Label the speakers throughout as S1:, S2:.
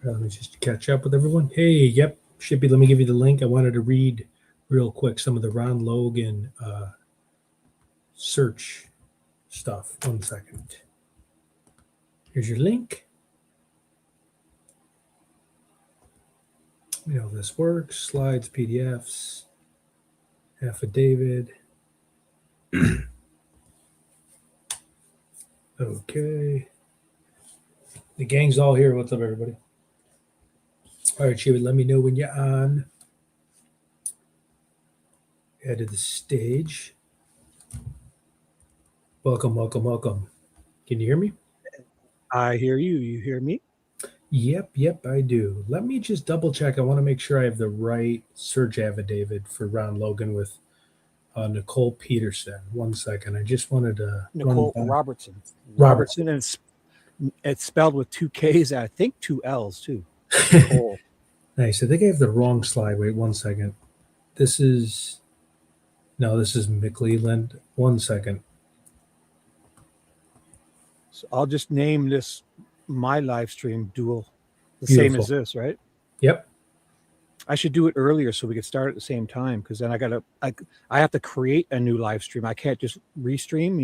S1: Let me just catch up with everyone. Hey, yep, Shippy, let me give you the link. I wanted to read real quick some of the Ron Logan search stuff. 1 second. Here's your link. You know how this works. Slides, PDFs, affidavit. Okay. The gang's all here. What's up, everybody? All right, Shippy, let me know when you're on. Head to the stage. Welcome, welcome, welcome. Can you hear me?
S2: I hear you. You hear me?
S1: Yep, I do. Let me just double check. I want to make sure I have the right search affidavit for Ron Logan with Nicole Peterson. 1 second. I just wanted to
S2: Nicole Robertson. Robertson, and it's spelled with 2 K's. I think 2 L's too. Nicole.
S1: Nice. I think I have the wrong slide. Wait 1 second. This is McClelland. 1 second.
S2: So I'll just name this my live stream dual, the
S1: Beautiful.
S2: same as this, right?
S1: Yep.
S2: I should do it earlier so we could start at the same time, because then I have to create a new live stream. I can't just restream,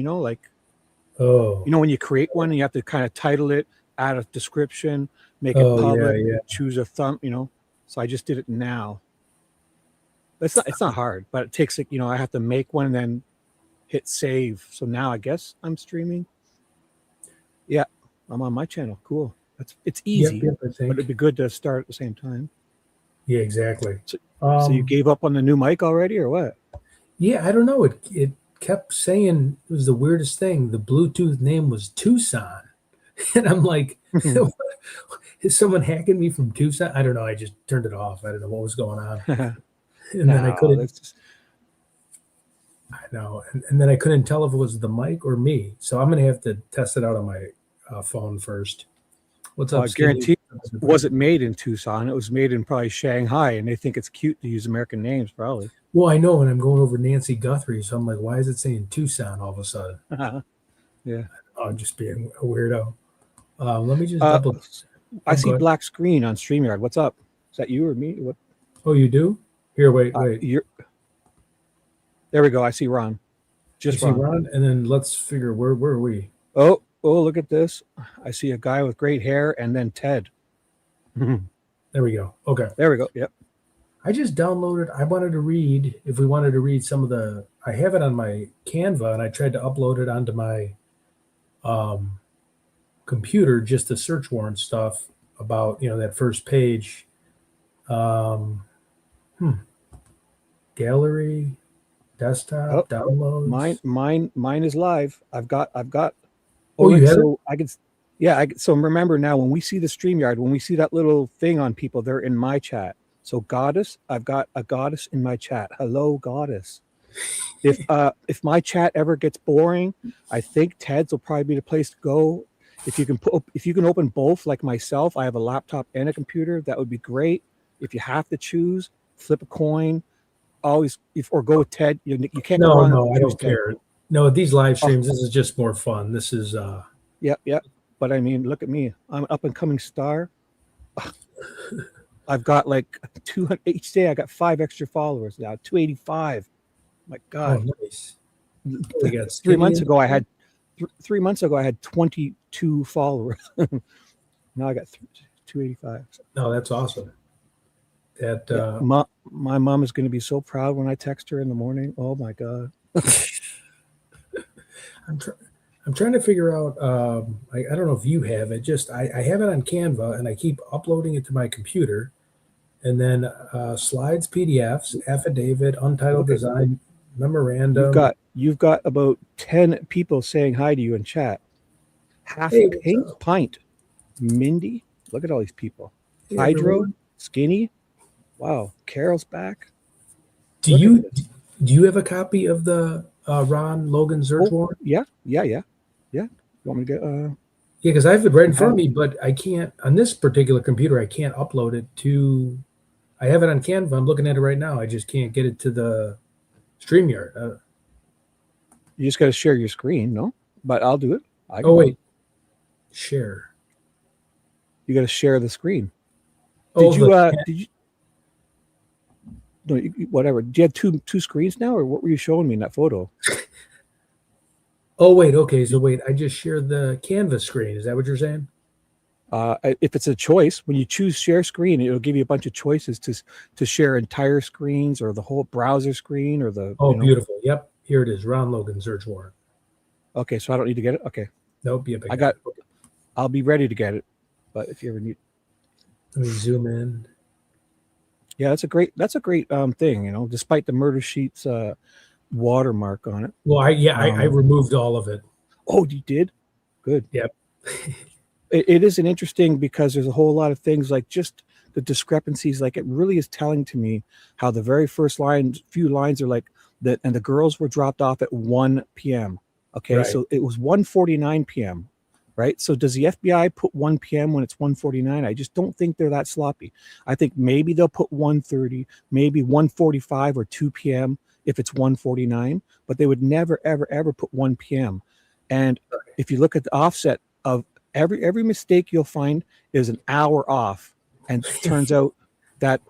S2: when you create one, you have to kind of title it, add a description, make it public, choose a thumb, So I just did it now. It's not hard, but it takes I have to make one and then hit save. So now I guess I'm streaming. Yeah, I'm on my channel. Cool. It's easy,
S1: Yep,
S2: but it'd be good to start at the same time.
S1: Yeah, exactly.
S2: So you gave up on the new mic already, or what?
S1: Yeah, I don't know. It kept saying it was the weirdest thing. The Bluetooth name was Tucson, and I'm like, is someone hacking me from Tucson? I don't know. I just turned it off. I don't know what was going on, and then I couldn't. I know, and then I couldn't tell if it was the mic or me. So I'm gonna have to test it out on my phone first. What's up?
S2: I guarantee it wasn't made in Tucson. It was made in probably Shanghai, and they think it's cute to use American names, probably.
S1: Well, I know, and I'm going over Nancy Guthrie, so I'm like, why is it saying Tucson all of a sudden?
S2: Yeah.
S1: I'm just being a weirdo. Let me just double.
S2: I see black screen on StreamYard. What's up? Is that you or me? What?
S1: Oh, you do? Here, wait.
S2: There we go. I see Ron.
S1: Just Ron, and then let's figure where are we?
S2: Oh, look at this. I see a guy with great hair and then Ted.
S1: There we go. Okay.
S2: There we go. Yep.
S1: I just downloaded. I wanted to read, if we wanted to read some of the, I have it on my Canva, and I tried to upload it onto my computer, just the search warrant stuff about, that first page. Gallery, desktop, downloads.
S2: Mine is live. I've got.
S1: Oh, you have it?
S2: I can. Yeah. So remember now, when we see the StreamYard, when we see that little thing on people, they're in my chat. So goddess, I've got a goddess in my chat. Hello, goddess. If my chat ever gets boring, I think Ted's will probably be the place to go. If you can open both, like myself, I have a laptop and a computer. That would be great. If you have to choose, flip a coin. Always, or go with Ted. You can't.
S1: No, I don't care. No, these live streams, this is just more fun. This is.
S2: Yep. But I mean, look at me. I'm an up and coming star. I've got like 200 each day. I got 5 extra followers now. 285. My God.
S1: Oh, nice.
S2: 3 months ago, I had 3 months ago I had 22 followers. Now I got 285.
S1: No, that's awesome.
S2: My mom is going to be so proud when I text her in the morning. Oh my God.
S1: I'm trying to figure out. I don't know if you have it. Just I have it on Canva, and I keep uploading it to my computer, and then slides, PDFs, affidavit, untitled design, memorandum.
S2: You've got about 10 people saying hi to you in chat. Half pint, Mindy. Look at all these people. Hey, Hydro, everyone. Skinny. Wow, Carol's back.
S1: Do you have a copy of the Ron Logan search warrant?
S2: Yeah. You want me to get?
S1: Yeah, because I have it right in front of me, but I can't on this particular computer. I can't upload it to. I have it on Canva. I'm looking at it right now. I just can't get it to the StreamYard.
S2: You just got to share your screen, no? But I'll do it.
S1: Wait, share.
S2: You got to share the screen.
S1: Oh,
S2: did you, no, whatever. Do you have two screens now, or what were you showing me in that photo?
S1: oh, wait. Okay. So wait, I just shared the canvas screen. Is that what you're saying?
S2: If it's a choice, when you choose share screen, it'll give you a bunch of choices to share entire screens or the whole browser screen or the,
S1: Oh, beautiful. Yep. Here it is. Ron Logan search warrant.
S2: Okay, so I don't need to get it. Okay.
S1: Nope. Yep.
S2: I got. Okay. I'll be ready to get it, but if you ever need,
S1: let me zoom in.
S2: Yeah, that's a great thing. You know, despite the murder sheet's watermark on it.
S1: Well, I removed all of it.
S2: Oh, you did? Good.
S1: Yep.
S2: It is an interesting because there's a whole lot of things like just the discrepancies. Like it really is telling to me how the very first few lines are like that, and the girls were dropped off at 1 p.m. Okay, right. So it was 1:49 p.m. Right. So does the FBI put 1 p.m. when it's 1:49? I just don't think they're that sloppy. I think maybe they'll put 1:30, maybe 1:45 or 2 p.m. if it's 1:49, but they would never, ever, ever put 1 p.m. And if you look at the offset of every mistake you'll find is an hour off, and it turns out that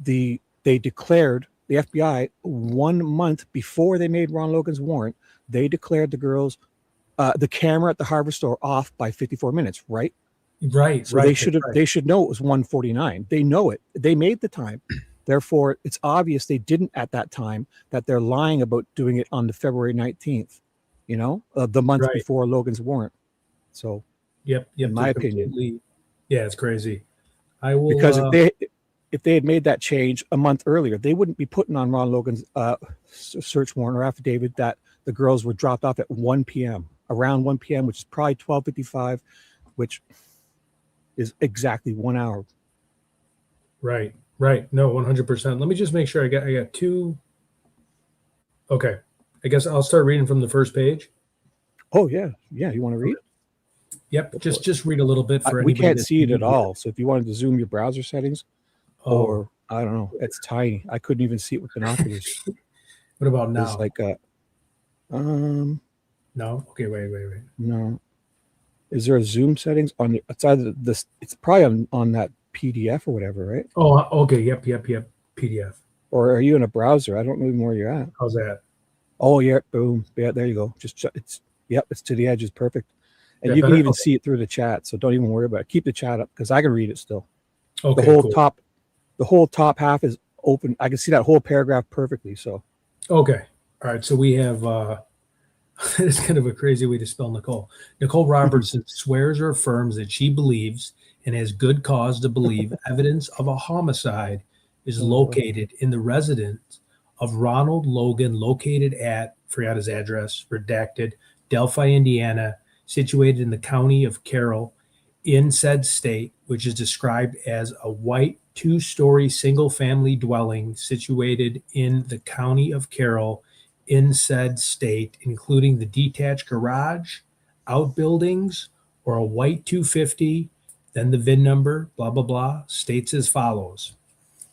S2: they declared, the FBI 1 month before they made Ron Logan's warrant, they declared the girls the camera at the hardware store off by 54 minutes, right?
S1: Right.
S2: So they should know it was 1:49. They know it. They made the time. Therefore, it's obvious they didn't at that time, that they're lying about doing it on the February 19th, you know, the month before Logan's warrant. So,
S1: yep,
S2: in my opinion,
S1: yeah, it's crazy. I will,
S2: because if they had made that change a month earlier, they wouldn't be putting on Ron Logan's search warrant or affidavit that the girls were dropped off at 1 p.m. around 1 p.m., which is probably 12:55, which is exactly 1 hour.
S1: Right. No, 100%. Let me just make sure I got two. Okay, I guess I'll start reading from the first page.
S2: Oh yeah. You want to read?
S1: Yep. Just read a little bit for
S2: we can't see it at all. So if you wanted to zoom your browser settings, or I don't know, it's tiny. I couldn't even see it with binoculars.
S1: What about now?
S2: It's like
S1: no. Okay, wait.
S2: No. Is there a zoom settings on the? It's either this. It's probably on that PDF or whatever, right?
S1: Oh, okay. Yep. PDF.
S2: Or are you in a browser? I don't know where you're at.
S1: How's that?
S2: Oh yeah, boom. Yeah, there you go. It's to the edge. Is perfect. And you can even see it through the chat, so don't even worry about it. Keep the chat up because I can read it still.
S1: Okay.
S2: The whole top half is open. I can see that whole paragraph perfectly. So.
S1: Okay. All right. So we have. It's kind of a crazy way to spell Nicole. Nicole Robertson swears or affirms that she believes and has good cause to believe evidence of a homicide is located in the residence of Ronald Logan, located at, forgot his address, redacted, Delphi, Indiana, situated in the county of Carroll, in said state, which is described as a white 2-story single-family dwelling situated in the county of Carroll, in said state, including the detached garage, outbuildings, or a white 250, then the VIN number, blah, blah, blah, states as follows.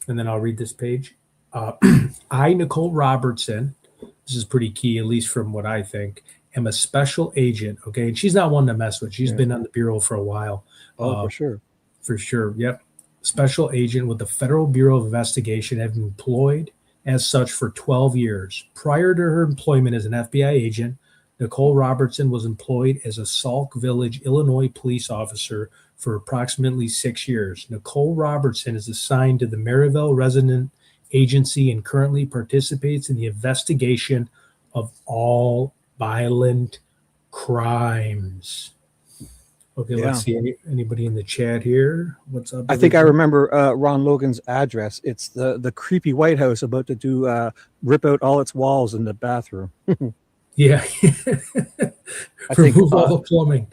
S1: And then I'll read this page. I, Nicole Robertson, this is pretty key, at least from what I think, am a special agent, okay? And she's not one to mess with. She's been on the Bureau for a while.
S2: Oh, for sure.
S1: For sure, yep. Special agent with the Federal Bureau of Investigation, have been employed as such for 12 years. Prior to her employment as an FBI agent, Nicole Robertson was employed as a Sauk Village, Illinois police officer for approximately 6 years. Nicole Robertson is assigned to the Maryville Resident Agency and currently participates in the investigation of all violent crimes. Okay, let's see. Anybody in the chat here? What's up?
S2: I think I remember Ron Logan's address. It's the creepy White House about to do rip out all its walls in the bathroom.
S1: Yeah.
S2: I think
S1: remove all the plumbing.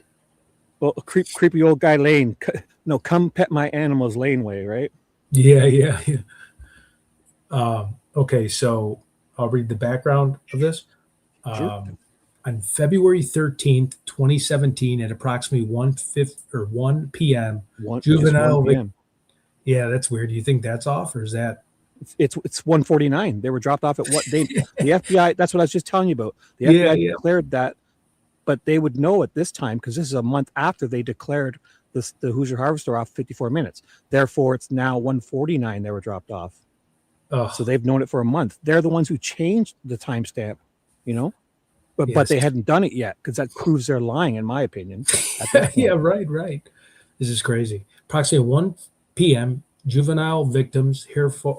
S2: Well, creepy old guy Lane. No, come pet my animals laneway, right?
S1: Yeah. Okay, so I'll read the background of this.
S2: Sure.
S1: On February 13th, 2017, at approximately 1 p.m., juvenile.
S2: 1 p.m.
S1: Yeah, that's weird. Do you think that's off, or is that?
S2: It's 1:49. They were dropped off at what they? The FBI. That's what I was just telling you about. The FBI declared that, but they would know at this time because this is a month after they declared the Hoosier Harvester off 54 minutes. Therefore, it's now 1:49 they were dropped off.
S1: Oh,
S2: So they've known it for a month. They're the ones who changed the timestamp, you know, but
S1: yes.
S2: they hadn't done it yet because that proves they're lying, in my opinion.
S1: Yeah, right. This is crazy. Approximately 1 p.m., juvenile victims,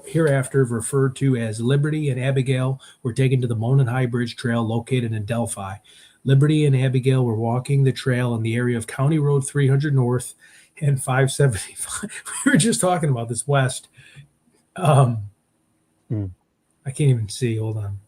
S1: hereafter referred to as Liberty and Abigail, were taken to the Monon High Bridge Trail located in Delphi. Liberty and Abigail were walking the trail in the area of County Road 300 North and 575. We were just talking about this west. I can't even see. Hold on.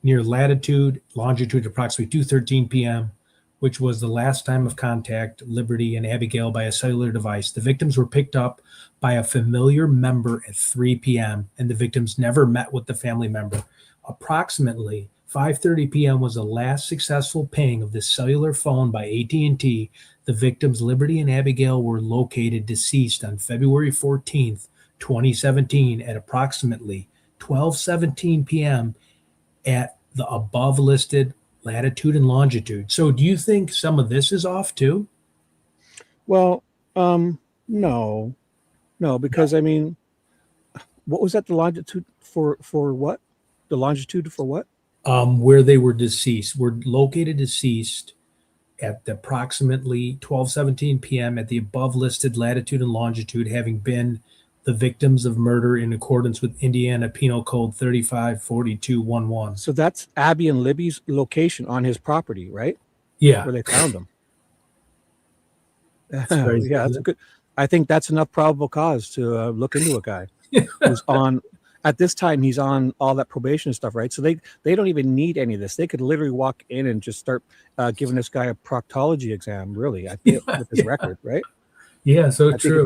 S1: Near latitude, longitude, approximately 2:13 p.m., which was the last time of contact, Liberty and Abigail, by a cellular device. The victims were picked up by a familiar member at 3 p.m., and the victims never met with the family member. Approximately 5:30 p.m. was the last successful ping of the cellular phone by AT&T. The victims, Liberty and Abigail, were located deceased on February 14th, 2017, at approximately 12:17 p.m. at the above listed latitude and longitude. So do you think some of this is off too?
S2: Well, no, because I mean, what was that? The longitude for what? The longitude for what?
S1: Where they were deceased, were located deceased at the approximately 12:17 p.m. at the above listed latitude and longitude, having been the victims of murder in accordance with Indiana Penal Code 354211.
S2: So that's Abby and Libby's location on his property, right?
S1: Yeah.
S2: Where they found them.
S1: Crazy,
S2: yeah, that's a good. I think that's enough probable cause to look into a guy who's on. At this time, he's on all that probation stuff, right? So they don't even need any of this. They could literally walk in and just start giving this guy a proctology exam. Really, I feel with his record, right?
S1: Yeah, so true.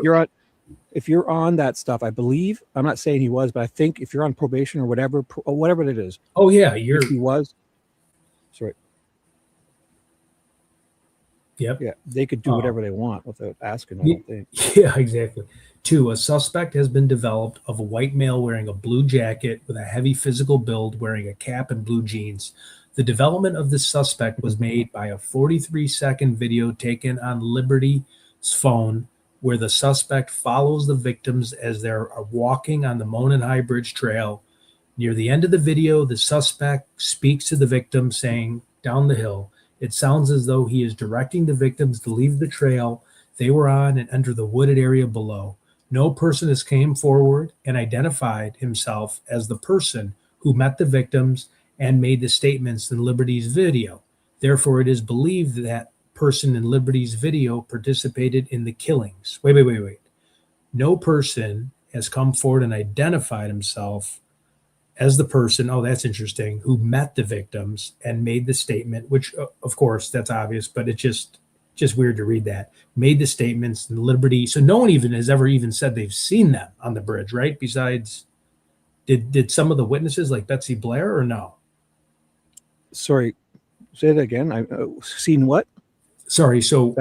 S2: If you're on that stuff, I believe, I'm not saying he was, but I think if you're on probation or whatever it is.
S1: Oh yeah,
S2: if he was. Sorry.
S1: Yep.
S2: Yeah, they could do whatever they want without asking, I don't think.
S1: Yeah, exactly. 2, a suspect has been developed of a white male wearing a blue jacket with a heavy physical build, wearing a cap and blue jeans. The development of the suspect was made by a 43-second video taken on Liberty's phone, where the suspect follows the victims as they're walking on the Monon High Bridge Trail. Near the end of the video, the suspect speaks to the victim, saying, "Down the hill." It sounds as though he is directing the victims to leave the trail they were on and enter the wooded area below. No person has came forward and identified himself as the person who met the victims and made the statements in Liberty's video. Therefore, it is believed that person in Liberty's video participated in the killings. Wait. No person has come forward and identified himself as the person, oh, that's interesting, who met the victims and made the statement, which, of course, that's obvious, but it's just weird to read that. Made the statements in Liberty. So no one even has ever even said they've seen them on the bridge, right? Besides, did some of the witnesses like Betsy Blair or no?
S2: Sorry, say that again. I seen what?
S1: Sorry, so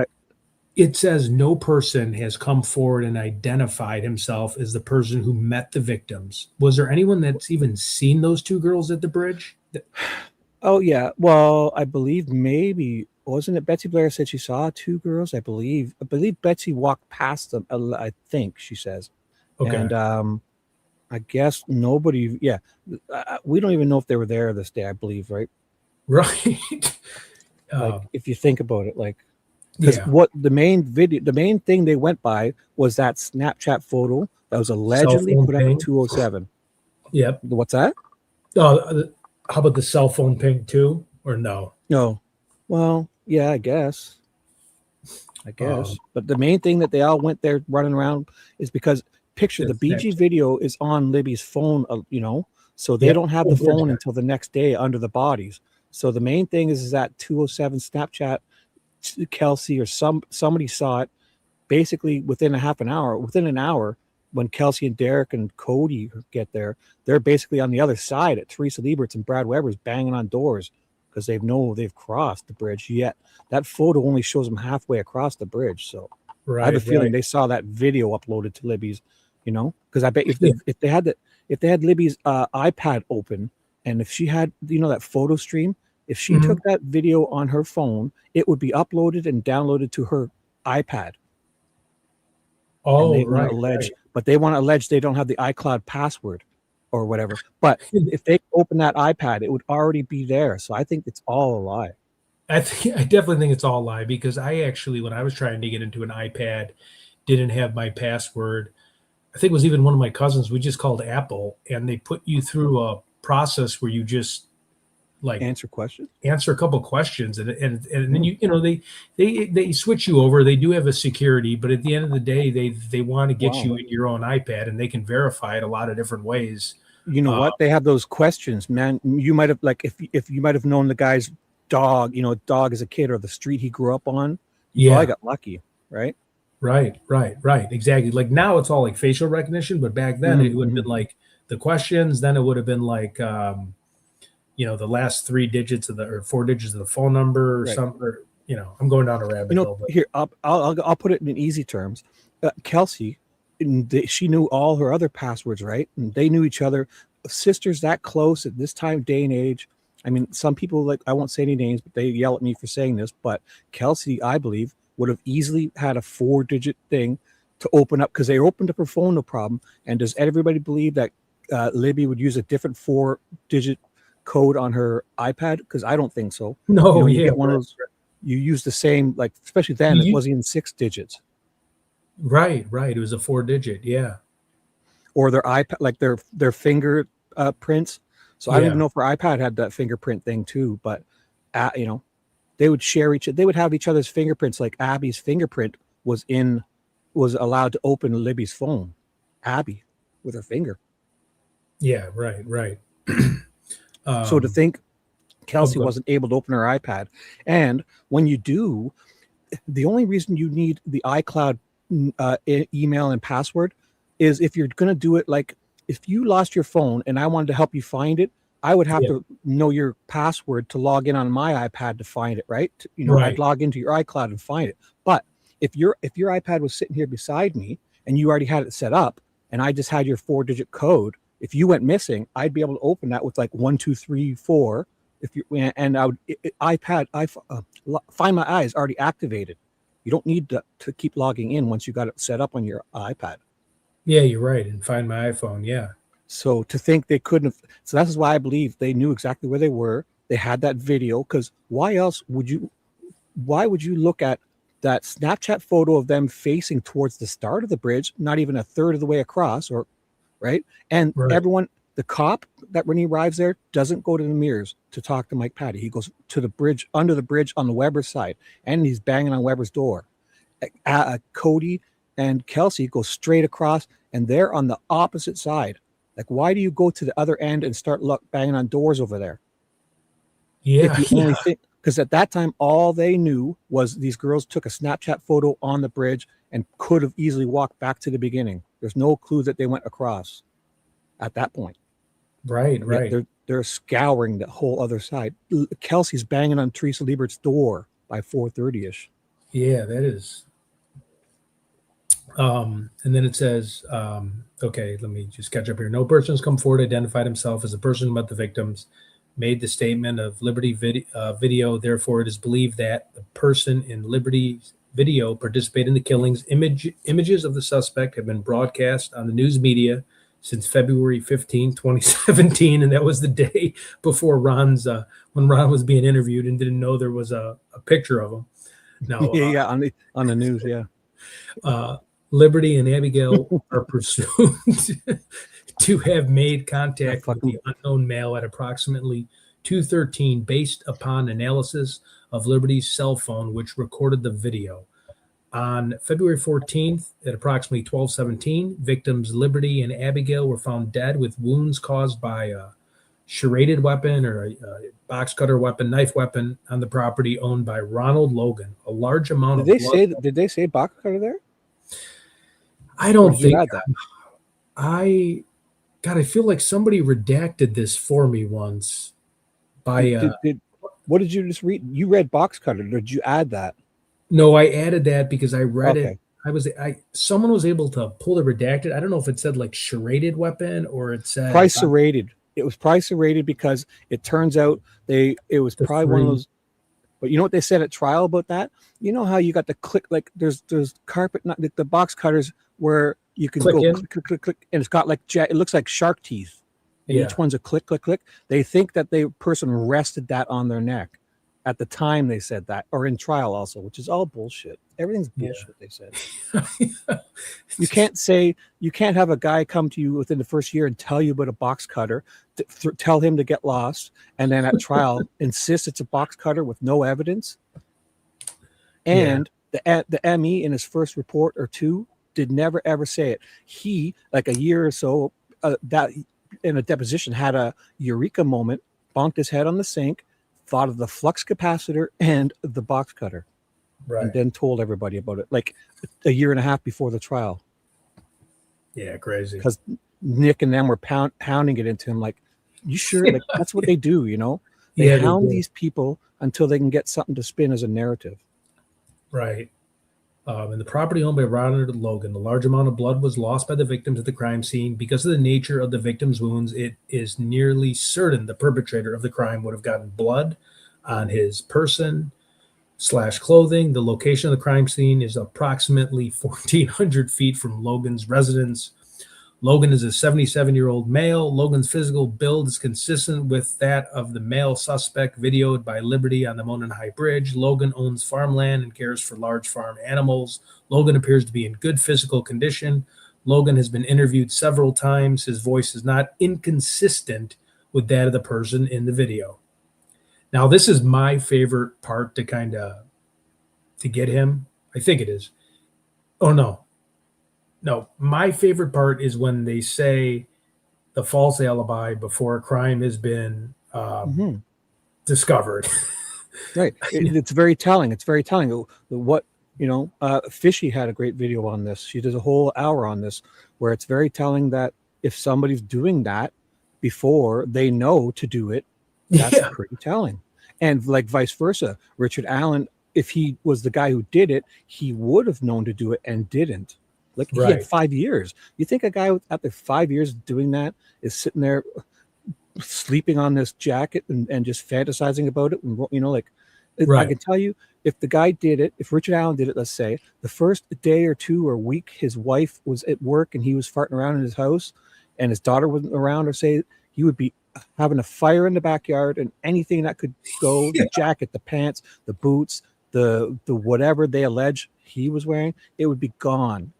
S1: it says no person has come forward and identified himself as the person who met the victims. Was there anyone that's even seen those 2 girls at the bridge?
S2: Oh yeah. Well, I believe maybe wasn't it Betsy Blair said she saw 2 girls? I believe Betsy walked past them. I think she says. Okay. And I guess nobody. Yeah, we don't even know if they were there this day. I believe, right?
S1: Right.
S2: Like if you think about it, like. Because what the main thing they went by was that Snapchat photo that was allegedly put up at 2:07.
S1: Yep.
S2: What's that?
S1: How about the cell phone ping too, or no?
S2: No. Well, yeah, I guess. But the main thing that they all went there running around is because the BG video is on Libby's phone, so they don't have the phone until the next day under the bodies. So the main thing is that 2:07 Snapchat. Kelsey or somebody saw it basically within an hour when Kelsey and Derek and Cody get there. They're basically on the other side at Teresa Liebert's and Brad Weber's banging on doors because they've crossed the bridge. Yet that photo only shows them halfway across the bridge. So I have a feeling they saw that video uploaded to Libby's, because I bet if they had Libby's iPad open and if she had that photo stream. If she took that video on her phone, it would be uploaded and downloaded to her iPad. and
S1: Oh,
S2: they want
S1: right,
S2: to allege,
S1: right.
S2: but they want to allege they don't have the iCloud password or whatever. But if they open that iPad, it would already be there. So I think it's all a lie.
S1: I definitely think it's all a lie, because I actually, when I was trying to get into an iPad, didn't have my password. I think it was even one of my cousins. We just called Apple, and they put you through a process where you just like
S2: Answer questions.
S1: answer a couple questions, and then they switch you over. They do have a security, but at the end of the day, they want to get
S2: Wow.
S1: you in your own iPad, and they can verify it a lot of different ways.
S2: You know what? They have those questions, man. You might have, like, if you might have known the guy's dog, dog as a kid, or the street he grew up on, you probably
S1: Yeah,
S2: got lucky, right?
S1: right, exactly. Like now it's all like facial recognition, but back then it would have
S2: Mm-hmm.
S1: been like the questions. Then it would have been like the last 3 digits of the or 4 digits of the phone number or
S2: Right.
S1: something. Or, I'm going down a rabbit hole. But
S2: Here, I'll put it in easy terms. Kelsey, she knew all her other passwords, right? And they knew each other. Sisters that close at this day and age. I mean, some people, like, I won't say any names, but they yell at me for saying this. But Kelsey, I believe, would have easily had a 4-digit thing to open up, because they opened up her phone, no problem. And does everybody believe that Libby would use a different 4-digit code on her iPad? Because I don't think so.
S1: no,
S2: You
S1: yeah,
S2: get one of those, you use the same, like, especially then it
S1: you,
S2: wasn't even 6 digits,
S1: right. It was a 4-digit. Yeah,
S2: or their iPad, like their finger prints. So I don't even
S1: yeah,
S2: know if her iPad had that fingerprint thing too, but they would they would have each other's fingerprints. Like Abby's fingerprint was allowed to open Libby's phone. Abby with her finger.
S1: yeah, right.
S2: So to think
S1: Oh,
S2: Kelsey
S1: good.
S2: wasn't able to open her iPad, and when you do, the only reason you need the iCloud email and password is if you're going to do it, like, if you lost your phone and I wanted to help you find it, I would have
S1: Yeah,
S2: to know your password to log in on my iPad to find it, right? I'd
S1: right.
S2: log into your iCloud and find it. But if your iPad was sitting here beside me and you already had it set up and I just had your 4-digit code, if you went missing, I'd be able to open that with like 1 2 3 4. If you and I would Find My Eyes already activated. You don't need to keep logging in once you got it set up on your iPad.
S1: Yeah, you're right. And Find My iPhone. Yeah,
S2: So to think they couldn't have, so that's why I believe they knew exactly where they were. They had that video, because why would you look at that Snapchat photo of them facing towards the start of the bridge, not even a third of the way across, or right? And
S1: right.
S2: everyone, the cop that when he arrives there doesn't go to the mirrors to talk to Mike Patty. He goes to the bridge, under the bridge on the Weber side, and he's banging on Weber's door. Cody and Kelsey go straight across, and they're on the opposite side. Like, why do you go to the other end and start banging on doors over there? If
S1: Yeah,
S2: you only
S1: yeah,
S2: think, because at that time, all they knew was these girls took a Snapchat photo on the bridge and could have easily walked back to the beginning. There's no clue that they went across at that point. Yet
S1: right.
S2: they're scouring the whole other side. Kelsey's banging on Teresa Liebert's door by 4:30ish.
S1: Yeah, that is. And then it says, okay, let me just catch up here. No person has come forward, identified himself as a person about the victims, made the statement of Liberty video. Therefore, it is believed that the person in Liberty's video participated in the killings. Images of the suspect have been broadcast on the news media since February 15, 2017. And that was the day before when Ron was being interviewed and didn't know there was a picture of him. Now,
S2: Yeah, on the news, yeah.
S1: Liberty and Abigail are presumed to have made contact with the unknown male at approximately 2:13 based upon analysis of Liberty's cell phone, which recorded the video. On February 14th at approximately 12:17, victims Liberty and Abigail were found dead with wounds caused by a serrated weapon or a box cutter weapon, knife weapon on the property owned by Ronald Logan. A large amount of blood.
S2: Did they say box cutter there?
S1: I don't think
S2: Add that?
S1: I feel like somebody redacted this for me once by
S2: What did you just read? You read box cutter. Did you add that?
S1: no, I added that because I read
S2: Okay.
S1: it. Someone was able to pull the redacted. I don't know if it said like serrated weapon or it said
S2: Price serrated. It was price serrated because it turns out it was probably one of those. But you know what they said at trial about that? You know how you got the click, like there's carpet, not the box cutters where you can
S1: Click
S2: go
S1: in.
S2: click, click, click, click, and it's got like it looks like shark teeth, and each one's a click, click, click. They think that the person rested that on their neck at the time they said that, or in trial also, which is all bullshit. Everything's bullshit. They said you can't have a guy come to you within the first year and tell you about a box cutter, tell him to get lost, and then at trial insist it's a box cutter with no evidence. And the ME in his first report or two did never ever say it. He, like a year or so that in a deposition, had a eureka moment, bonked his head on the sink, thought of the flux capacitor and the box cutter, and then told everybody about it like a year and a half before the trial.
S1: Yeah, crazy.
S2: Because Nick and them were pounding it into him like, you sure? Like, that's what they do, you know? They hound these people until they can get something to spin as a narrative.
S1: Right. In the property owned by Ronald Logan, a large amount of blood was lost by the victims at the crime scene. Because of the nature of the victim's wounds, it is nearly certain the perpetrator of the crime would have gotten blood on his person / clothing. The location of the crime scene is approximately 1,400 feet from Logan's residence. Logan is a 77-year-old male. Logan's physical build is consistent with that of the male suspect videoed by Liberty on the Monon High Bridge. Logan owns farmland and cares for large farm animals. Logan appears to be in good physical condition. Logan has been interviewed several times. His voice is not inconsistent with that of the person in the video. Now, this is my favorite part to get him. I think it is. Oh, no. No, my favorite part is when they say the false alibi before a crime has been discovered.
S2: Right. It's very telling. It's very telling. What, Fishy had a great video on this. She does a whole hour on this where it's very telling that if somebody's doing that before they know to do it, that's pretty telling. And like vice versa, Richard Allen, if he was the guy who did it, he would have known to do it and didn't. Like he had 5 years. You think a guy after 5 years doing that is sitting there sleeping on this jacket and just fantasizing about it? And, I can tell you, if the guy did it, if Richard Allen did it, let's say, the first day or two or week his wife was at work and he was farting around in his house and his daughter wasn't around, or say, he would be having a fire in the backyard and anything that could go, the jacket, the pants, the boots, the whatever they allege he was wearing, it would be gone.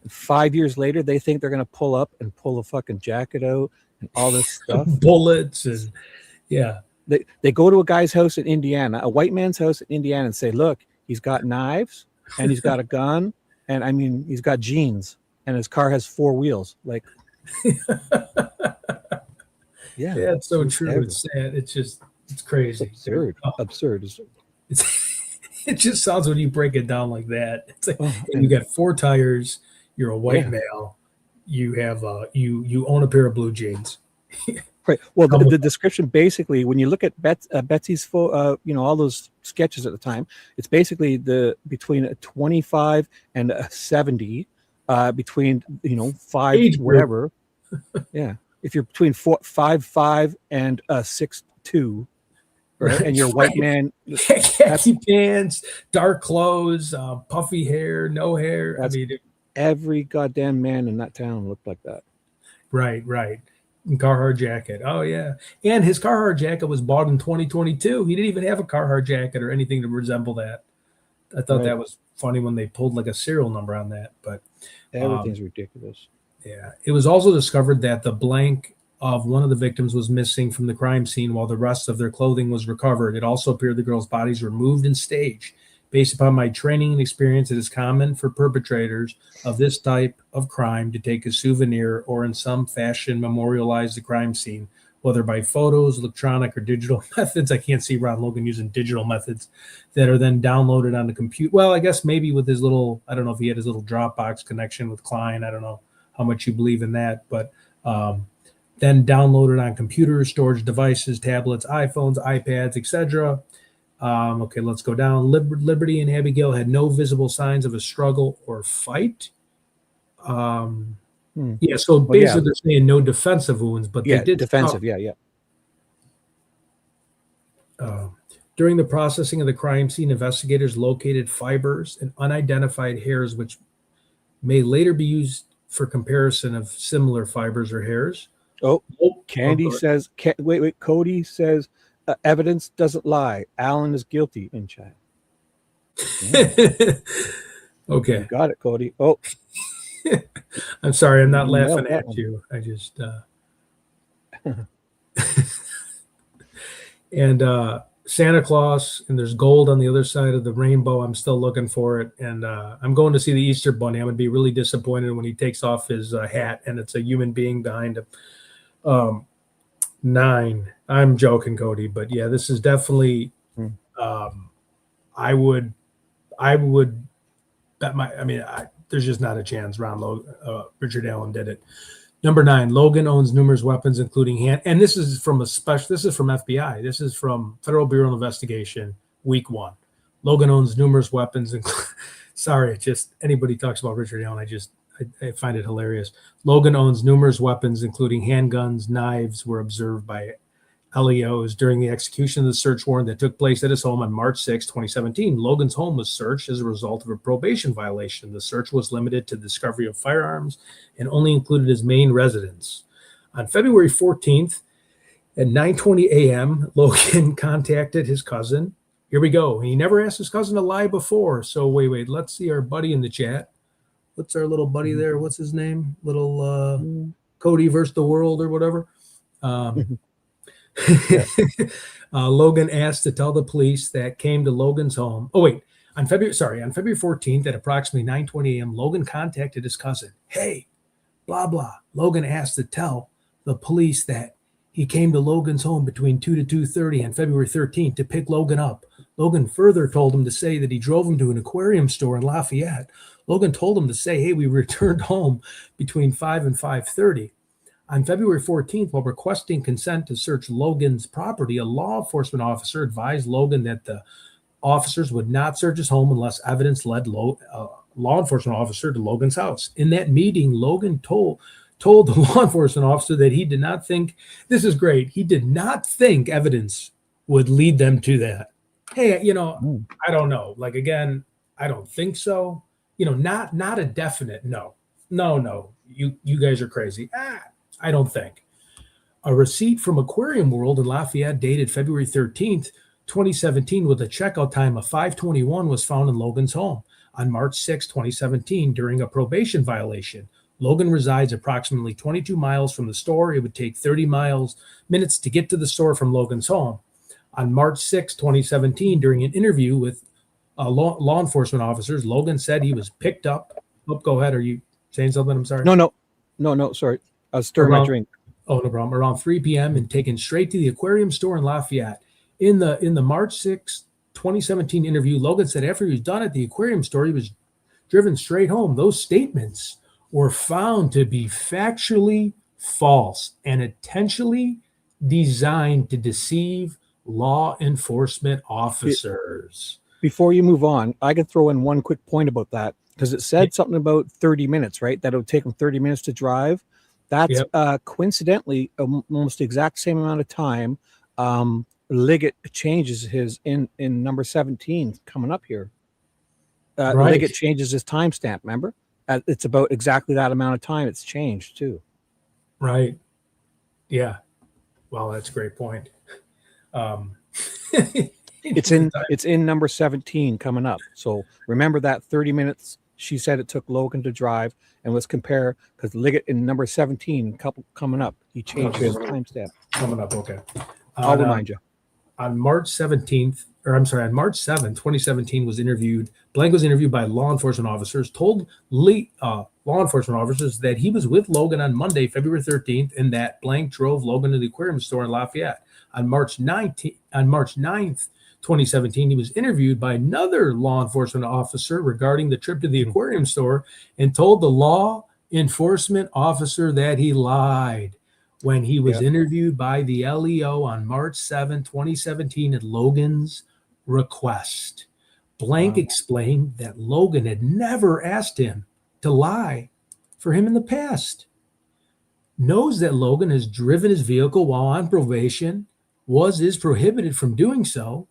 S2: 5 years later, they think they're going to pull up and pull a fucking jacket out and all this stuff.
S1: Bullets and
S2: They go to a guy's house in Indiana, a white man's house in Indiana, and say, look, he's got knives and he's got a gun. And I mean, he's got jeans and his car has 4 wheels. Like,
S1: it's so true. It's sad. It's crazy.
S2: It's absurd.
S1: It just sounds when you break it down like that. It's like you got 4 tires. You're a white male. You have you own a pair of blue jeans.
S2: Right. Well, the description basically, when you look at Betsy's, all those sketches at the time, it's basically between a 25 and a 70, between 5
S1: age
S2: whatever. Yeah. If you're between 5'5" and 6'2", right, and you're a white man,
S1: khaki pants, dark clothes, puffy hair, no hair. I mean,
S2: every goddamn man in that town looked like that.
S1: Right. And Carhartt jacket. Oh yeah, and his Carhartt jacket was bought in 2022. He didn't even have a Carhartt jacket or anything to resemble that. I thought that was funny when they pulled like a serial number on that, but
S2: everything's ridiculous.
S1: Yeah, it was also discovered that the blank of one of the victims was missing from the crime scene while the rest of their clothing was recovered. It also appeared the girls' bodies were moved and staged. Based upon my training and experience, it is common for perpetrators of this type of crime to take a souvenir or in some fashion memorialize the crime scene, whether by photos, electronic, or digital methods. I can't see Ron Logan using digital methods that are then downloaded on the computer. Well, I guess maybe with his little, I don't know if he had his little Dropbox connection with Klein. I don't know how much you believe in that, but then downloaded on computers, storage devices, tablets, iPhones, iPads, etc. Okay, let's go down. Liberty and Abigail had no visible signs of a struggle or fight. Yeah, so basically they're saying no defensive wounds, but they did
S2: defensive.
S1: During the processing of the crime scene, investigators located fibers and unidentified hairs, which may later be used for comparison of similar fibers or hairs.
S2: Oh, Candy says, wait, Cody says, evidence doesn't lie. Alan is guilty in chat.
S1: Yeah. Okay.
S2: You got it, Cody. Oh.
S1: I'm sorry, I'm not laughing at you. I just and Santa Claus, and there's gold on the other side of the rainbow. I'm still looking for it, and I'm going to see the Easter Bunny. I'm going to be really disappointed when he takes off his hat and it's a human being behind him. 9. I'm joking, Cody, but yeah, this is definitely. I would bet there's just not a chance Richard Allen did it. Number 9, Logan owns numerous weapons, including hand. And this is from this is from FBI. This is from Federal Bureau of Investigation, week 1. Logan owns numerous weapons. Sorry, it's just anybody talks about Richard Allen, I find it hilarious. Logan owns numerous weapons, including handguns. Knives were observed by LEOs during the execution of the search warrant that took place at his home on March 6, 2017. Logan's home was searched as a result of a probation violation. The search was limited to discovery of firearms and only included his main residence. On February 14th at 9:20 a.m., Logan contacted his cousin. Here we go. He never asked his cousin to lie before. So wait. Let's see our buddy in the chat. What's our little buddy there? What's his name? Little Cody versus the world or whatever. Logan asked to tell the police that came to Logan's home. On February 14th at approximately 9:20 a.m., Logan contacted his cousin. Hey, blah, blah. Logan asked to tell the police that he came to Logan's home between 2 to 2:30 on February 13th to pick Logan up. Logan further told him to say that he drove him to an aquarium store in Lafayette. Logan told him to say, hey, we returned home between 5 and 5:30. On February 14th, while requesting consent to search Logan's property, a law enforcement officer advised Logan that the officers would not search his home unless evidence led law enforcement officer to Logan's house. In that meeting, Logan told the law enforcement officer that he did not think, this is great, he did not think evidence would lead them to that. Hey, I don't know. Like, again, I don't think so. Not a definite no. No, you guys are crazy. I don't think. A receipt from Aquarium World in Lafayette dated February 13th, 2017 with a checkout time of 5:21 was found in Logan's home. On March 6, 2017, during a probation violation, Logan resides approximately 22 miles from the store. It would take 30 minutes to get to the store from Logan's home. On March 6, 2017, during an interview with law enforcement officers, Logan said he was picked up. Oh, go ahead. Are you saying something? I'm sorry.
S2: No, sorry. I was stirring my drink.
S1: Oh, no problem. Around 3 p.m. and taken straight to the aquarium store in Lafayette. In the March 6, 2017 interview, Logan said after he was done at the aquarium store, he was driven straight home. Those statements were found to be factually false and intentionally designed to deceive law enforcement officers.
S2: Before you move on, I can throw in one quick point about that, because it said something about 30 minutes, right? That it would take him 30 minutes to drive. That's coincidentally almost the exact same amount of time Liggett changes his in number 17 coming up here. Right. Liggett changes his timestamp, remember? It's about exactly that amount of time it's changed too.
S1: Right. Yeah. Well, that's a great point.
S2: It's in number 17 coming up. So remember that 30 minutes she said it took Logan to drive, and let's compare, because Liggett in number 17 coming up, he changed his timestamp.
S1: Coming up, okay.
S2: I'll remind you.
S1: On March 7th, 2017 Blank was interviewed by law enforcement officers, told law enforcement officers that he was with Logan on Monday, February 13th, and that Blank drove Logan to the aquarium store in Lafayette. On March 9th, 2017, he was interviewed by another law enforcement officer regarding the trip to the aquarium store and told the law enforcement officer that he lied when he was interviewed by the LEO on March 7, 2017 at Logan's request. Blank explained that Logan had never asked him to lie for him in the past. Knows that Logan has driven his vehicle while on probation, is prohibited from doing so,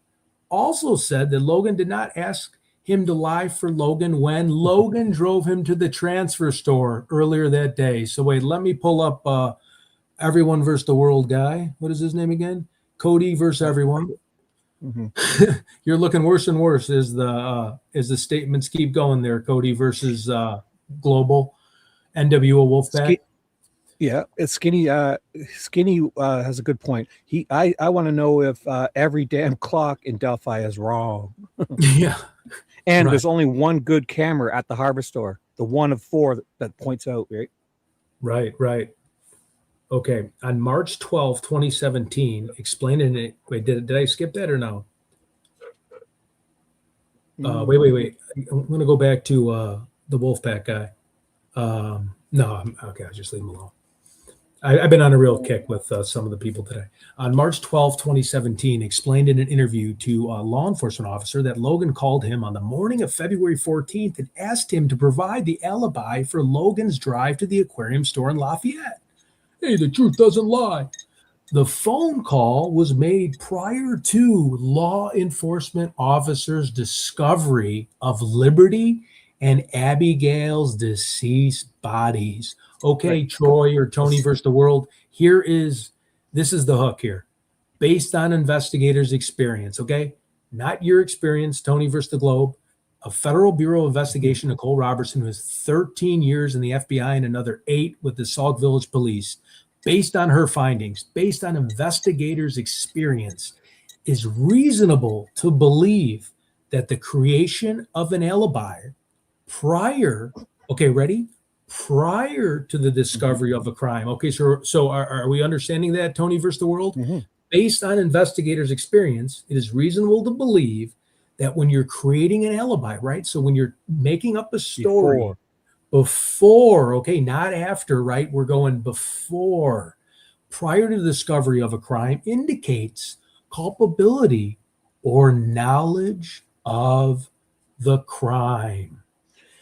S1: also said that Logan did not ask him to lie for Logan when Logan drove him to the transfer store earlier that day. So wait, let me pull up Everyone versus the World guy. What is his name again? Cody versus everyone.
S2: Mm-hmm.
S1: You're looking worse and worse as the statements keep going there. Cody versus Global NWO Wolfpack.
S2: Yeah, it's Skinny. Skinny has a good point. I want to know if every damn clock in Delphi is wrong.
S1: Yeah.
S2: And there's only one good camera at the hardware store, the one of 4 that points out, right?
S1: Right. Okay. On March 12th, 2017, explaining it. Wait, did I skip that or no? Wait. I'm going to go back to the Wolfpack guy. No, okay. I'll just leave him alone. I've been on a real kick with some of the people today. On March 12th, 2017, explained in an interview to a law enforcement officer that Logan called him on the morning of February 14th and asked him to provide the alibi for Logan's drive to the aquarium store in Lafayette. Hey, the truth doesn't lie. The phone call was made prior to law enforcement officers' discovery of Liberty and Abigail's deceased bodies. Okay, right. Troy or Tony versus the World, this is the hook here. Based on investigators' experience, okay? Not your experience, Tony versus the Globe. A Federal Bureau of Investigation, Nicole Robertson, who has 13 years in the FBI and another 8 with the Sauk Village Police, based on her findings, based on investigators' experience, is reasonable to believe that the creation of an alibi prior to the discovery of a crime. Okay, so are we understanding that, Tony versus the World?
S2: Mm-hmm.
S1: Based on investigators' experience, it is reasonable to believe that when you're creating an alibi, right? So when you're making up a story before, okay, not after, right? We're going before, prior to the discovery of a crime, indicates culpability or knowledge of the crime.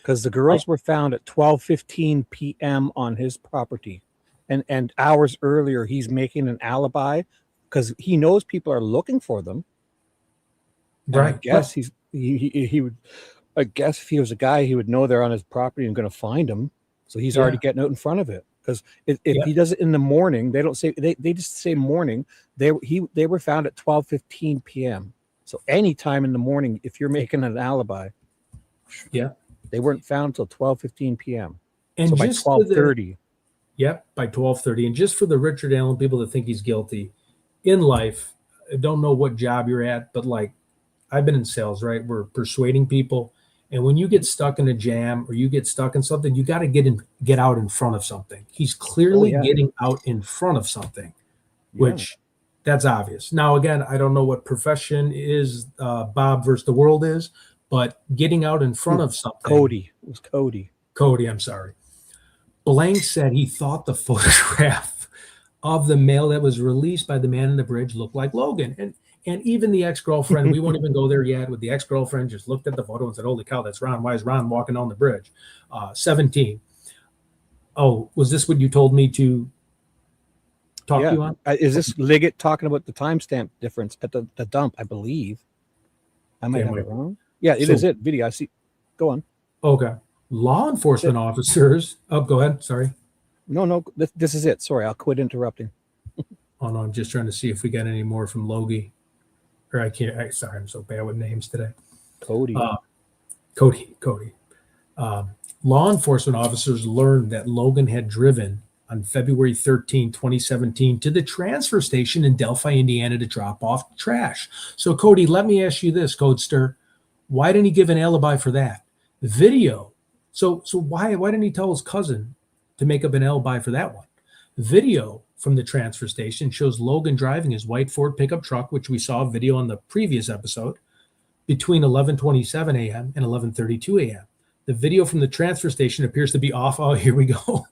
S2: Because the girls were found at 12:15 p.m. on his property, and hours earlier he's making an alibi because he knows people are looking for them.
S1: Right.
S2: I guess he would. I guess if he was a guy, he would know they're on his property and going to find them. So he's already getting out in front of it. Because if he does it in the morning, they don't say they just say morning. They were found at 12:15 p.m. So anytime in the morning, if you're making an alibi, they weren't found until 12:15 p.m.
S1: And
S2: so by 12:30.
S1: By 12:30. And just for the Richard Allen people that think he's guilty in life, I don't know what job you're at, but like I've been in sales, right? We're persuading people. And when you get stuck in a jam or you get stuck in something, you got to get out in front of something. He's clearly getting out in front of something, which that's obvious. Now, again, I don't know what profession is Bob versus the World is, but getting out in front of something.
S2: Cody. It was Cody.
S1: Cody, I'm sorry. Blank said he thought the photograph of the mail that was released by the man in the bridge looked like Logan. And even the ex-girlfriend, we won't even go there yet, with the ex-girlfriend just looked at the photo and said, holy cow, that's Ron. Why is Ron walking on the bridge? 17. Oh, was this what you told me to talk to you on?
S2: Is this Liggett talking about the timestamp difference at the dump, I believe? I might have it wrong. Yeah, it is it. Video, I see. Go on.
S1: Okay. Law enforcement officers. Oh, go ahead. Sorry.
S2: No. This is it. Sorry, I'll quit interrupting.
S1: Oh, no, I'm just trying to see if we got any more from Logie. Or I can't. Sorry, I'm so bad with names today.
S2: Cody.
S1: Law enforcement officers learned that Logan had driven on February 13, 2017 to the transfer station in Delphi, Indiana to drop off trash. So, Cody, let me ask you this, Codester. Why didn't he give an alibi for that? Video. So why didn't he tell his cousin to make up an alibi for that one? Video from the transfer station shows Logan driving his white Ford pickup truck, which we saw a video on the previous episode, between 11:27 a.m. and 11:32 a.m. The video from the transfer station appears to be off. Oh, here we go.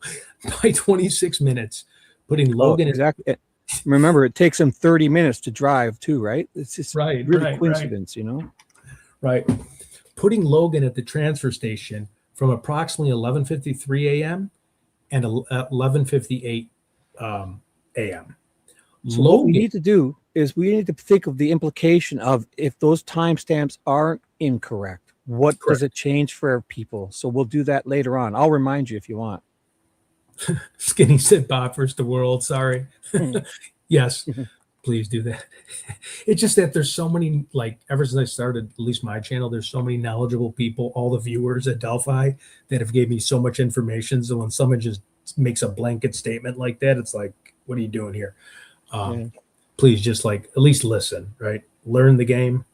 S1: By 26 minutes, putting Logan
S2: exactly. Remember, it takes him 30 minutes to drive too, right? It's just really coincidence, you know?
S1: Right. Putting Logan at the transfer station from approximately 11:53 a.m. and 11:58 a.m.
S2: So what we need to do is we need to think of the implication of if those timestamps aren't incorrect, what does it change for people? So we'll do that later on. I'll remind you if you want.
S1: Skinny said Bob first the world. Sorry. Yes, please do that. It's just that there's so many, like, ever since I started, at least my channel, there's so many knowledgeable people, all the viewers at Delphi that have gave me so much information. So when someone just makes a blanket statement like that, it's like, what are you doing here? Please just like at least listen, right? Learn the game.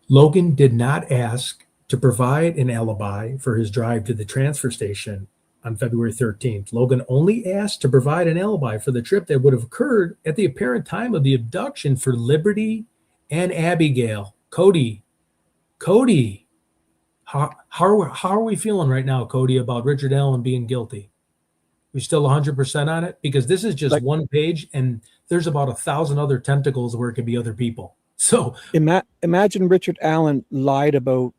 S1: Logan did not ask to provide an alibi for his drive to the transfer station on February 13th. Logan only asked to provide an alibi for the trip that would have occurred at the apparent time of the abduction for Liberty and Abigail. Cody, how are we feeling right now, Cody, about Richard Allen being guilty? We still 100% on it? Because this is just one page, and there's about 1,000 other tentacles where it could be other people. So
S2: imagine Richard Allen lied about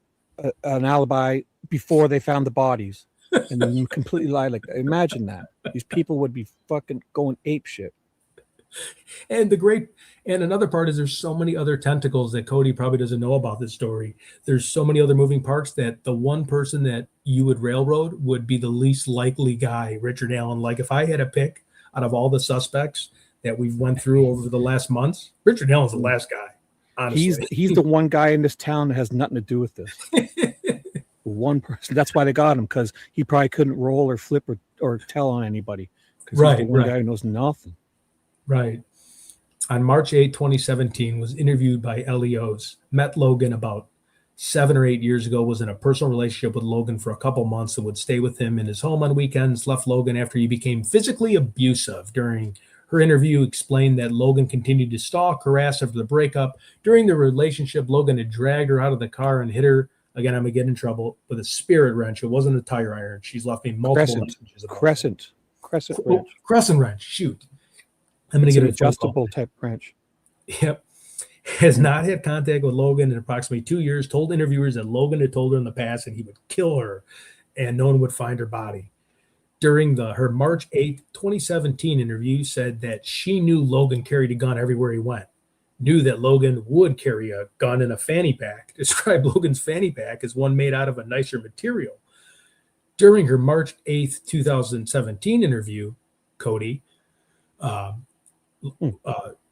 S2: an alibi before they found the bodies, and then completely lied like that. Imagine that. These people would be fucking going ape shit.
S1: And another part is there's so many other tentacles that Cody probably doesn't know about this story. There's so many other moving parts that the one person that you would railroad would be the least likely guy, Richard Allen. Like if I had a pick out of all the suspects that we've went through over the last months, Richard Allen's the last guy. Honestly.
S2: He's the one guy in this town that has nothing to do with this. One person. That's why they got him, because he probably couldn't roll or flip or tell on anybody. Right. He's the one guy who knows nothing.
S1: Right. On March 8, 2017, was interviewed by LEOs, met Logan about 7 or 8 years ago, was in a personal relationship with Logan for a couple months and would stay with him in his home on weekends, left Logan after he became physically abusive. During her interview, explained that Logan continued to stalk, harass after the breakup. During the relationship, Logan had dragged her out of the car and hit her. Again, I'm going to get in trouble with a spirit wrench. It wasn't a tire iron. She's left me multiple messages about
S2: Crescent wrench.
S1: Crescent wrench. Shoot. I'm going to get an
S2: adjustable type wrench.
S1: Yep. Has not had contact with Logan in approximately 2 years. Told interviewers that Logan had told her in the past that he would kill her and no one would find her body. During her March 8th, 2017 interview, said that she knew Logan carried a gun everywhere he went. Knew that Logan would carry a gun in a fanny pack. Described Logan's fanny pack as one made out of a nicer material. During her March 8th, 2017 interview, Cody, law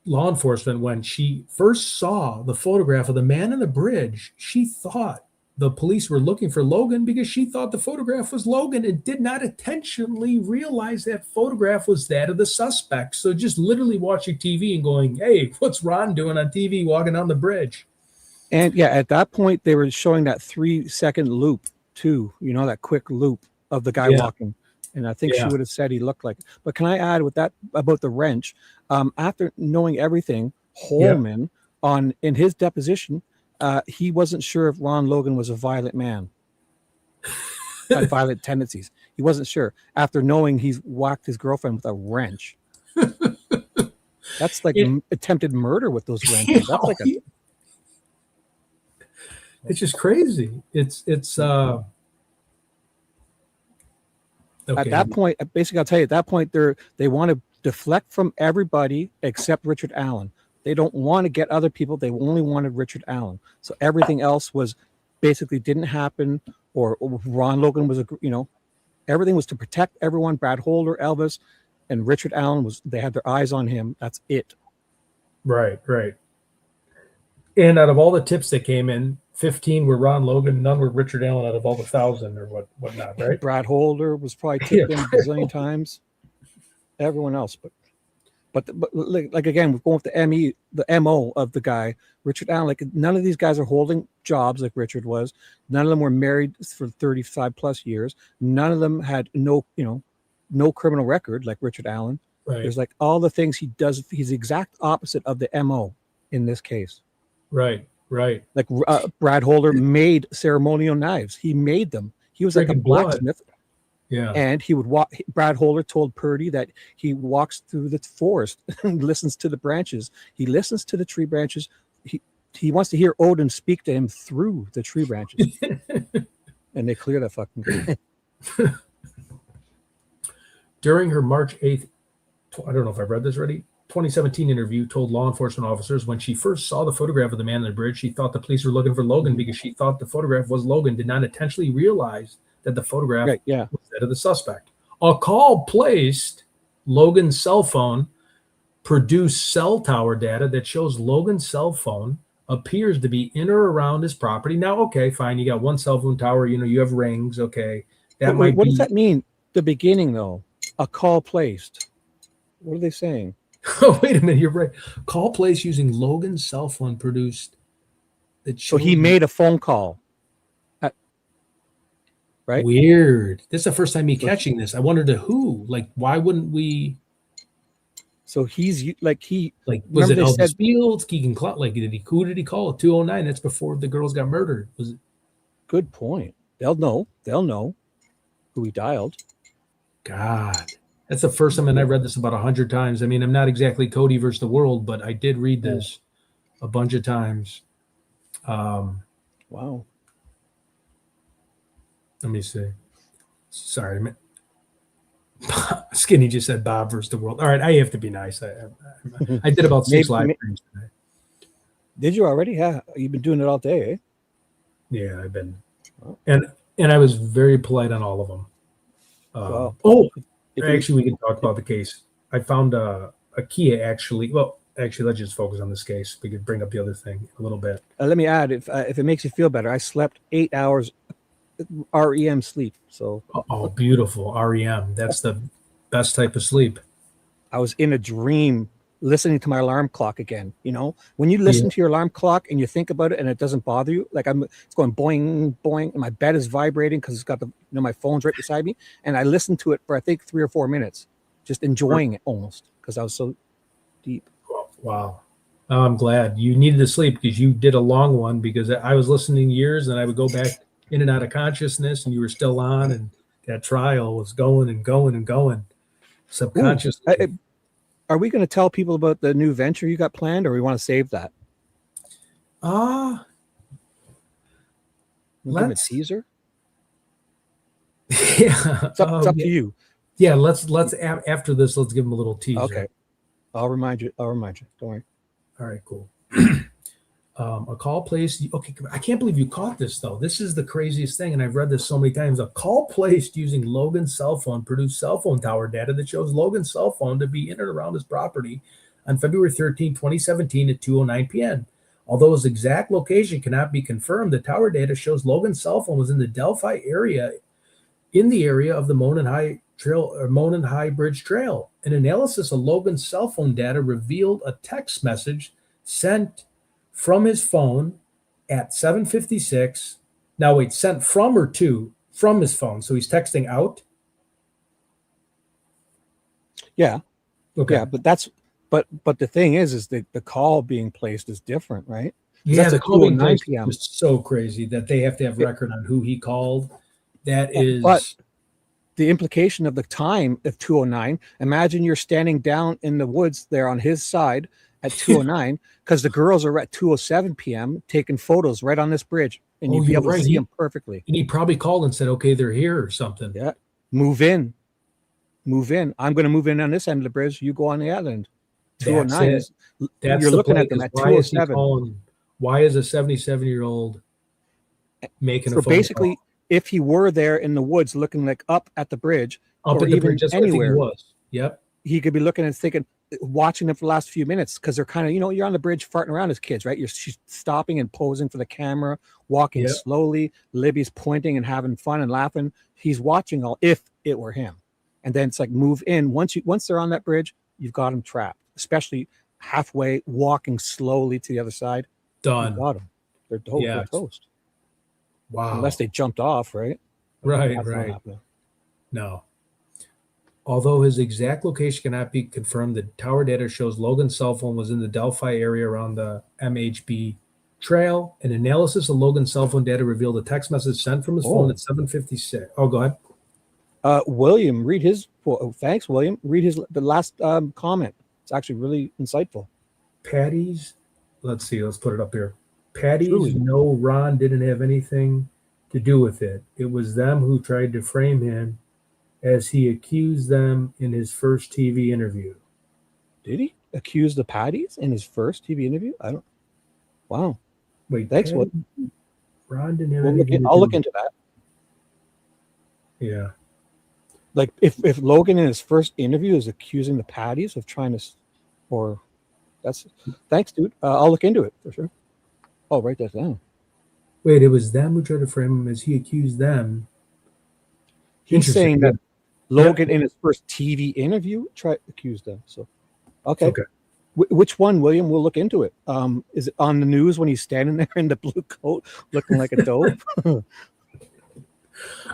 S1: enforcement, when she first saw the photograph of the man on the bridge, she thought the police were looking for Logan because she thought the photograph was Logan and did not intentionally realize that photograph was that of the suspect. So just literally watching TV and going, hey, what's Ron doing on TV walking on the bridge?
S2: And yeah, at that point, they were showing that 3-second loop too, that quick loop of the guy walking. And I think she would have said he looked like it. But can I add with that about the wrench? After knowing everything, Holman in his deposition, he wasn't sure if Ron Logan was a violent man, had violent tendencies. He wasn't sure after knowing he's whacked his girlfriend with a wrench. That's like attempted murder with those wrenches. That's like
S1: it's just crazy. It's okay.
S2: At that point, basically, I'll tell you, at that point, they want to deflect from everybody except Richard Allen. They don't want to get other people. They only wanted Richard Allen. So everything else was basically didn't happen, or Ron Logan was, everything was to protect everyone. Brad Holder, Elvis, and Richard Allen they had their eyes on him. That's it.
S1: Right. And out of all the tips that came in, 15 were Ron Logan, none were Richard Allen out of all the 1,000 or whatnot, right?
S2: Brad Holder was probably tipped in a bazillion times. Everyone else, but like again, we're going with the MO of the guy, Richard Allen. Like none of these guys are holding jobs like Richard was. None of them were married for 35 plus years. None of them had no criminal record like Richard Allen.
S1: Right.
S2: There's like all the things he does. He's the exact opposite of the MO in this case.
S1: Right.
S2: Like Brad Holder made ceremonial knives. He made them. He was like a blacksmith.
S1: Yeah.
S2: And he would walk. Brad Holder told Purdy that he walks through the forest and listens to the branches. He listens to the tree branches. He wants to hear Odin speak to him through the tree branches. And they clear that fucking guy.
S1: During her March 8th, I don't know if I've read this already, 2017 interview, told law enforcement officers when she first saw the photograph of the man on the bridge, she thought the police were looking for Logan because she thought the photograph was Logan, did not intentionally realize that the photograph was that of the suspect. A call placed Logan's cell phone produced cell tower data that shows Logan's cell phone appears to be in or around his property. Now, okay, fine. You got one cell phone tower, you have rings. Okay.
S2: What does that mean? The beginning, though, a call placed. What are they saying?
S1: Oh, wait a minute. You're right. Call placed using Logan's cell phone produced.
S2: So he made a phone call. Right?
S1: Weird. This is the first time me catching this. I wondered to who. Like, why wouldn't we?
S2: So he's like
S1: was it Elvis Fields, Keegan Clark? Like, who did he call? 209. That's before the girls got murdered. Was it?
S2: Good point. They'll know who he dialed.
S1: God, that's the first time, and I read this about 100 times. I mean, I'm not exactly Cody versus the world, but I did read this a bunch of times.
S2: Wow.
S1: Let me see. Sorry, Skinny just said Bob versus the world. All right, I have to be nice. I did about 6 live streams today.
S2: Did you already? Yeah, you've been doing it all day, eh?
S1: Yeah, I've been, and I was very polite on all of them. Actually, we can talk about the case. I found a Kia actually. Well, actually, let's just focus on this case. We could bring up the other thing a little bit.
S2: Let me add, if it makes you feel better, I slept 8 hours REM sleep. So
S1: beautiful REM. That's the best type of sleep.
S2: I was in a dream listening to my alarm clock again. When you listen to your alarm clock and you think about it and it doesn't bother you, like it's going boing boing, and my bed is vibrating because it's got my phone's right beside me, and I listened to it for I think 3 or 4 minutes, just enjoying it almost because I was so deep.
S1: Wow. Oh, I'm glad you needed to sleep because you did a long one, because I was listening years and I would go back in and out of consciousness and you were still on, and that trial was going and going and going subconsciously.
S2: Are we going to tell people about the new venture you got planned, or we want to save that? Give a teaser.
S1: Yeah,
S2: it's up to you.
S1: Yeah, let's after this, let's give them a little teaser.
S2: Okay, I'll remind you. Don't worry.
S1: All right, cool. A call placed. Okay, I can't believe you caught this though. This is the craziest thing, and I've read this so many times. A call placed using Logan's cell phone produced cell phone tower data that shows Logan's cell phone to be in and around his property on February 13, 2017 at 2:09 p.m. Although his exact location cannot be confirmed, the tower data shows Logan's cell phone was in the Delphi area, in the area of the Monon High Trail or Monon High Bridge Trail. An analysis of Logan's cell phone data revealed a text message sent from his phone at 7:56. Now wait, sent from or to? From his phone. So he's texting out?
S2: Yeah.
S1: Okay.
S2: Yeah, but the thing is that the call being placed is different, right?
S1: Yeah, the call being placed is so crazy that they have to have record on who he called. That is.
S2: But the implication of the time of 2:09, imagine you're standing down in the woods there on his side at 2:09, because the girls are at 2:07 p.m. taking photos right on this bridge, and you'd be able to see them perfectly.
S1: And he probably called and said, okay, they're here or something.
S2: Yeah. Move in. I'm going to move in on this end of the bridge. You go on the other end. 2:09 you're looking at them at 2:07.
S1: Why is a 77-year-old making a phone
S2: basically
S1: call?
S2: If he were there in the woods looking like up at the bridge,
S1: up at the bridge, that's anywhere, he was. Yep.
S2: He could be looking and thinking, watching them for the last few minutes, because they're kind of, you're on the bridge farting around as kids, right? She's stopping and posing for the camera, walking slowly. Libby's pointing and having fun and laughing. He's watching all, if it were him. And then it's like, move in. Once they're on that bridge, you've got them trapped, especially halfway walking slowly to the other side.
S1: Done.
S2: You got them. They're toast.
S1: Wow.
S2: Unless they jumped off, right?
S1: Right. No. Although his exact location cannot be confirmed, the tower data shows Logan's cell phone was in the Delphi area around the MHB trail. An analysis of Logan's cell phone data revealed a text message sent from his phone at 7:56. Oh, go ahead.
S2: William, read his. Thanks, William. Read the last comment. It's actually really insightful.
S1: Patty's. Let's see. Let's put it up here. Patty's. No, Ron didn't have anything to do with it. It was them who tried to frame him, as he accused them in his first TV interview.
S2: Did he? accused the Patties in his first TV interview? I don't. Wow.
S1: Wait,
S2: Thanks. What?
S1: Ron didn't have anything to
S2: I'll
S1: do.
S2: look into that.
S1: Yeah.
S2: Like if Logan in his first interview is accusing the Patties of trying to, or that's thanks, dude. I'll look into it for sure. I'll write that down.
S1: Wait, it was them who tried to frame him as he accused them.
S2: He's saying that Logan in his first TV interview accused them. So, okay. Which one, William? We'll look into it. Is it on the news when he's standing there in the blue coat looking like a dope?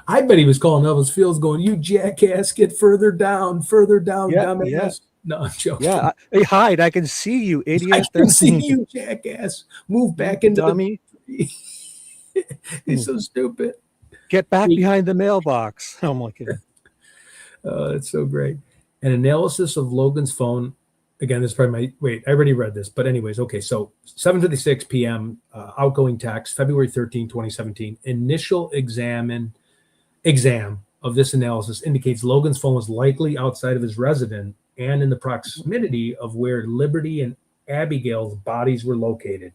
S1: I bet he was calling Elvis Fields going, "You jackass, get further down, dumbass."
S2: Yeah.
S1: No, I'm joking.
S2: Yeah, hey, hide. I can see you, idiot.
S1: I can see you, jackass. Move back into
S2: dummy.
S1: He's so stupid.
S2: Get back behind the mailbox. Oh my god.
S1: It's so great. An analysis of Logan's phone. Again, this is probably I already read this, but anyways, okay. So 7:56 p.m. Outgoing text, February 13, 2017. Initial exam of this analysis indicates Logan's phone was likely outside of his residence and in the proximity of where Liberty and Abigail's bodies were located.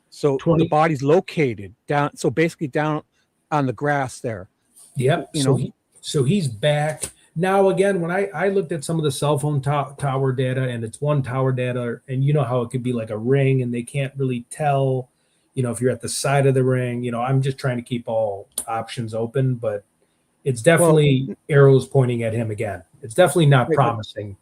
S2: So the body's located down. So basically down on the grass there.
S1: Yep. So he's back. Now, again, when I looked at some of the cell phone tower data, and it's one tower data, and you know how it could be like a ring, and they can't really tell, if you're at the side of the ring. I'm just trying to keep all options open, but it's definitely arrows pointing at him again. It's definitely not promising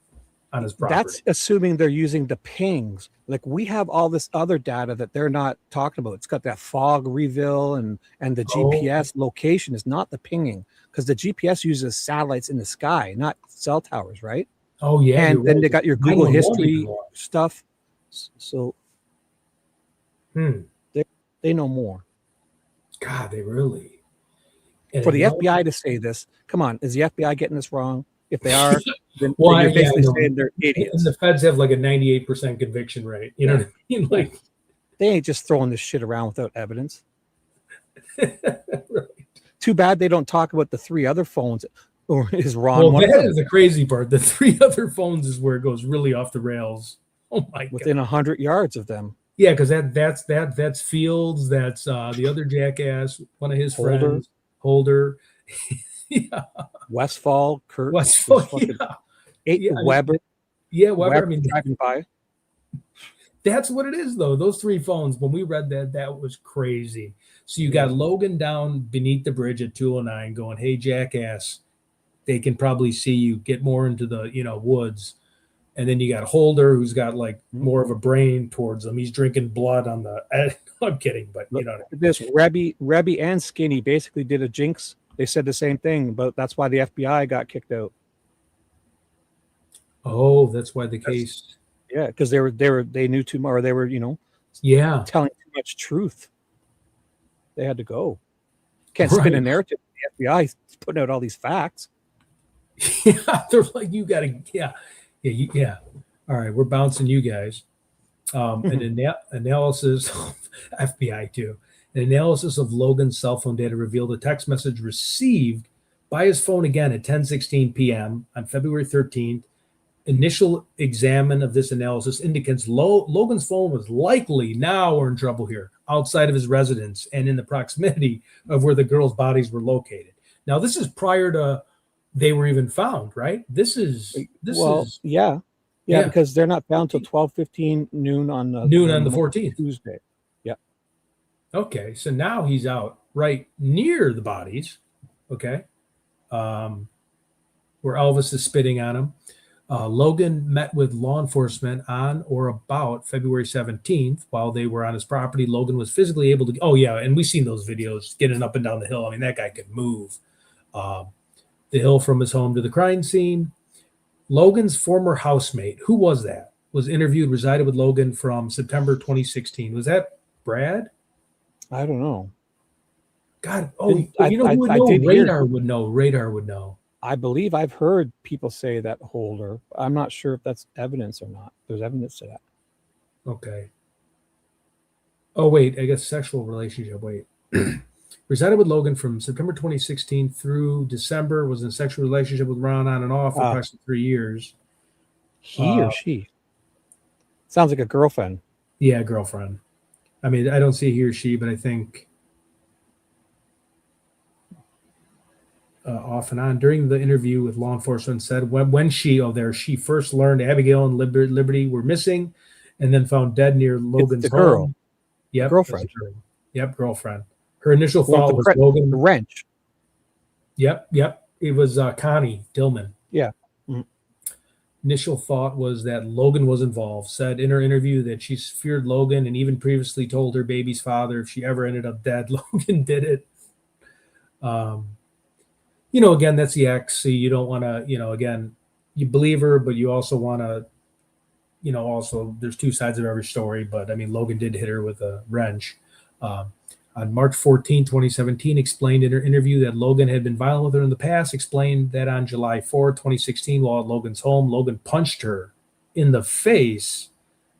S1: on his property.
S2: That's assuming they're using the pings. Like we have all this other data that they're not talking about. It's got that fog reveal and the GPS location is not the pinging, because the GPS uses satellites in the sky, not cell towers, right?
S1: Oh yeah.
S2: And then they got your Google history stuff. So they know more.
S1: God, they really.
S2: For the FBI to say this, come on, is the FBI getting this wrong? If they are, then you're basically saying they're idiots.
S1: And the feds have like a 98% conviction rate. You know what I mean? Like
S2: they ain't just throwing this shit around without evidence.
S1: Right.
S2: Too bad they don't talk about the 3 other phones. Or is Ron?
S1: Well, that is the crazy part. The 3 other phones is where it goes really off the rails. Oh my god!
S2: Within 100 yards of them.
S1: Yeah, because that's Fields. That's the other jackass, one of his friends, Holder. Yeah.
S2: Westfall, Kurt.
S1: Westfall,
S2: Weber.
S1: Yeah, Weber.
S2: I mean, driving by.
S1: That's what it is, though. Those 3 phones. When we read that was crazy. So you got Logan down beneath the bridge at 209, going, "Hey, jackass, they can probably see you. Get more into the woods." And then you got Holder, who's got like more of a brain towards them. He's drinking blood on the. I'm kidding, but
S2: this Rebby and Skinny basically did a jinx. They said the same thing, but that's why the FBI got kicked out.
S1: Oh, that's why the case.
S2: Yeah, because they knew too much, or they were telling too much truth. They had to go. Can't spin a narrative. The FBI is putting out all these facts.
S1: Yeah, they're like, you got to, yeah. All right, we're bouncing you guys. An analysis, FBI too. An analysis of Logan's cell phone data revealed a text message received by his phone again at 10:16 p.m. on February 13th. Initial exam of this analysis indicates Logan's phone was likely, now we're in trouble here, outside of his residence and in the proximity of where the girls' bodies were located. Now, this is prior to they were even found, right? This is
S2: because they're not found till 12:15 noon on the
S1: 14th
S2: Tuesday. Yeah.
S1: Okay, so now he's out right near the bodies. Okay, where Elvis is spitting on him. Logan met with law enforcement on or about February 17th while they were on his property. Logan was physically able to. Oh yeah, and we've seen those videos getting up and down the hill. I mean, that guy could move. The hill from his home to the crime scene. Logan's former housemate, who was that, was interviewed, resided with Logan from September 2016. Was that Brad?
S2: I don't know.
S1: God, who would know? Radar would know. Radar would know.
S2: I believe I've heard people say that Holder. I'm not sure if that's evidence or not. There's evidence to that.
S1: Okay. Oh, wait. I guess sexual relationship. Wait. Resided with Logan from September 2016 through December, was in a sexual relationship with Ron on and off for approximately 3 years.
S2: He or she? Sounds like a girlfriend.
S1: Yeah, girlfriend. I mean, I don't see he or she, but I think off and on during the interview with law enforcement said when she first learned Abigail and Liberty were missing, and then found dead near
S2: It's
S1: Logan's
S2: the girl,
S1: home.
S2: the
S1: Yep, that's a
S2: girlfriend.
S1: girl. Yep, girlfriend. Her initial
S2: The one
S1: thought
S2: with
S1: was
S2: the
S1: Logan.
S2: wrench.
S1: Yep. It was Connie Dillman.
S2: Yeah. Mm.
S1: Initial thought was that Logan was involved. Said in her interview that she feared Logan and even previously told her baby's father if she ever ended up dead, Logan did it. Again, that's the ex. So you don't want to, again, you believe her, but you also want to, also there's two sides of every story. But I mean, Logan did hit her with a wrench. On March 14, 2017, explained in her interview that Logan had been violent with her in the past, explained that on July 4, 2016, while at Logan's home, Logan punched her in the face,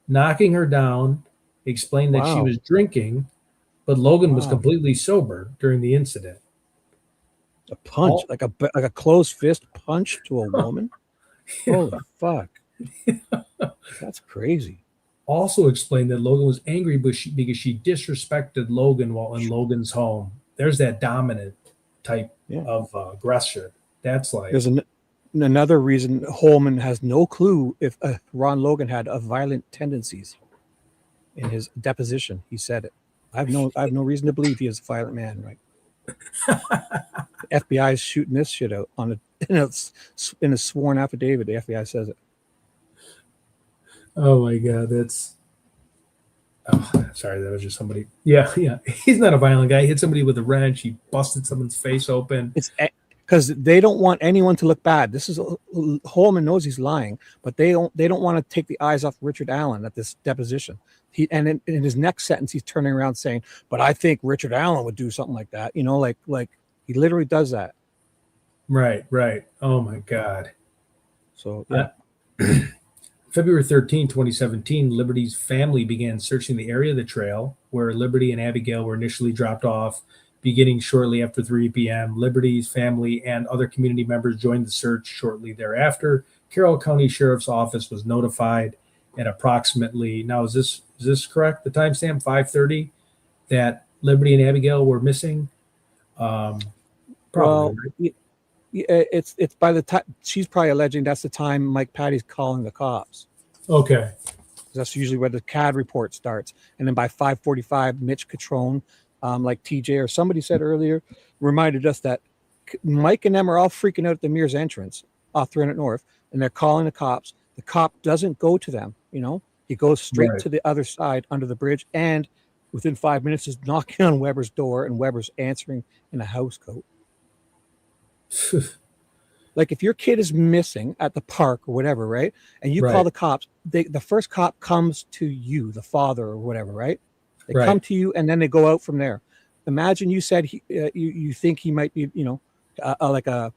S1: knocking her down, explained that she
S2: Wow.
S1: was drinking, but Logan was
S2: Wow.
S1: completely sober during the incident.
S2: A punch, like a closed fist punch to a woman? Holy fuck. That's crazy.
S1: Also explained that Logan was angry because she disrespected Logan while in Logan's home. There's that dominant type of aggressor. That's like...
S2: There's another reason Holman has no clue if Ron Logan had violent tendencies. In his deposition, he said it. I have no reason to believe he is a violent man, right? The FBI is shooting this shit out in a sworn affidavit. The FBI says it.
S1: Oh my God, that's... Oh, sorry, that was just somebody. Yeah. He's not a violent guy. He hit somebody with a wrench. He busted someone's face open.
S2: It's because they don't want anyone to look bad. This is Holman knows he's lying, but they don't want to take the eyes off Richard Allen at this deposition. And in his next sentence, he's turning around saying, "But I think Richard Allen would do something like that." Like he literally does that.
S1: Right. Oh my God.
S2: So yeah.
S1: February 13, 2017, Liberty's family began searching the area of the trail where Liberty and Abigail were initially dropped off, beginning shortly after 3 p.m. Liberty's family and other community members joined the search shortly thereafter. Carroll County Sheriff's Office was notified at approximately, now is this correct, the timestamp, 5:30, that Liberty and Abigail were missing? Probably,
S2: well,
S1: right?
S2: It's by the time she's probably alleging that's the time Mike Patty's calling the cops.
S1: Okay.
S2: That's usually where the CAD report starts. And then by 5:45, Mitch Catrone, like TJ or somebody said earlier, reminded us that Mike and them are all freaking out at the Mears entrance off 300 North, and they're calling the cops. The cop doesn't go to them, he goes straight to the other side under the bridge, and within 5 minutes is knocking on Weber's door, and Weber's answering in a house coat. Like if your kid is missing at the park or whatever, right? And you call the cops, the first cop comes to you, the father or whatever, right? They come to you and then they go out from there. Imagine you said you think he might be, like a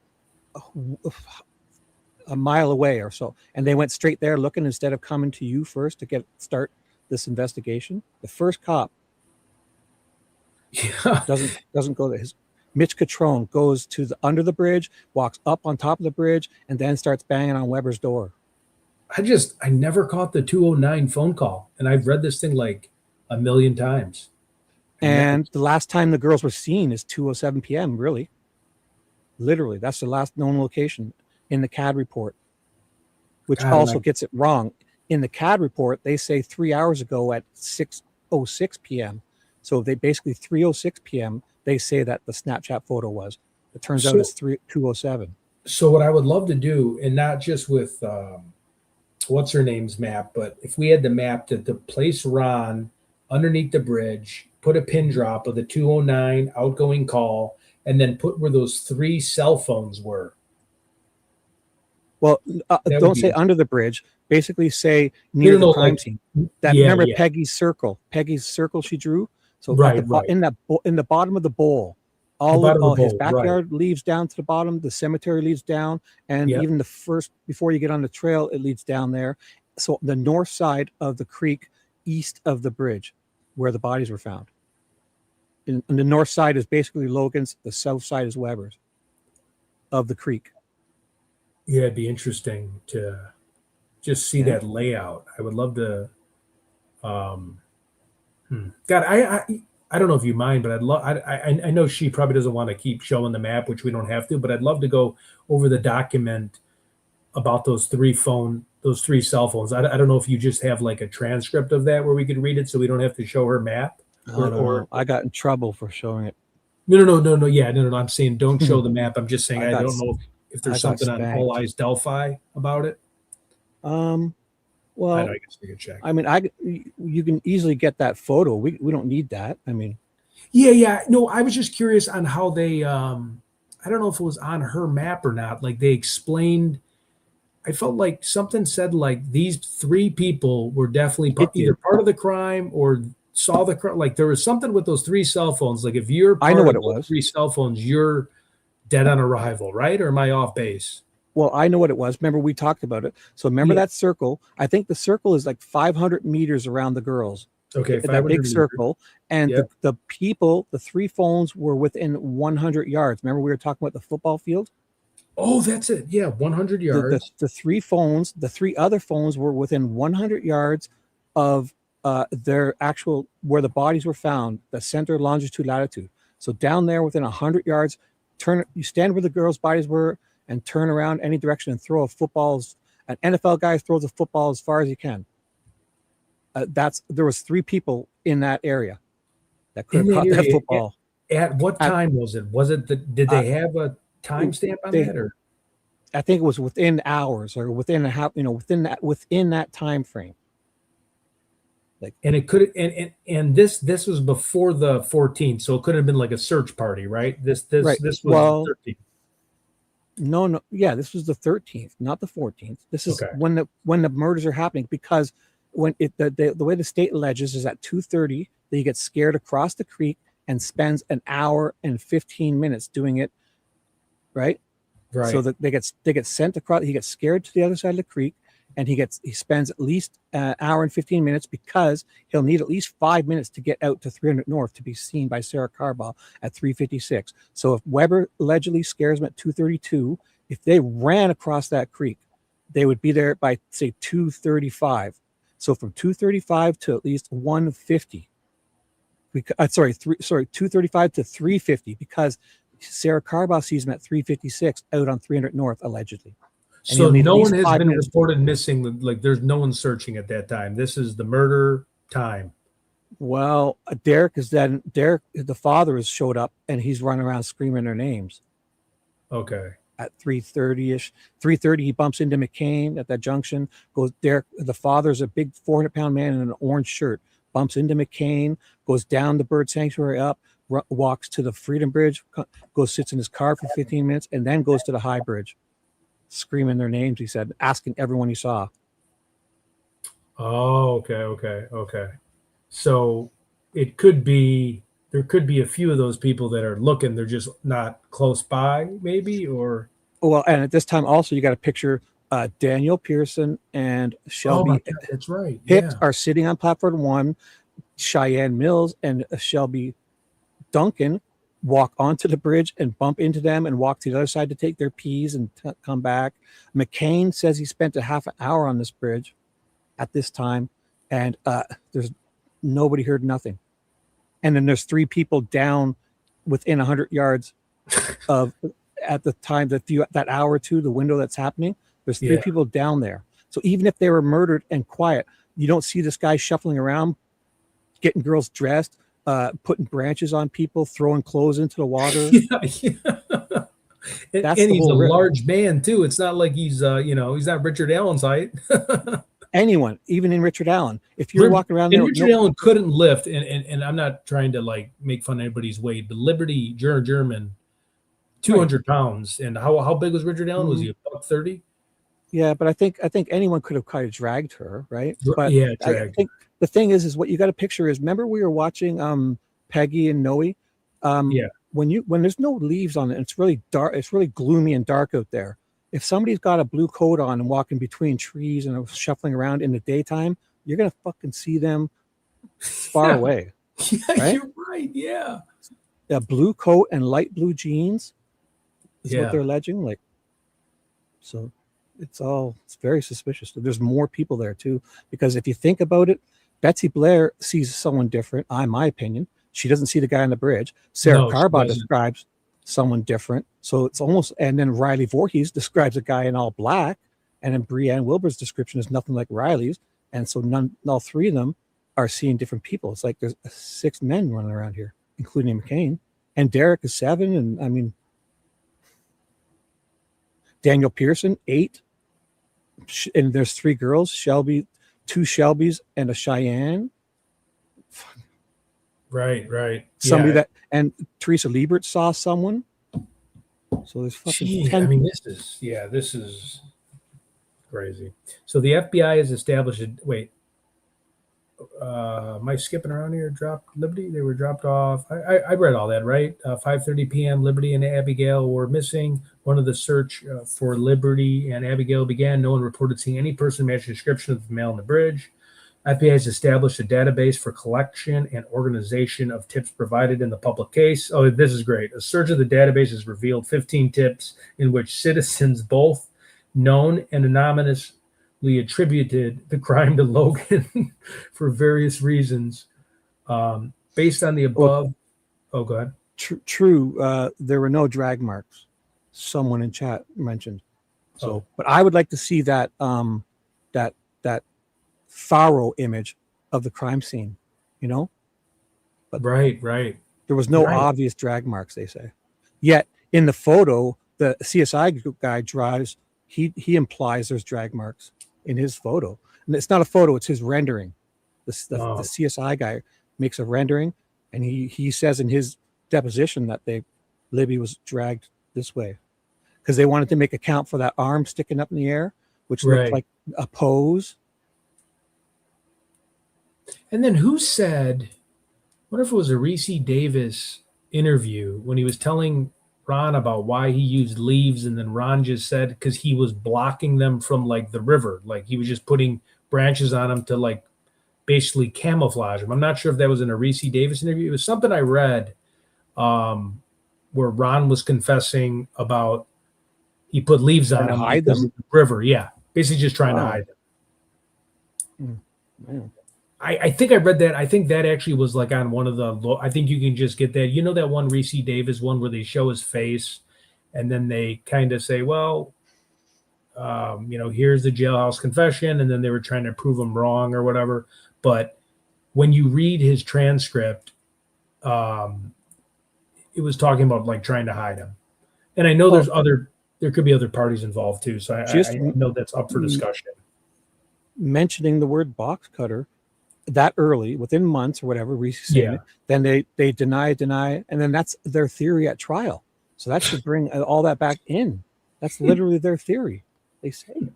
S2: mile away or so, and they went straight there looking instead of coming to you first to start this investigation. The first cop doesn't go there. Mitch Catrone goes to under the bridge, walks up on top of the bridge, and then starts banging on Weber's door.
S1: I never caught the 209 phone call, and I've read this thing like a million times.
S2: And the last time the girls were seen is 2:07 p.m. Really, literally, that's the last known location in the CAD report, which also gets it wrong. In the CAD report, they say 3 hours ago at 6:06 p.m. So they basically 3:06 p.m. They say that the Snapchat photo was. It turns out it's 2:07.
S1: So what I would love to do, and not just with what's her name's map, but if we had the map to place Ron underneath the bridge, put a pin drop of the 209 outgoing call, and then put where those 3 cell phones were.
S2: Well, don't say under the bridge. Basically say near the crime scene. Remember Peggy's circle she drew? So in the bottom of the bowl, his backyard leads down to the bottom, the cemetery leads down, and even the first, before you get on the trail, it leads down there. So the north side of the creek, east of the bridge, where the bodies were found. And the north side is basically Logan's, the south side is Weber's of the creek.
S1: Yeah, it'd be interesting to just see that layout. I would love to Um, God, I don't know if you mind, but I'd love. I know she probably doesn't want to keep showing the map, which we don't have to, but I'd love to go over the document about those three cell phones. I don't know if you just have like a transcript of that where we could read it, so we don't have to show her map,
S2: I don't know. I got in trouble for showing it.
S1: No. Yeah, no. I'm saying don't show the map. I'm just saying I don't know if
S2: I
S1: there's
S2: got
S1: something on All
S2: spanked.
S1: Eyes Delphi about it.
S2: Well,
S1: I guess we could check.
S2: I mean, you can easily get that photo. We don't need that. I mean,
S1: Yeah. No, I was just curious on how they. I don't know if it was on her map or not. Like they explained. I felt like something said like these three people were definitely either part of the crime or saw the crime. Like there was something with those three cell phones. Like if you're
S2: I know
S1: part
S2: what
S1: of
S2: it
S1: those
S2: was.
S1: three cell phones, you're dead on arrival, right? Or am I off base?
S2: Well, I know what it was. Remember, we talked about it. So remember
S1: Yeah.
S2: that circle? I think the circle is like 500 meters around the girls.
S1: Okay.
S2: That big circle. And
S1: Yep.
S2: the people, the three phones were within 100 yards. Remember, we were talking about the football field?
S1: Oh, that's it. Yeah, 100 yards.
S2: The three phones, the three other phones were within 100 yards of their actual, where the bodies were found, the center, longitude, latitude. So down there within 100 yards, you stand where the girls' bodies were and turn around any direction and throw a football. An NFL guy throws a football as far as he can. There was three people in that area that could have caught that football.
S1: At what time was it? Was it did they have a timestamp on that? Or
S2: I think it was within hours or within a half, within that time frame.
S1: Like, and it could and this was before the 14th, so it could have been like a search party, right? This
S2: right.
S1: This was the 13th.
S2: No, yeah, this was the 13th, not the 14th. This is when the murders are happening, because when the way the state alleges is at 2:30 that he gets scared across the creek and spends an hour and 15 minutes doing it, right?
S1: Right.
S2: So that they get sent across. He gets scared to the other side of the creek, and he spends at least an hour and 15 minutes because he'll need at least 5 minutes to get out to 300 North to be seen by Sarah Carbaugh at 3:56. So if Weber allegedly scares him at 2:32, if they ran across that creek, they would be there by say 2:35. So from 2:35 to at least 1:50. 2:35 to 3:50, because Sarah Carbaugh sees him at 3:56 out on 300 North allegedly.
S1: And so no one has been reported missing. Like there's no one searching at that time. This is the murder time.
S2: Well, Derek, the father has showed up and he's running around screaming their names.
S1: Okay.
S2: At 3:30ish, 3:30, he bumps into McCain at that junction. Derek, the father's a big 400-pound man in an orange shirt, bumps into McCain, goes down the bird sanctuary up, walks to the Freedom Bridge, sits in his car for 15 minutes, and then goes to the High Bridge, screaming their names, he said, asking everyone he saw.
S1: Oh, okay. So there could be a few of those people that are looking, they're just not close by, maybe, or.
S2: Well, and at this time also, you got to picture Daniel Pearson and Shelby.
S1: Oh my God, that's right.
S2: Hicks are sitting on platform 1. Cheyenne Mills and Shelby Duncan walk onto the bridge and bump into them and walk to the other side to take their peas and come back. McCain says he spent a half an hour on this bridge at this time, and there's nobody heard nothing. And then there's three people down within 100 yards of at the time that hour or two, the window that's happening. There's three people down there. So even if they were murdered and quiet, you don't see this guy shuffling around, getting girls dressed, putting branches on people, throwing clothes into the water.
S1: And he's a large man too. It's not like he's he's not Richard Allen's height.
S2: Anyone, even in Richard Allen, if you're walking around there,
S1: Richard Allen couldn't lift, and I'm not trying to like make fun of anybody's weight, but Liberty German, 200 pounds, and how big was Richard Allen? Was he about 30?
S2: Yeah, but I think anyone could have kind of dragged her, right? But
S1: yeah,
S2: I think the thing is what you got to picture is, remember we were watching Peggy and Noe. When there's no leaves on it, it's really dark. It's really gloomy and dark out there. If somebody's got a blue coat on and walking between trees and shuffling around in the daytime, you're gonna fucking see them far away.
S1: Yeah, right? You're right. Yeah,
S2: a blue coat and light blue jeans is what they're alleging. Like, so it's very suspicious. There's more people there too, because if you think about it, Betsy Blair sees someone different, in my opinion. She doesn't see the guy on the bridge. Sarah Carbon describes someone different. So it's almost, and then Riley Voorhees describes a guy in all black, and then Brianne Wilbur's description is nothing like Riley's. And so all three of them are seeing different people. It's like there's 6 men running around here, including McCain. And Derek is 7. And I mean, Daniel Pearson, 8. And there's 3 girls, Shelby, 2 Shelbys and a Cheyenne.
S1: Right.
S2: Somebody that, and Teresa Liebert saw someone. So there's fucking 10.
S1: I mean, this is crazy. So the FBI has established am I skipping around here? Dropped Liberty? They were dropped off. I read all that, right? 5:30 p.m. Liberty and Abigail were missing. One of the search for Liberty and Abigail began. No one reported seeing any person matching the description of the male on the bridge. FBI has established a database for collection and organization of tips provided in the public case. Oh, this is great. A search of the database has revealed 15 tips in which citizens, both known and anonymously, attributed the crime to Logan for various reasons. Based on the above. Go ahead.
S2: True. There were no drag marks. Someone in chat mentioned. So, but I would like to see that that Faro image of the crime scene, But
S1: right.
S2: There was no obvious drag marks, they say. Yet in the photo, the CSI guy drives, he implies there's drag marks in his photo. And it's not a photo, it's his rendering. The CSI guy makes a rendering, and he says in his deposition that Libby was dragged this way because they wanted to make a count for that arm sticking up in the air, which looked like a pose.
S1: And then who said, I wonder if it was a Reese Davis interview when he was telling Ron about why he used leaves, and then Ron just said because he was blocking them from like the river, like he was just putting branches on them to like basically camouflage them. I'm not sure if that was in a Reese Davis interview. It was something I read where Ron was confessing about he put leaves on them
S2: hide them?
S1: The river. Yeah, basically just trying to hide them.
S2: Man.
S1: I think I read that. I think that actually was like on one of the. I think you can just get that. That one Reese Davis one where they show his face, and then they kind of say, "Well, here's the jailhouse confession," and then they were trying to prove him wrong or whatever. But when you read his transcript, it was talking about like trying to hide him. And I know there could be other parties involved too. So I know that's up for discussion.
S2: Mentioning the word box cutter that early, within months or whatever, Reese saying it, then they deny, and then that's their theory at trial. So that should bring all that back in. That's literally their theory. They say it.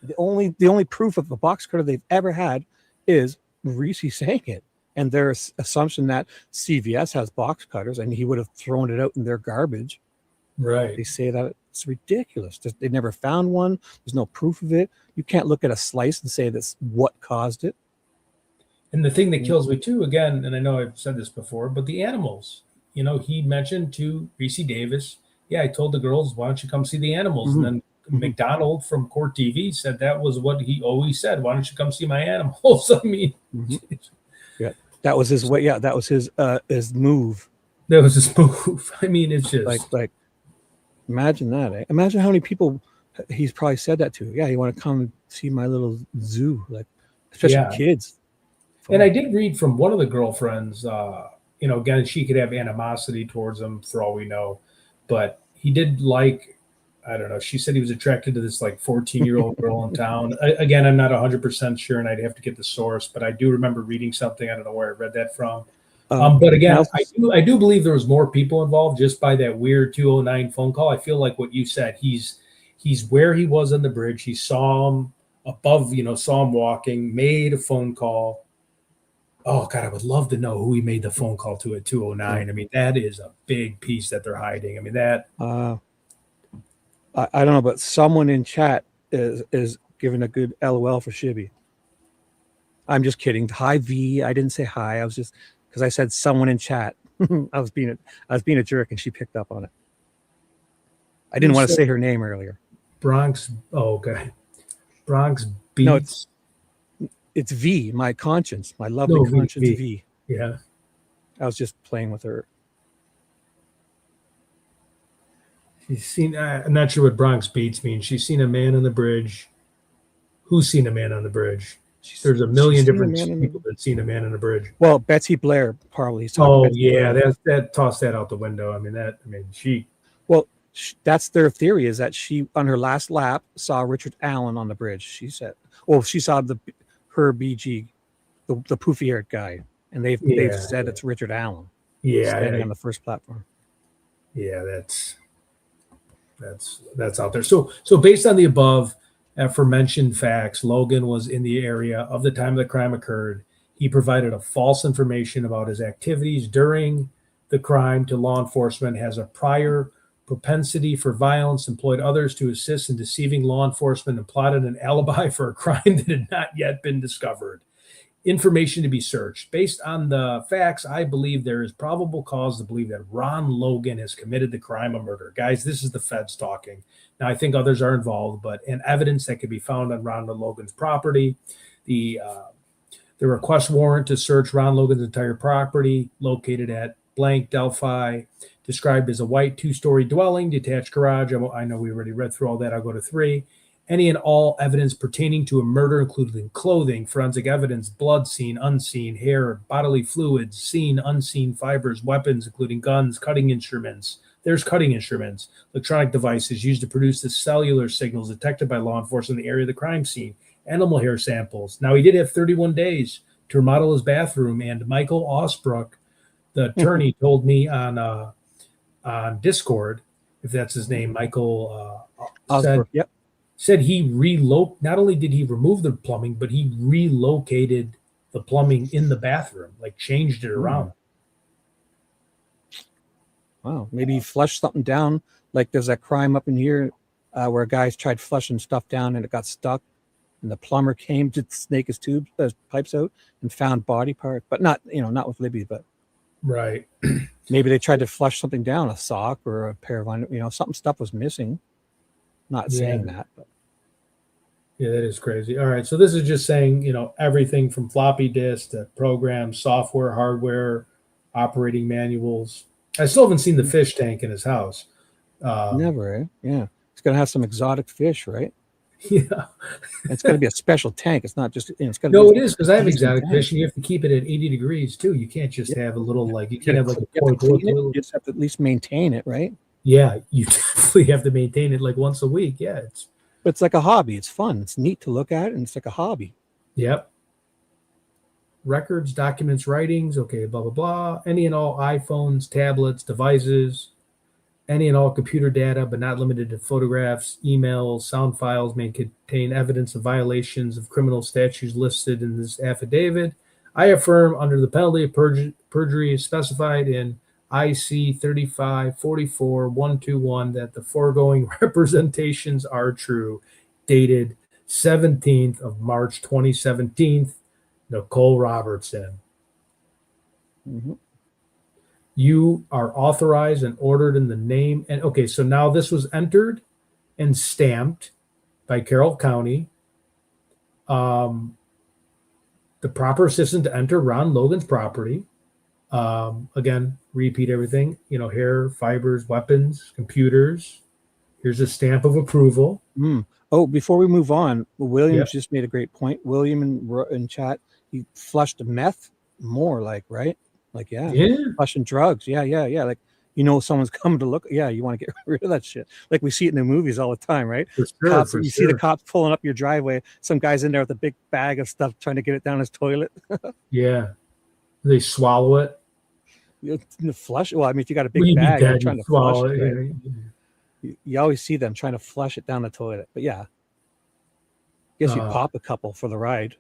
S2: The only proof of a box cutter they've ever had is Reese saying it, and their assumption that CVS has box cutters and he would have thrown it out in their garbage.
S1: Right.
S2: They say that it's ridiculous. They never found one. There's no proof of it. You can't look at a slice and say that's what caused it.
S1: And the thing that kills me too, again, and I know I've said this before, but the animals. He mentioned to Reese Davis, I told the girls, why don't you come see the animals? Mm-hmm. And then McDonald from Court TV said that was what he always said. Why don't you come see my animals? I mean,
S2: that was his way. Yeah, that was his move.
S1: That was his move. I mean, it's just
S2: like imagine that. Eh? Imagine how many people he's probably said that to. Yeah, you want to come see my little zoo, like especially kids.
S1: And I did read from one of the girlfriends. Again, she could have animosity towards him for all we know, but he did like. I don't know. She said he was attracted to this like 14-year-old girl in town. Again, I'm not 100% sure, and I'd have to get the source, but I do remember reading something. I don't know where I read that from. But again, I do believe there was more people involved just by that weird 209 phone call. I feel like what you said, he's where he was on the bridge. He saw him above, saw him walking, made a phone call. Oh God, I would love to know who he made the phone call to at 209. I mean, that is a big piece that they're hiding. I mean, that.
S2: I don't know, but someone in chat is giving a good LOL for Shibby. I'm just kidding. Hi V. I didn't say hi. I was just because I said someone in chat. I was being a jerk, and she picked up on it. I didn't want to say her name earlier.
S1: Bronx. Oh, okay. Bronx Beats.
S2: It's V, my conscience, my lovely
S1: No,
S2: conscience V.
S1: Yeah.
S2: I was just playing with her.
S1: She's seen, I'm not sure what Bronx Beats means. She's seen a man on the bridge. Who's seen a man on the bridge? There's a million different people that seen a man on the bridge.
S2: Well, Betsy Blair, probably. He's
S1: Oh,
S2: Betsy
S1: yeah.
S2: Blair.
S1: That tossed that out the window. I mean, she.
S2: Well, that's their theory, is that she, on her last lap, saw Richard Allen on the bridge. She said, well, she saw her BG, the poofy haired guy. And they've said it's Richard Allen. Standing on the first platform.
S1: Yeah, that's out there. So based on the above aforementioned facts, Logan was in the area of the time the crime occurred. He provided a false information about his activities during the crime to law enforcement, has a prior propensity for violence, employed others to assist in deceiving law enforcement, and plotted an alibi for a crime that had not yet been discovered. Information to be searched. Based on the facts, I believe there is probable cause to believe that Ron Logan has committed the crime of murder. Guys, this is the feds talking. Now, I think others are involved, but in evidence that could be found on Ron Logan's property, the request warrant to search Ron Logan's entire property, located at blank Delphi, described as a white 2-story dwelling, detached garage. I know we already read through all that. I'll go to 3. Any and all evidence pertaining to a murder, including clothing, forensic evidence, blood seen, unseen, hair, bodily fluids, seen, unseen fibers, weapons, including guns, cutting instruments. There's cutting instruments, electronic devices used to produce the cellular signals detected by law enforcement in the area of the crime scene, animal hair samples. Now, he did have 31 days to remodel his bathroom, and Michael Osbrook, the attorney, told me on Discord, if that's his name, Michael
S2: Osbrook,
S1: said he not only did he remove the plumbing, but he relocated the plumbing in the bathroom, like changed it around.
S2: Wow. Maybe he flushed something down. Like there's that crime up in here where guys tried flushing stuff down and it got stuck. And the plumber came to snake his pipes out and found body parts, but not with Libby, but
S1: right.
S2: Maybe they tried to flush something down, a sock or a pair of, stuff was missing. Not saying that, but.
S1: Yeah, that is crazy. All right. So this is just saying, everything from floppy disk to programs, software, hardware, operating manuals. I still haven't seen the fish tank in his house.
S2: Never, eh? Yeah. It's going to have some exotic fish, right?
S1: Yeah.
S2: It's going to be a special tank. It's not just, it's going
S1: to No, it is, because I have exotic fish and you have to keep it at 80 degrees too. You can't just have a little, you can't have
S2: you just have to at least maintain it, right?
S1: Yeah. You definitely have to maintain it once a week. Yeah.
S2: But it's like a hobby. It's fun. It's neat to look at, and it's like a hobby.
S1: Yep. Records, documents, writings. Okay, blah, blah, blah. Any and all iPhones, tablets, devices, any and all computer data, but not limited to photographs, emails, sound files may contain evidence of violations of criminal statutes listed in this affidavit. I affirm under the penalty of perjury as specified in IC 3544-121 that the foregoing representations are true. Dated 17th of March 2017. Nicole Robertson.
S2: Mm-hmm.
S1: You are authorized and ordered in the name. And okay, so now this was entered and stamped by Carroll County. The proper assistant to enter Ron Logan's property. Again, repeat everything, hair, fibers, weapons, computers. Here's a stamp of approval.
S2: Oh, before we move on, William just made a great point. William in chat, he flushed meth more right? Flushing drugs. Yeah. Like, someone's coming to look. Yeah. You want to get rid of that shit. Like we see it in the movies all the time, right?
S1: For sure,
S2: see the cops pulling up your driveway. Some guy's in there with a big bag of stuff trying to get it down his toilet.
S1: Yeah. They swallow it.
S2: You flush. Well, I mean, if you got a big bag, you're trying to swallow it. Right? You always see them trying to flush it down the toilet. But yeah, guess you pop a couple for the ride.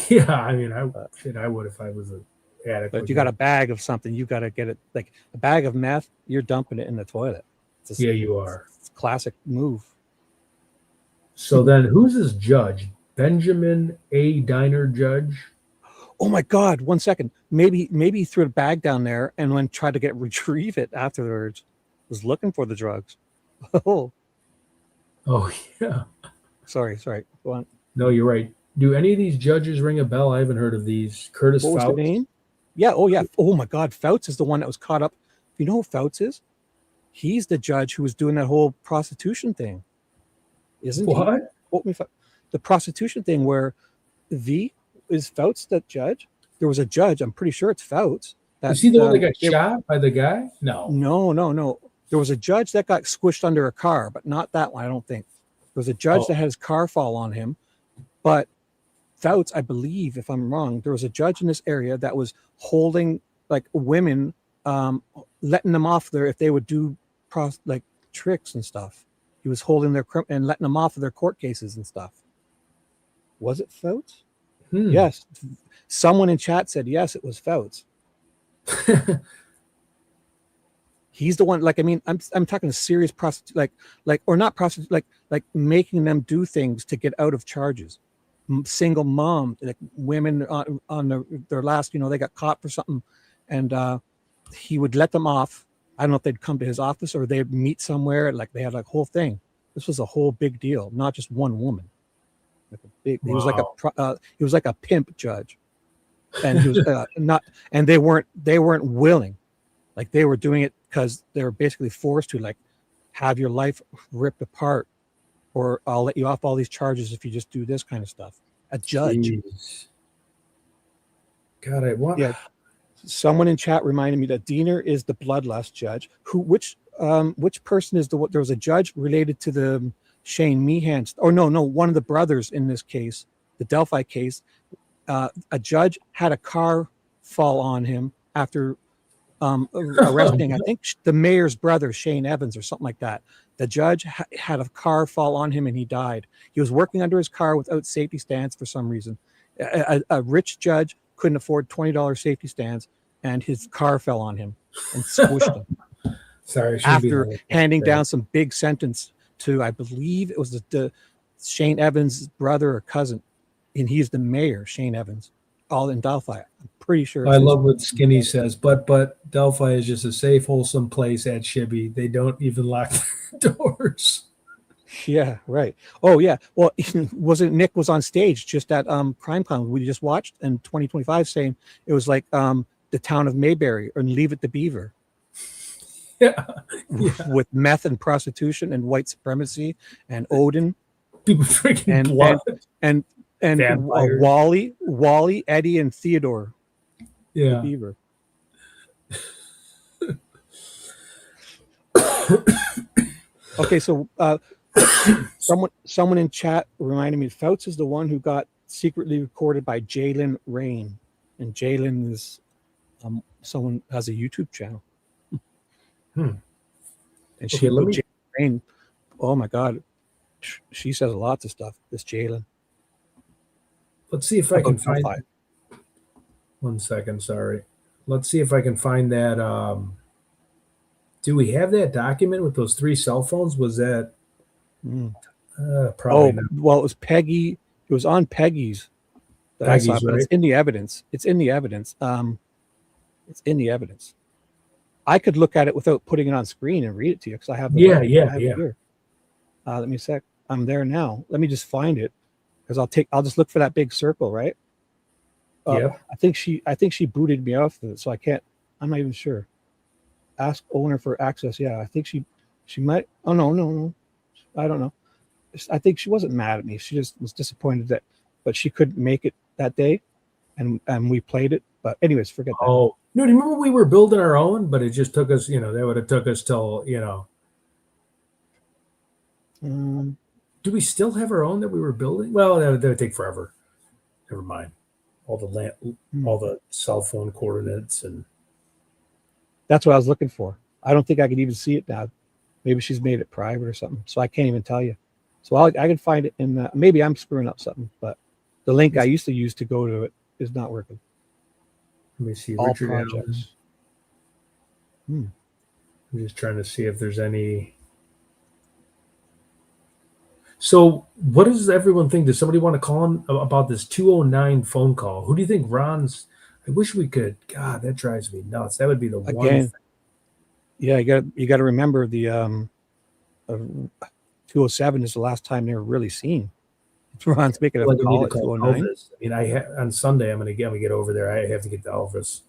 S1: Yeah, I mean, I would if I was an addict.
S2: But if you got a bag of something, you got to get it. Like a bag of meth, you're dumping it in the toilet.
S1: You are.
S2: It's a classic move.
S1: So then, who's this judge? Benjamin A. Diner judge?
S2: Oh my God! 1 second. Maybe he threw a bag down there and then tried to retrieve it afterwards. Was looking for the drugs.
S1: Oh yeah.
S2: Sorry. Go on.
S1: No, you're right. Do any of these judges ring a bell? I haven't heard of these. Curtis
S2: What was the
S1: Fouts.
S2: name? Yeah. Oh, yeah. Oh my God. Fouts is the one that was caught up. You know who Fouts is? He's the judge who was doing that whole prostitution thing, isn't he?
S1: What?
S2: The prostitution thing where is Fouts that judge? There was a judge. I'm pretty sure it's Fouts.
S1: Is he the one that got shot by the guy? No.
S2: No. There was a judge that got squished under a car, but not that one. I don't think. There was a judge that had his car fall on him, but Fouts, I believe, if I'm wrong, there was a judge in this area that was holding like women, letting them off there if they would do like tricks and stuff. He was holding their and letting them off of their court cases and stuff. Was it Fouts? Yes. Someone in chat said yes, it was Fouts. He's the one. Like, I mean, I'm talking serious prostitute, or not prostitute, like making them do things to get out of charges. Single mom, like women on their last, they got caught for something, and he would let them off. I don't know if they'd come to his office or they'd meet somewhere. Like they had like whole thing. This was a whole big deal, not just one woman. Like a big. Wow. He was like a pimp judge, and he was not. And they weren't willing, like they were doing it because they were basically forced to, like, have your life ripped apart, or I'll let you off all these charges if you just do this kind of stuff. A judge.
S1: Jeez. God, I want.
S2: Yeah. Someone in chat reminded me that Diener is the bloodlust judge. Which person is there was a judge related to the Shane Meehan, or no, one of the brothers in this case, the Delphi case. A judge had a car fall on him after arresting, I think, the mayor's brother, Shane Evans, or something like that. The judge had a car fall on him and he died. He was working under his car without safety stands for some reason. A rich judge couldn't afford $20 safety stands, and his car fell on him and squished him.
S1: Sorry,
S2: after handing down some big sentence to, I believe it was the Shane Evans' brother or cousin, and he's the mayor, Shane Evans, all in Delphi. I'm pretty sure.
S1: I love what Skinny says, but Delphi is just a safe, wholesome place at Shibby. They don't even lock the doors.
S2: Yeah, right. Oh, yeah. Well, Nick was on stage just at CrimeCon we just watched in 2025, saying it was like the town of Mayberry or Leave It to Beaver.
S1: Yeah.
S2: With meth and prostitution and white supremacy and Odin.
S1: People drinking blood.
S2: And Wally, Eddie, and Theodore.
S1: Yeah.
S2: Beaver. Okay, so someone in chat reminded me Fouts is the one who got secretly recorded by Jalen Rain, and Jalen is someone who has a YouTube channel. And she Rain. Oh my God, she says lots of stuff. This Jalen.
S1: Let's see if I can find. 1 second, sorry. Let's see if I can find that. Do we have that document with those 3 cell phones? Was that? Probably not.
S2: Well, it was Peggy. It was on Peggy's. I saw it, but right? It's in the evidence. It's in the evidence. I could look at it without putting it on screen and read it to you because I have the
S1: yeah.
S2: Here. Let me sec. I'm there now. Let me just find it because I'll just look for that big circle, right?
S1: Yeah.
S2: I think she booted me off of it, so I can't. I'm not even sure. Ask owner for access. Yeah, I think she might. Oh no. I don't know. I think she wasn't mad at me. She just was disappointed but she couldn't make it that day, and we played it. But anyways, forget that.
S1: Oh no! Do you remember we were building our own, but it just took us. That would have took us till. Do we still have our own that we were building? Well, that would take forever. Never mind. All the cell phone coordinates and.
S2: That's what I was looking for. I don't think I could even see it now. Maybe she's made it private or something, so I can't even tell you. So I can find it in. Maybe I'm screwing up something, but the link I used to use to go to it is not working.
S1: Let me see.
S2: All
S1: Richard
S2: projects.
S1: I'm just trying to see if there's any. So, what does everyone think? Does somebody want to call him about this 209 phone call? Who do you think Ron's? I wish we could. God, that drives me nuts. That would be the one thing.
S2: Yeah, you got to remember the 207 is the last time they were really seen. Ron's making a
S1: Like I need
S2: call
S1: to
S2: at
S1: call
S2: 209.
S1: Elvis. I mean, on Sunday I'm gonna get over there. I have to get to Elvis.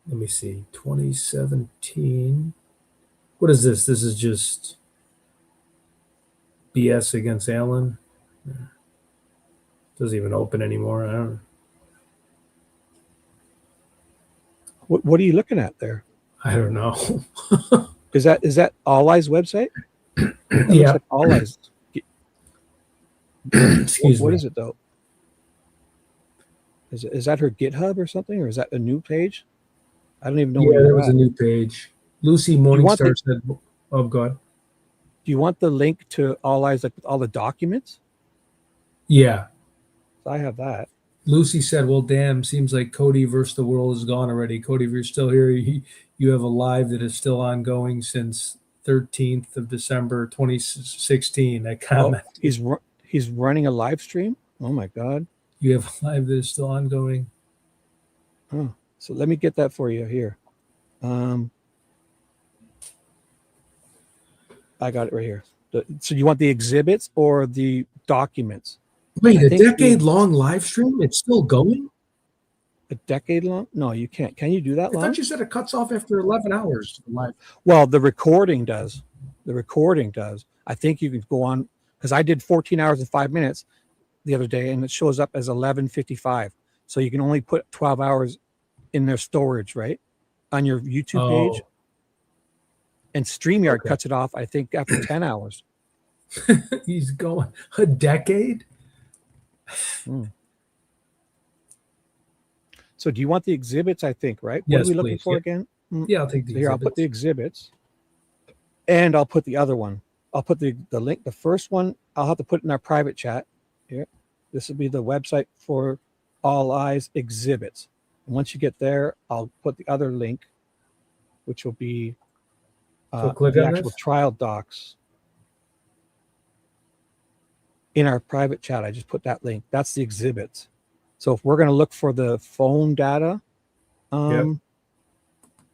S1: Let me see. 2017. What is this? This is just BS against Allen. Doesn't even open anymore. I don't know.
S2: What are you looking at there?
S1: I don't know.
S2: Is that All Eyes website? That
S1: Yeah.
S2: looks like All Eyes.
S1: Excuse me.
S2: What is it though? Is that her GitHub or something, or is that a new page? I don't even know where
S1: Yeah,
S2: you're
S1: there was
S2: at.
S1: a new page. Lucy Morningstar said, "Oh God."
S2: Do you want the link to All Eyes, like with all the documents?
S1: Yeah.
S2: So I have that.
S1: Lucy said, "Well, damn, seems like Cody versus the world is gone already. Cody, if you're still here, you have a live that is still ongoing since 13th of December 2016." I comment.
S2: Oh, he's running a live stream. Oh my God.
S1: You have a live that is still ongoing.
S2: Oh, so let me get that for you here. I got it right here. So you want the exhibits or the documents?
S1: Wait, a decade-long live stream? It's still going?
S2: A decade long? No, you can't. Can you do that long?
S1: I thought you said it cuts off after 11 hours.
S2: Well, the recording does. The recording does. I think you can go on, because I did 14 hours and 5 minutes the other day, and it shows up as 11:55. So you can only put 12 hours in their storage, right, on your YouTube page. And StreamYard cuts it off, I think, after 10 hours.
S1: He's going a decade?
S2: So do you want the exhibits, I think, right?
S1: Yes,
S2: what are we looking
S1: please.
S2: for again?
S1: Yeah, I'll take the exhibits.
S2: Here, I'll put the exhibits. And I'll put the other one. I'll put the link. The first one, I'll have to put in our private chat. Here. This will be the website for All Eyes exhibits. And once you get there, I'll put the other link, which will be the actual trial docs. In our private chat, I just put that link. That's the exhibits. So if we're going to look for the phone data,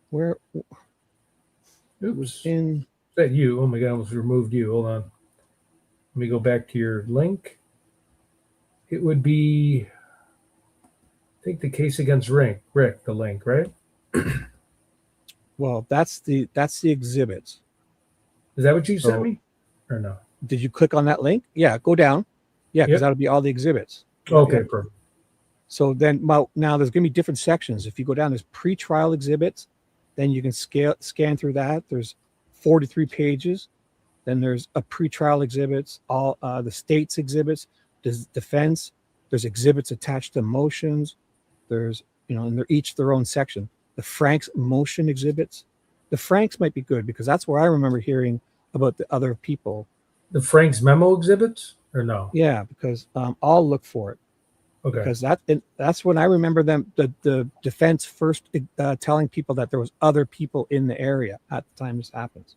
S2: where it was in.
S1: Is that you? Oh my God, I almost removed you. Hold on. Let me go back to your link. It would be, I think, the case against Rick, the link, right?
S2: Well, that's the exhibits.
S1: Is that what you sent me? Or no?
S2: Did you click on that link? Yeah, go down. Yeah, because that'll be all the exhibits.
S1: Okay, perfect.
S2: So then now there's going to be different sections. If you go down, there's pre-trial exhibits. Then you can scan through that. There's 43 pages. Then there's a pre-trial exhibits, all the state's exhibits, there's defense. There's exhibits attached to motions. There's, and they're each their own section. The Frank's motion exhibits. The Franks might be good because that's where I remember hearing about the other people.
S1: The Frank's memo exhibits or no?
S2: Yeah, because I'll look for it.
S1: Okay.
S2: Because that's when I remember them, the defense first telling people that there was other people in the area at the time this happens.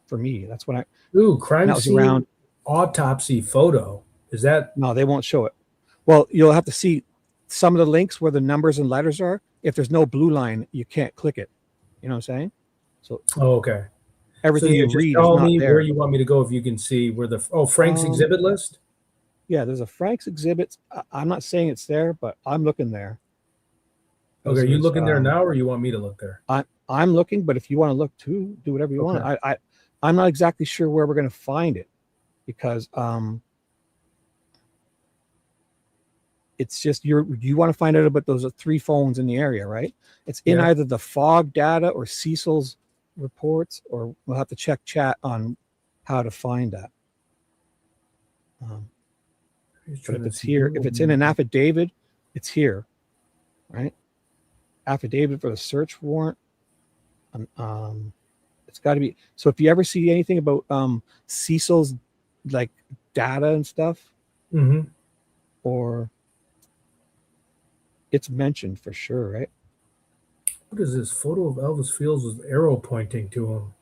S2: For me, that's when
S1: crime scene around autopsy photo. Is that?
S2: No, they won't show it. Well, you'll have to see some of the links where the numbers and letters are. If there's no blue line, you can't click it. You know what I'm saying? So.
S1: Okay.
S2: Everything you read
S1: tell
S2: is not
S1: me
S2: there.
S1: Where you want me to go if you can see where the Frank's exhibit list.
S2: Yeah, there's a Frank's exhibits. I'm not saying it's there, but I'm looking there.
S1: Okay, are you looking there now, or you want me to look there?
S2: I'm looking, but if you want to look too, do whatever you want. I'm not exactly sure where we're going to find it, because it's just you want to find out about those 3 phones in the area, right? It's in either the fog data or Cecil's reports, or we'll have to check chat on how to find that. But if it's here, if it's in an affidavit, it's here, right? Affidavit for the search warrant. It's got to be. So if you ever see anything about Cecil's like data and stuff, or it's mentioned for sure, right?
S1: What is this photo of Elvis Fields with arrow pointing to him?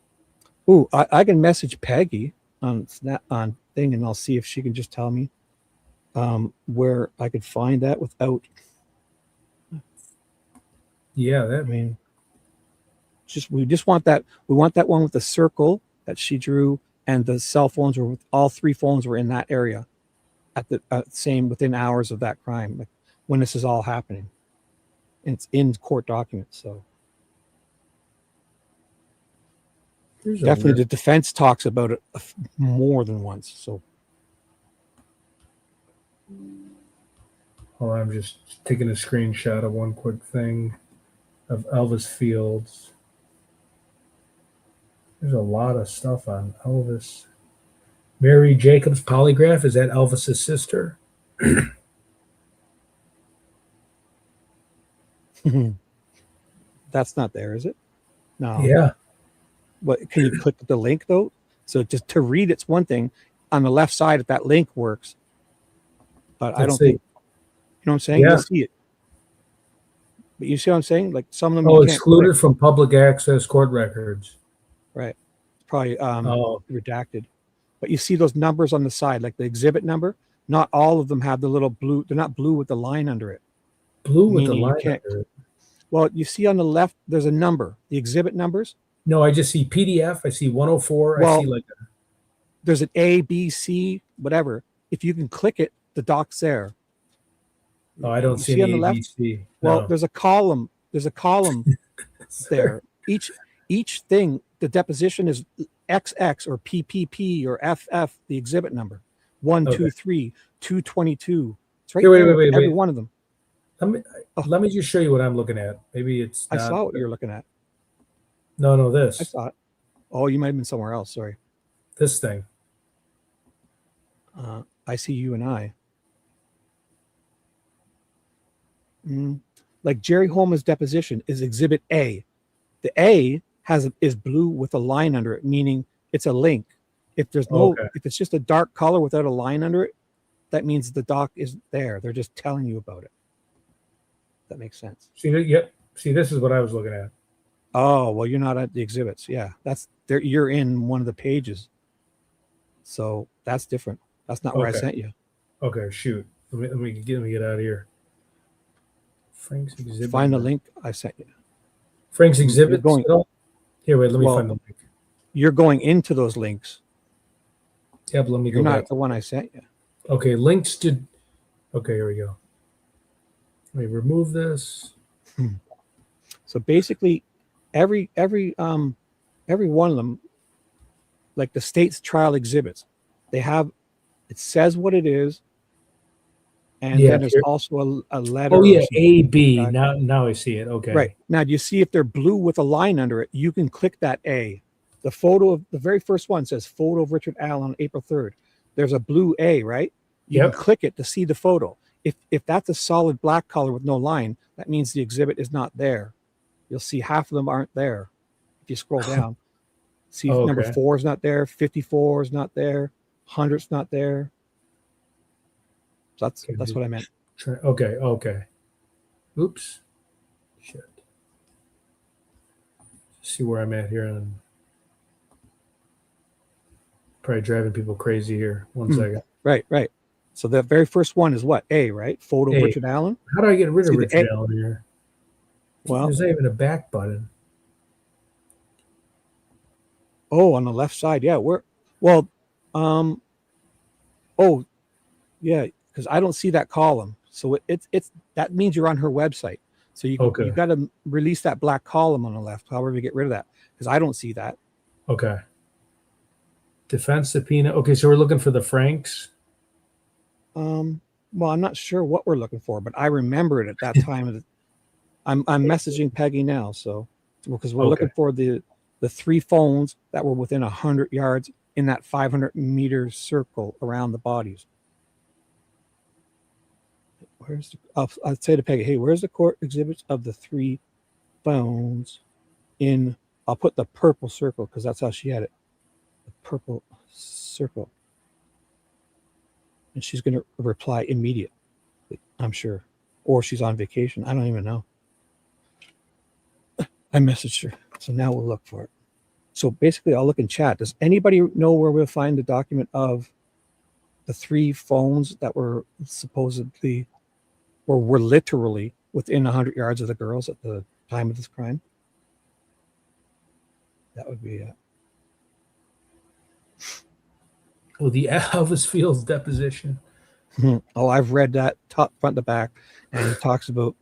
S2: Ooh, I can message Peggy on thing, and I'll see if she can just tell me where I could find that without.
S1: Yeah,
S2: we just want that. We want that one with the circle that she drew and the cell phones were, all 3 phones were in that area at the same, within hours of that crime, like when this is all happening. And it's in court documents. So definitely the defense talks about it more than once. So
S1: oh, I'm just taking a screenshot of one quick thing of Elvis Fields. There's a lot of stuff on Elvis. Mary Jacobs polygraph, is that Elvis's sister?
S2: that's not there, is it? No.
S1: Yeah.
S2: But can you click the link though? So just to read, it's one thing. On the left side, if that link works, but I don't think, you know what I'm saying?
S1: Yeah.
S2: You'll see it. But you see what I'm saying? Like some of them,
S1: Oh,
S2: you can't
S1: excluded
S2: click.
S1: from public access court records.
S2: Right. It's probably redacted. But you see those numbers on the side, like the exhibit number. Not all of them have the little blue. They're not blue with the line under it.
S1: Blue with the line under it.
S2: Well, you see on the left, there's a number. The exhibit numbers.
S1: No, I just see PDF. I see 104.
S2: Well,
S1: I see like
S2: there's an A, B, C, whatever. If you can click it, the doc's there.
S1: Oh, I don't see any
S2: on the left.
S1: ABC.
S2: Well, there's a column. There's a column there. Each thing, the deposition is XX or PPP or FF, the exhibit number. 1, 2, 3, 222. It's right there. Wait, every one of them.
S1: Let me just show you what I'm looking at. Maybe it's
S2: I saw what you're looking at.
S1: No, this.
S2: I saw it. Oh, you might have been somewhere else. Sorry.
S1: This thing.
S2: I see you and I. Like Jerry Holman's deposition is exhibit A. The A is blue with a line under it, meaning it's a link. If there's no, if it's just a dark color without a line under it, that means the doc isn't there. They're just telling you about it. That makes sense.
S1: See, yep. See, this is what I was looking at.
S2: Oh, well, you're not at the exhibits. Yeah, that's there. You're in one of the pages. So that's different. That's not where I sent you.
S1: Okay, shoot. Let me get out of here. Frank's exhibit.
S2: Find the link I sent you.
S1: Frank's exhibit. Here, wait. Let me find the link.
S2: You're going into those links.
S1: Yeah, but let me go.
S2: You're not
S1: back.
S2: the one I sent you.
S1: Okay, links to. Okay, here we go. Let me remove this.
S2: So basically, every one of them, like the state's trial exhibits, they have, it says what it is, and then there's also a letter.
S1: Oh yeah, A B. Now I see it. Okay.
S2: Right now, do you see if they're blue with a line under it? You can click that A. The photo of the very first one says photo of Richard Allen on April 3rd. There's a blue A, right? You can click it to see the photo. If that's a solid black color with no line, that means the exhibit is not there. You'll see half of them aren't there. If you scroll down, see number 4 is not there, 54 is not there, 100's not there. So that's what I meant.
S1: Okay. Oops. Shit. See where I'm at here, and probably driving people crazy here. One second.
S2: Right. So the very first one is what? A, right? Photo of Richard Allen.
S1: How do I get rid of Richard Allen here?
S2: Well,
S1: there's not even a back button.
S2: Oh, on the left side, yeah. Oh, yeah, because I don't see that column. So it's that means you're on her website. So you got to release that black column on the left. However, you get rid of that, because I don't see that. Okay.
S1: Defense subpoena. Okay, so we're looking for the Franks.
S2: Well, I'm not sure what we're looking for, but I remember it at that time. I'm messaging Peggy now, so because we're looking for the 3 phones that were within 100 yards in that 500-meter circle around the bodies. I'd say to Peggy, hey, where's the court exhibits of the 3 phones in? I'll put the purple circle because that's how she had it. The purple circle. And she's going to reply immediately, I'm sure. Or she's on vacation. I don't even know. I messaged her. So now we'll look for it. So basically, I'll look in chat. Does anybody know where we'll find the document of the 3 phones that were supposedly, or were literally within 100 yards of the girls at the time of this crime? That would be it.
S1: Oh, the Elvis Fields deposition.
S2: Oh, I've read that top front to back, and he talks about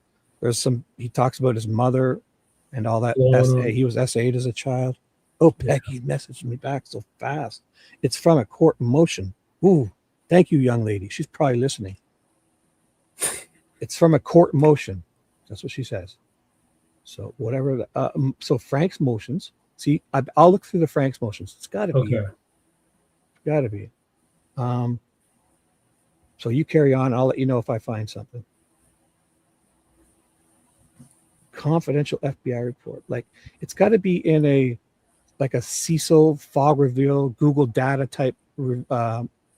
S2: his mother and all that. He was SA'd as a child. Oh, Peggy messaged me back so fast. It's from a court motion. Ooh, thank you, young lady. She's probably listening. It's from a court motion. That's what she says. So whatever. So Frank's motions. See, I'll look through the Frank's motions. It's got to be.
S1: Okay.
S2: Got to be. So you carry on. I'll let you know if I find something. Confidential FBI report. Like it's got to be in a CISO fog reveal Google data type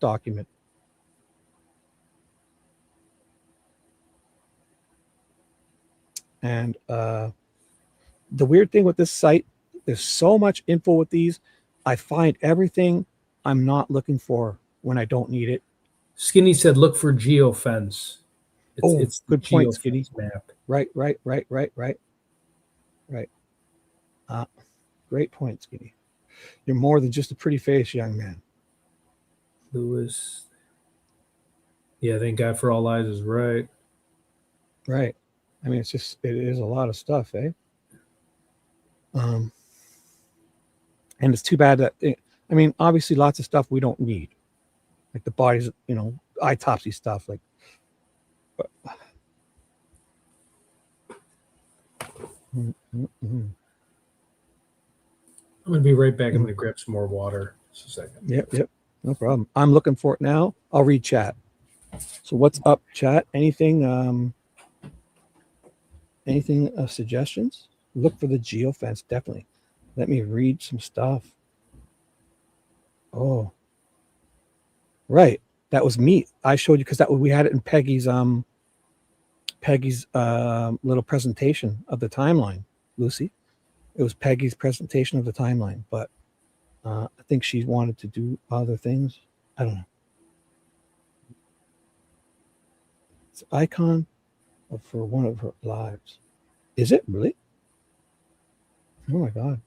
S2: document. And the weird thing with this site, there's so much info with these. I find everything I'm not looking for when I don't need it.
S1: Skinny said, "Look for geofence."
S2: It's good point, Skinny.
S1: Map.
S2: Right. Great point, Skinny. You're more than just a pretty face, young man.
S1: Lewis. Yeah, thank God for All Eyes is right.
S2: Right. I mean, it is a lot of stuff, eh? And it's too bad that, I mean, obviously lots of stuff we don't need. Like the bodies, autopsy stuff. Like,
S1: I'm going to be right back. I'm going to grab some more water. Just a second.
S2: Yep. No problem. I'm looking for it now. I'll read chat. So what's up, chat? Anything suggestions? Look for the geofence, definitely. Let me read some stuff. Oh, right. That was me. I showed you because we had it in Peggy's little presentation of the timeline, Lucy. It was Peggy's presentation of the timeline, but I think she wanted to do other things. I don't know. It's an icon for one of her lives. Is it really? Oh my God.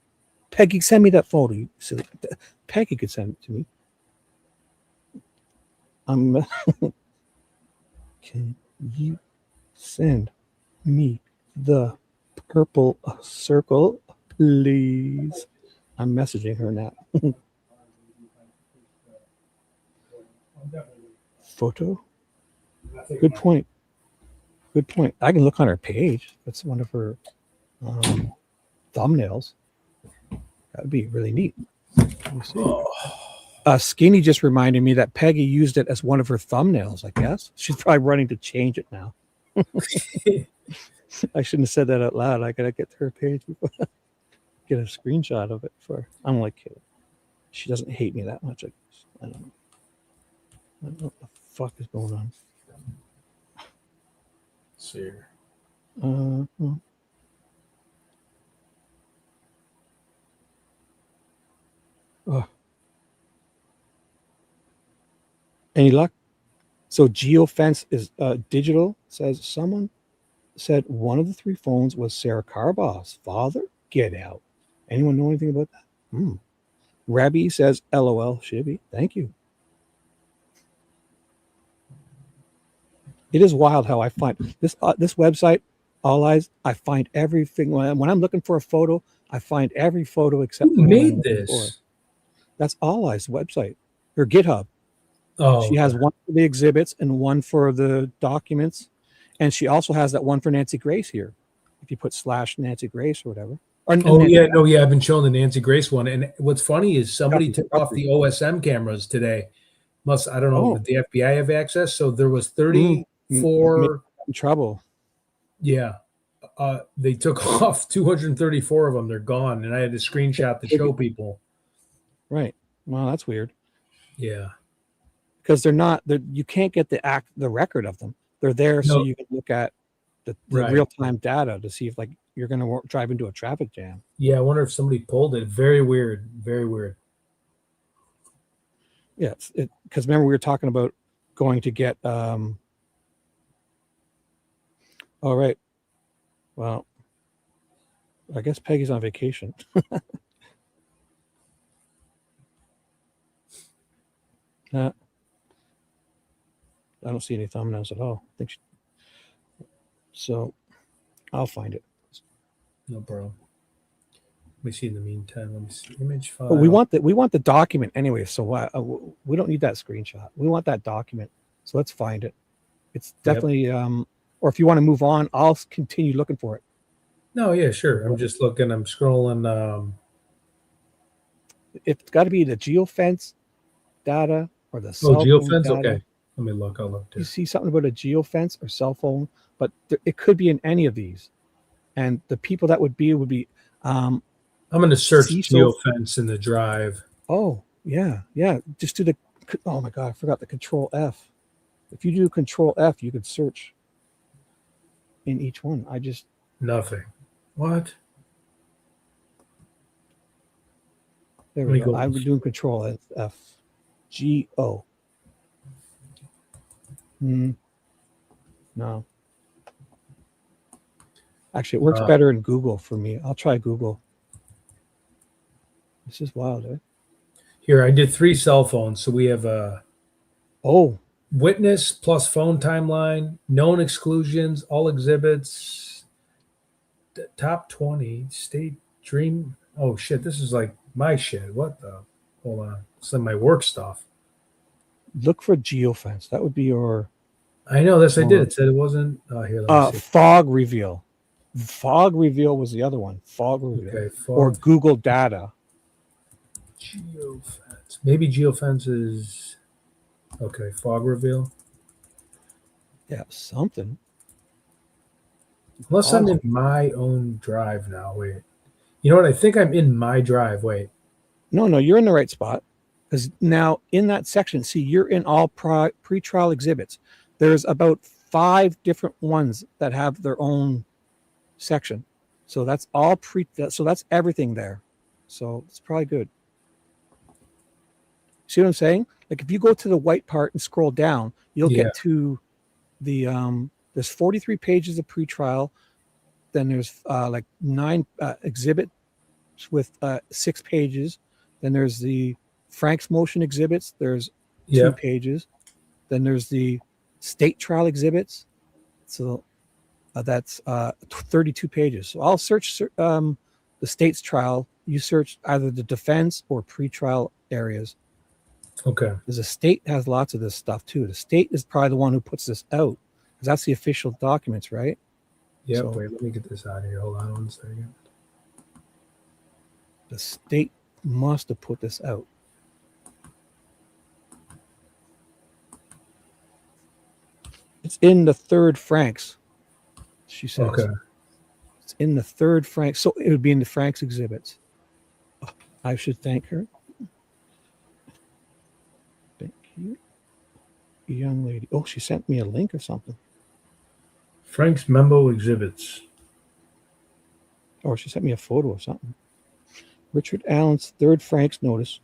S2: Peggy, send me that photo. You silly. Peggy could send it to me. Can you send me the purple circle, please? I'm messaging her now. Photo? Good point. I can look on her page. That's one of her thumbnails. That would be really neat. Let me see. Skinny just reminded me that Peggy used it as one of her thumbnails, I guess. She's probably running to change it now. I shouldn't have said that out loud. I got to get to her page before I get a screenshot of it. I'm like kidding. She doesn't hate me that much. I don't know. I don't know what the fuck is going on.
S1: Let's see here.
S2: Any luck? So geofence is digital. Says someone said one of the three phones was Sarah Carbaugh's father. Get out. Anyone know anything about that? Rabbi says LOL Shibby. Thank you. It is wild how I find this website, All Eyes. I find everything when I'm looking for a photo. I find every photo except
S1: Who made this?
S2: For. That's All Eyes website or GitHub.
S1: Oh,
S2: she has one for the exhibits and one for the documents, and she also has that one for Nancy Grace here. If you put / Nancy Grace or whatever. Or
S1: I've been showing the Nancy Grace one, and what's funny is somebody took off the OSM cameras today. I don't know if the FBI have access. So there was 34
S2: in trouble.
S1: Yeah. They took off 234 of them. They're gone. And I had to screenshot to show people.
S2: Right. Well, that's weird.
S1: Yeah.
S2: Because you can't get the record of them. They're there so you can look at the real-time data to see if you're going to drive into a traffic jam.
S1: Yeah. I wonder if somebody pulled it. Very weird. Very weird.
S2: Yeah. Because remember we were talking about going to get, all right. Well, I guess Peggy's on vacation. I don't see any thumbnails at all. So I'll find it.
S1: No problem. Let me see in the meantime. Let me see. Image file.
S2: But we want the document anyway. So we don't need that screenshot. We want that document. So let's find it. It's definitely or if you want to move on, I'll continue looking for it.
S1: No, yeah, sure. I'm just looking. I'm scrolling.
S2: It's got to be the geofence data or the cell phone
S1: geofence.
S2: data.
S1: Okay, let me look. I'll look too.
S2: You see something about a geofence or cell phone, but it could be in any of these. And the people that would be
S1: I'm going to search geofence in the drive.
S2: Oh, yeah. Just do oh my God, I forgot the Control F. If you do Control F, you could search in each one.
S1: Nothing. What?
S2: There we go. I'm doing Control F. G-O. No. Actually, it works better in Google for me. I'll try Google. This is wild, eh?
S1: Here, I did 3 cell phones. So we have witness plus phone timeline, known exclusions, all exhibits, top 20, state dream. Oh, shit. This is like my shit. What the? Hold on. Some of my work stuff.
S2: Look for geofence. That would be your...
S1: I know. This I did. It said it wasn't... here, let me see.
S2: Fog reveal. Fog reveal was the other one. Fog reveal. Okay, or Google data.
S1: Geofence. Maybe geofence is... Okay, fog reveal.
S2: Yeah, something.
S1: Unless I'm in my own drive now. Wait. You know what? I think I'm in my drive. Wait.
S2: No, you're in the right spot. Because now in that section, see, you're in all pre-trial exhibits. There's about 5 different ones that have their own section. So that's all so that's everything there. So it's probably good. See what I'm saying? Like if you go to the white part and scroll down, you'll get to the there's 43 pages of pretrial. Then there's like 9 exhibits with 6 pages. Then there's the Frank's motion exhibits. There's 2 pages. Then there's the state trial exhibits. So that's 32 pages. So I'll search the state's trial. You search either the defense or pretrial areas.
S1: Okay.
S2: Because the state has lots of this stuff too. The state is probably the one who puts this out because that's the official documents, right?
S1: Yeah. So, wait, let me get this out of here. Hold on 1 second.
S2: The state must have put this out. It's in the 3rd Franks, she says.
S1: Okay.
S2: It's in the 3rd Franks. So it would be in the Franks exhibits. I should thank her. Thank you, young lady. Oh, she sent me a link or something.
S1: Frank's memo exhibits.
S2: Or she sent me a photo of something. Richard Allen's 3rd Franks notice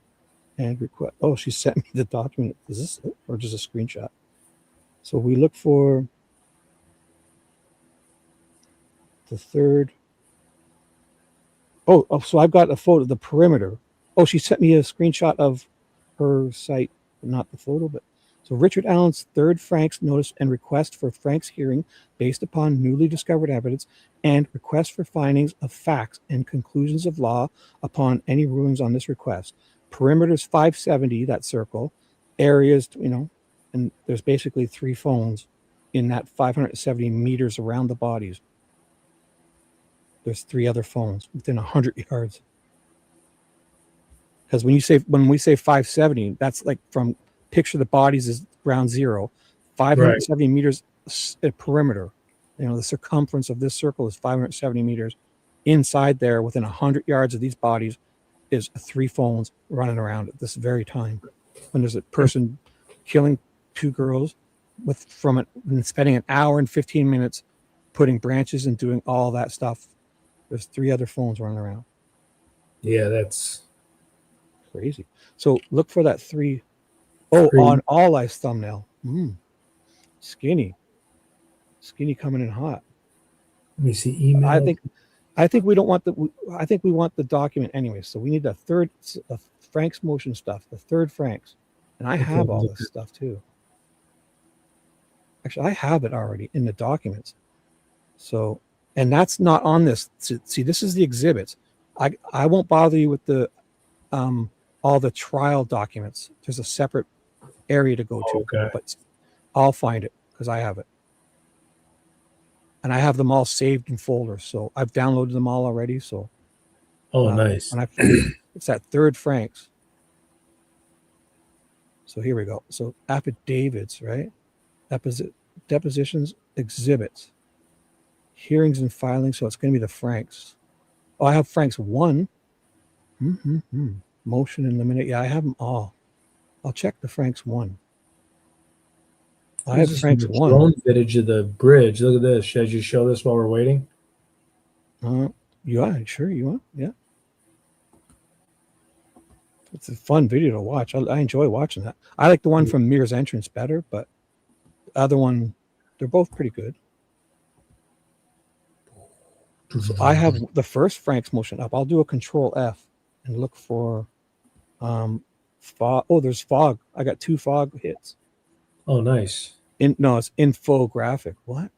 S2: and request. Oh, she sent me the document. Is this it? Or just a screenshot? So we look for the 3rd. Oh, so I've got a photo of the perimeter. Oh, she sent me a screenshot of her site, not the photo, but so Richard Allen's 3rd Franks notice and request for Franks hearing based upon newly discovered evidence and request for findings of facts and conclusions of law upon any rulings on this request. Perimeters 570, that circle, areas, and there's basically 3 phones in that 570 meters around the bodies. There's 3 other phones within 100 yards. Because when we say 570, that's like from picture the bodies as ground zero, 570 meters perimeter. The circumference of this circle is 570 meters. Inside there, within 100 yards of these bodies, is 3 phones running around at this very time. When there's a person killing 2 girls and spending an hour and 15 minutes putting branches and doing all that stuff. There's 3 other phones running around.
S1: Yeah, that's
S2: crazy. So look for that 3. Oh, on All Eyes thumbnail. Skinny coming in hot.
S1: Let me see email.
S2: I think we don't want I think we want the document anyway. So we need the 3rd Frank's motion stuff, the 3rd Franks. And I have all this stuff too. Actually, I have it already in the documents. So, and that's not on this. See, this is the exhibits. I won't bother you with the all the trial documents. There's a separate area to go to, but I'll find it because I have it. And I have them all saved in folders. So I've downloaded them all already. So
S1: nice.
S2: And I find it's that third Franks. So here we go. So affidavits, right? Depositions, exhibits, hearings and filings. So it's going to be the Franks. Oh, I have Franks 1. Motion and eliminate. Yeah, I have them all. I'll check the Franks 1. I have Franks 1.
S1: Drone footage of the bridge. Look at this. Should I just show this while we're waiting?
S2: Yeah, sure you want. Yeah. It's a fun video to watch. I enjoy watching that. I like the one from Mir's entrance better, but the other one, they're both pretty good. So I have the first Frank's motion up. I'll do a Control F and look for fog. Oh, there's fog. I got 2 fog hits.
S1: Oh, nice.
S2: No, it's infographic. What?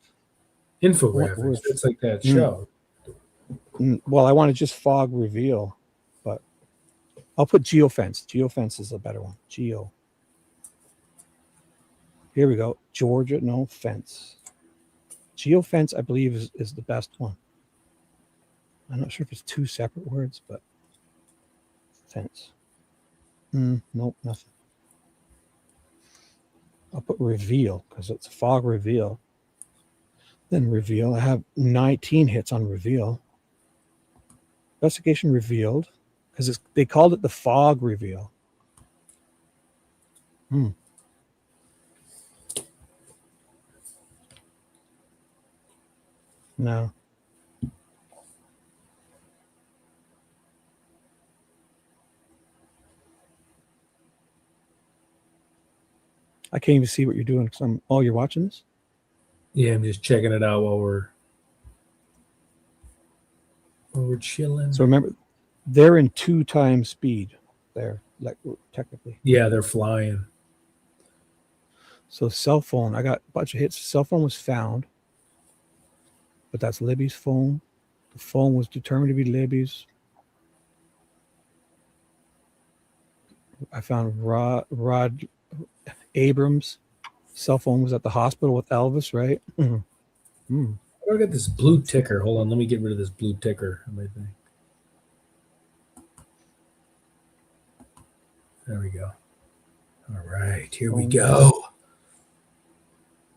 S1: Infographics. It's like that show.
S2: Well, I want to just fog reveal, but I'll put geofence. Geofence is a better one. Geo. Here we go. Georgia, no fence. Geofence, I believe, is the best one. I'm not sure if it's 2 separate words, but fence. Nope, nothing. I'll put reveal because it's fog reveal. Then reveal. I have 19 hits on reveal. Investigation revealed because they called it the fog reveal. No. I can't even see what you're doing because you're watching this?
S1: Yeah, I'm just checking it out while we're chilling.
S2: So remember, they're in 2 times speed there, like technically.
S1: Yeah, they're flying.
S2: So cell phone, I got a bunch of hits. Cell phone was found, but that's Libby's phone. The phone was determined to be Libby's. I found Rod Abrams' cell phone was at the hospital with Elvis, right?
S1: I got this blue ticker. Hold on, let me get rid of this blue ticker on my thing. There we go. All right, here we go.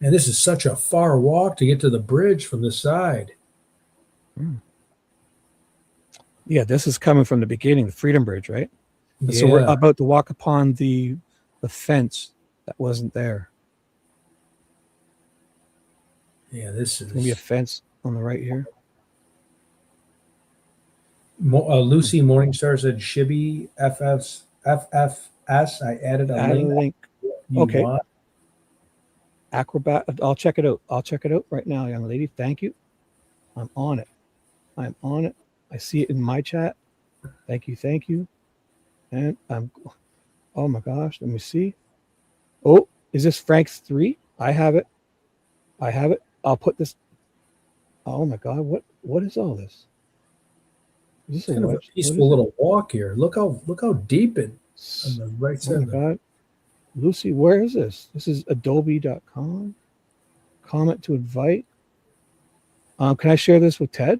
S1: And this is such a far walk to get to the bridge from the side.
S2: Yeah, this is coming from the beginning, the Freedom Bridge, right?
S1: Yeah.
S2: So we're about to walk upon the fence that wasn't there.
S1: Yeah, this is
S2: maybe a fence on the right here.
S1: Lucy Morningstar said Shibby FFS. I added a link.
S2: Okay. Acrobat. I'll check it out. I'll check it out right now, young lady. Thank you. I'm on it. I'm on it. I see it in my chat. Thank you. Thank you. And oh my gosh. Let me see. Oh, is this Frank's 3? I have it. I have it. I'll put this. Oh my God. What is all this? Is this
S1: kind of a peaceful little walk here. Look how deep it on the right side.
S2: Oh my God. Lucy, where is this? This is adobe.com. Comment to invite. Can I share this with Ted?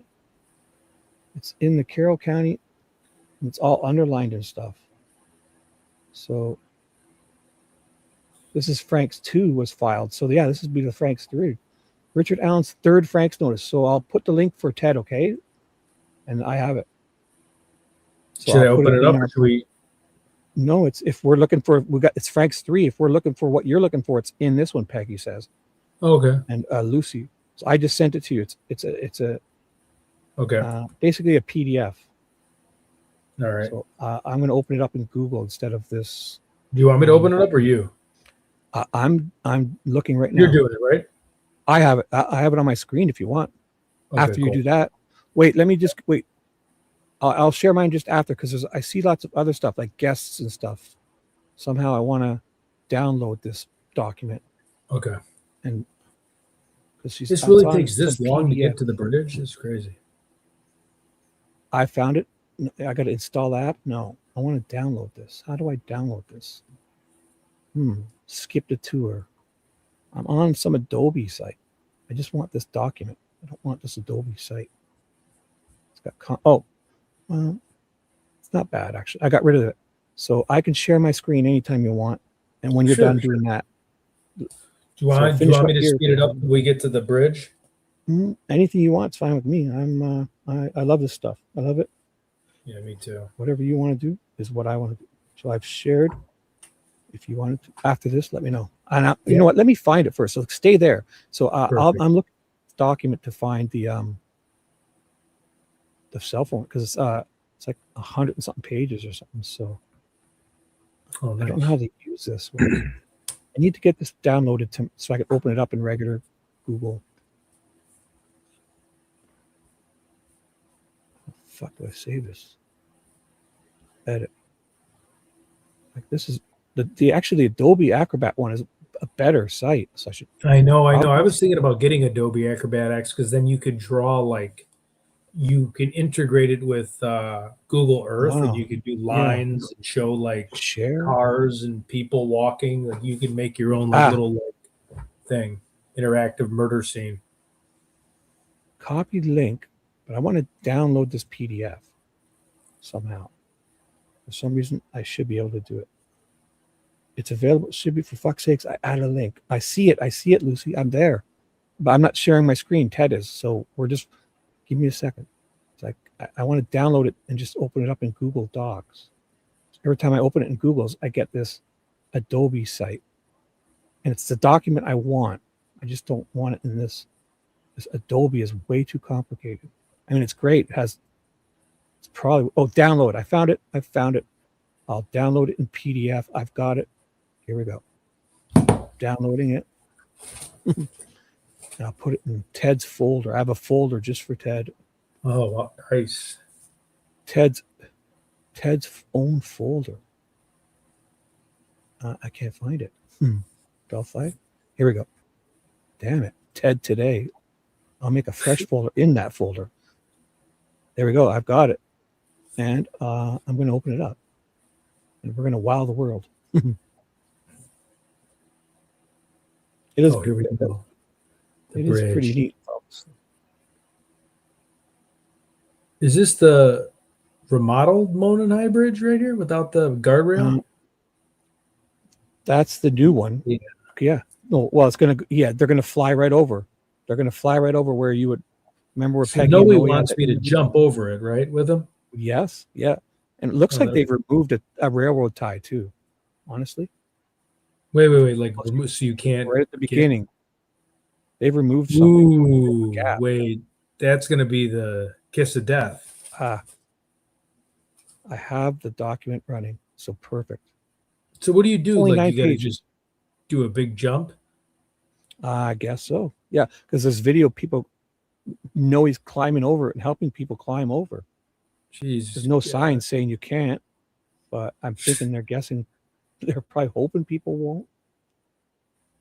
S2: It's in the Carroll County. And it's all underlined and stuff. So this is Frank's 2 was filed. So yeah, this would be the Frank's 3. Richard Allen's 3rd Frank's notice. So I'll put the link for Ted, okay? And I have it. So
S1: should I open it up or should we?
S2: No, it's if we're looking for it's Frank's 3. If we're looking for what you're looking for, it's in this one, Peggy says.
S1: Okay.
S2: And Lucy. So I just sent it to you. It's a
S1: okay.
S2: Basically a PDF.
S1: All right.
S2: So I'm going to open it up in Google instead of this.
S1: Do you want me to open it up or you?
S2: I'm looking right now.
S1: You're doing it, right?
S2: I have it. I have it on my screen if you want.
S1: Okay,
S2: after you
S1: cool.
S2: do that, wait. Let me just wait. I'll share mine just after because I see lots of other stuff like guests and stuff. Somehow I want to download this document.
S1: Okay.
S2: And because
S1: This really takes this long to get to the bridge? It's crazy.
S2: I found it. I got to install the app. No, I want to download this. How do I download this? Skip the tour. I'm on some Adobe site. I just want this document. I don't want this Adobe site. It's got well, it's not bad actually. I got rid of it, so I can share my screen anytime you want. And when you're done doing that,
S1: do you want me to speed it up when we get to the bridge?
S2: Anything you want, it's fine with me. I love this stuff. I love it.
S1: Yeah, me too.
S2: Whatever you want to do is what I want to do. So I've shared. If you want to, after this, let me know. And you know what? Let me find it first. So stay there. So I'm looking at this document to find the cell phone because it's like 100 and something pages or something. So I don't know how to use this. I need to get this downloaded so I can open it up in regular Google. How the fuck do I save this? Edit. Like this is the Adobe Acrobat one is a better site. So
S1: I know. I was thinking about getting Adobe Acrobat X because then you could draw you can integrate it with Google Earth and you could do lines and show cars and people walking. Like you can make your own little thing, interactive murder scene.
S2: Copy link, but I want to download this PDF somehow. For some reason, I should be able to do it. It's available. It should be, for fuck's sakes. I add a link. I see it, Lucy. I'm there, but I'm not sharing my screen. Ted is. So give me a second. It's like I want to download it and just open it up in Google Docs. Every time I open it in Google's, I get this Adobe site, and it's the document I want. I just don't want it in this. This Adobe is way too complicated. I mean, it's great. It's probably download. I found it. I'll download it in PDF. I've got it. Here we go. Downloading it. And I'll put it in Ted's folder. I have a folder just for Ted.
S1: Oh, wow. Nice.
S2: Ted's own folder. I can't find it. Delphi. Here we go. Damn it. Ted today. I'll make a fresh folder in that folder. There we go. I've got it. And I'm going to open it up. And we're going to wow the world. It is
S1: here we go.
S2: It is pretty neat, folks.
S1: Is this the remodeled Mononai Bridge right here without the guardrail?
S2: That's the new one. Yeah. No, well, they're going to fly right over. They're going to fly right over where you would remember where Peggy
S1: Noe wants me to jump over it, right, with him?
S2: Yes. Yeah. And it looks like they've removed a railroad tie too, honestly.
S1: Wait. Like, so you can't.
S2: Right at the beginning. They've removed something.
S1: Ooh, wait. That's going to be the kiss of death.
S2: I have the document running. So perfect.
S1: So what do you do? Like, you got to just do a big jump?
S2: I guess so. Yeah. Because there's video people know he's climbing over it and helping people climb over.
S1: Jeez.
S2: There's no sign saying you can't, but I'm thinking they're probably hoping people won't.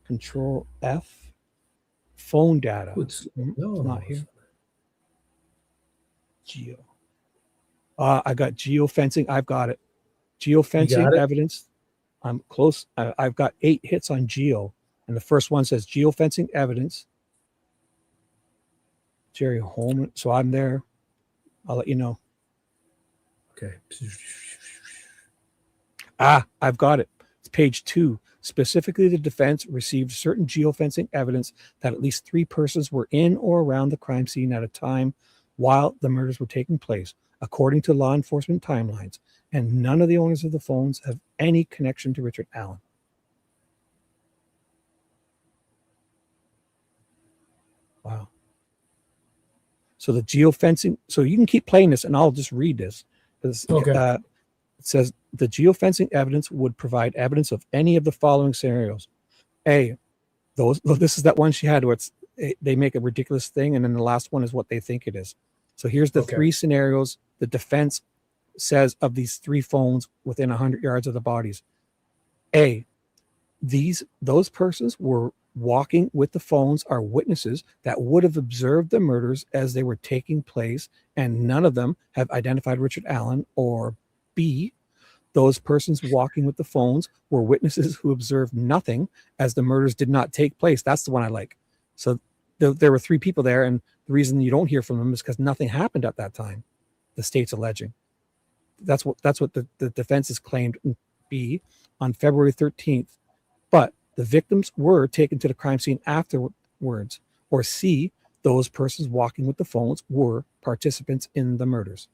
S2: Control F, phone data.
S1: It's
S2: not here. Geo. I got geofencing. I've got it. Geofencing evidence. I'm close. I've got 8 hits on geo, and the first one says geofencing evidence. Jerry Holman. So I'm there. I'll let you know.
S1: Okay.
S2: I've got it. It's page 2. Specifically, the defense received certain geofencing evidence that at least 3 persons were in or around the crime scene at a time while the murders were taking place, according to law enforcement timelines, and none of the owners of the phones have any connection to Richard Allen. Wow. So the geofencing, so you can keep playing this and I'll just read this.
S1: Okay.
S2: It says the geofencing evidence would provide evidence of any of the following scenarios. A, this is that one she had where they make a ridiculous thing and then the last one is what they think it is. So here's the 3 scenarios the defense says of these 3 phones within 100 yards of the bodies. A, those persons were walking with the phones are witnesses that would have observed the murders as they were taking place, and none of them have identified Richard Allen. Or B, those persons walking with the phones were witnesses who observed nothing as the murders did not take place. That's the one I like. So there were 3 people there, and the reason you don't hear from them is because nothing happened at that time, the state's alleging. That's what the defense has claimed. B, on February 13th, but the victims were taken to the crime scene afterwards. Or C, those persons walking with the phones were participants in the murders.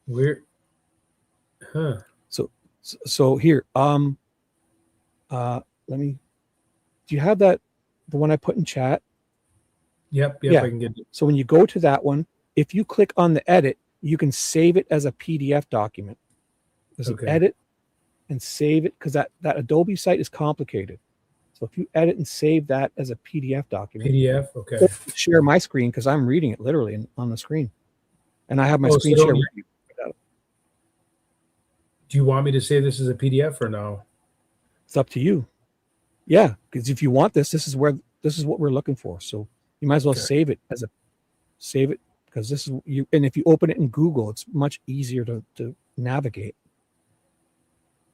S1: Weird. Huh.
S2: So here, let me, do you have that, the one I put in chat?
S1: Yep,
S2: Yeah.
S1: I can get it.
S2: So when you go to that one, if you click on the edit, you can save it as a PDF document. There's an edit and save it, because that Adobe site is complicated. So if you edit and save that as a PDF document,
S1: okay.
S2: Share my screen, because I'm reading it literally on the screen, and I have my screen share.
S1: Do you want me to save this as a PDF or no?
S2: It's up to you. Yeah, because if you want this is what we're looking for. So you might as well save it, because this is you. And if you open it in Google, it's much easier to navigate.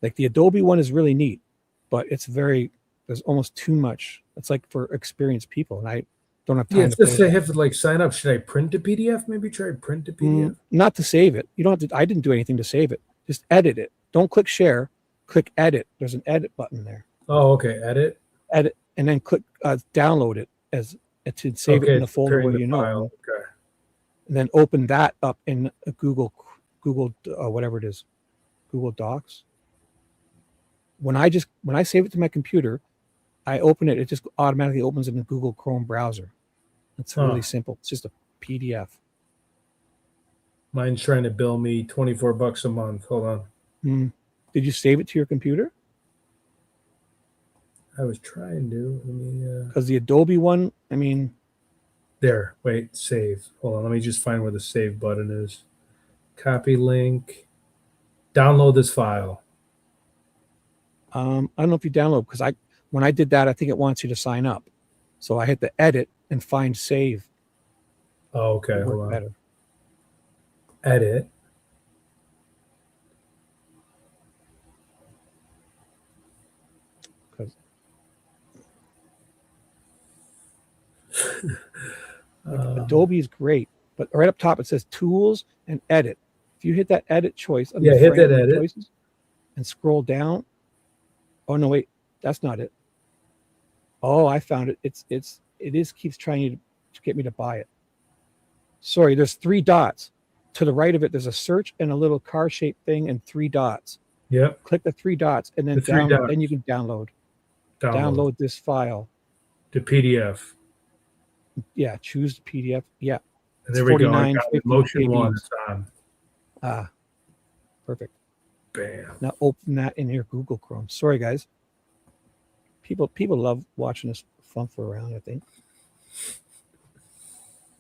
S2: Like the Adobe one is really neat, but there's almost too much. It's like for experienced people, and I don't have time.
S1: Yeah, just I have to like sign up. Should I print a PDF? Maybe try print a PDF.
S2: Not to save it. You don't have to. I didn't do anything to save it. Just edit it. Don't click share. Click edit. There's an edit button there.
S1: Oh, okay. Edit,
S2: and then click download it to save it in the folder where you know.
S1: Okay.
S2: And then open that up in a Google whatever it is, Google Docs. When I save it to my computer, I open it. It just automatically opens in the Google Chrome browser. It's really simple. It's just a PDF.
S1: Mine's trying to bill me $24 a month. Hold on.
S2: Did you save it to your computer?
S1: I was trying to.
S2: Because the Adobe one, I mean.
S1: There. Wait. Save. Hold on. Let me just find where the save button is. Copy link. Download this file.
S2: I don't know if you download, because when I did that, I think it wants you to sign up. So I hit the edit and find save.
S1: Oh, okay. Hold on.
S2: Better.
S1: Edit.
S2: Adobe is great, but right up top it says tools and edit. If you hit that edit choice,
S1: hit that edit
S2: choices and scroll down. Oh no, wait, that's not it. Oh, I found it. It keeps trying to get me to buy it. Sorry, there's 3 dots. To the right of it, there's a search and a little car-shaped thing and 3 dots.
S1: Yep.
S2: Click the 3 dots and then download. Then you can download this file.
S1: The PDF.
S2: Yeah, choose the PDF. Yeah.
S1: And there we go. Motion 1 is on.
S2: Perfect.
S1: Bam.
S2: Now open that in your Google Chrome. Sorry, guys. People love watching us fumble around, I think.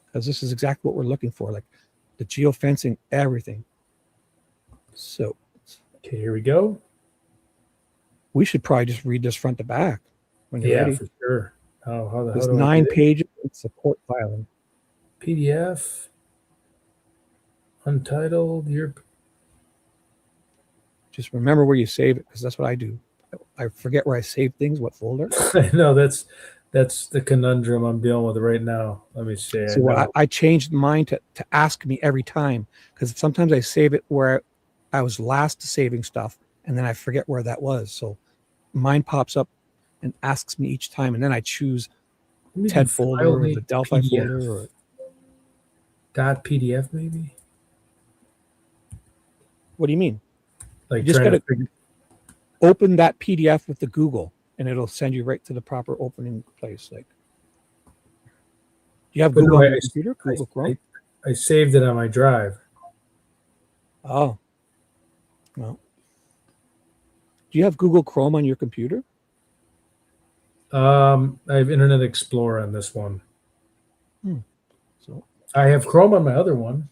S2: Because this is exactly what we're looking for, like the geofencing, everything. So.
S1: Okay, here we go.
S2: We should probably just read this front to back when you're ready.
S1: For sure.
S2: There's 9 pages of support filing.
S1: PDF. Untitled.
S2: Just remember where you save it, because that's what I do. I forget where I save things, what folder.
S1: I know that's the conundrum I'm dealing with right now. Let me see.
S2: So I changed mine to ask me every time, because sometimes I save it where I was last saving stuff, and then I forget where that was. So mine pops up and asks me each time, and then I choose TED folder or the Delphi folder or
S1: .pdf maybe.
S2: What do you mean?
S1: Like
S2: you just got to open that PDF with the Google, and it'll send you right to the proper opening place. Like, do you have Google on your computer? Google Chrome?
S1: I saved it on my drive.
S2: Oh, well. Do you have Google Chrome on your computer?
S1: I have Internet Explorer on this one.
S2: So
S1: I have Chrome on my other one,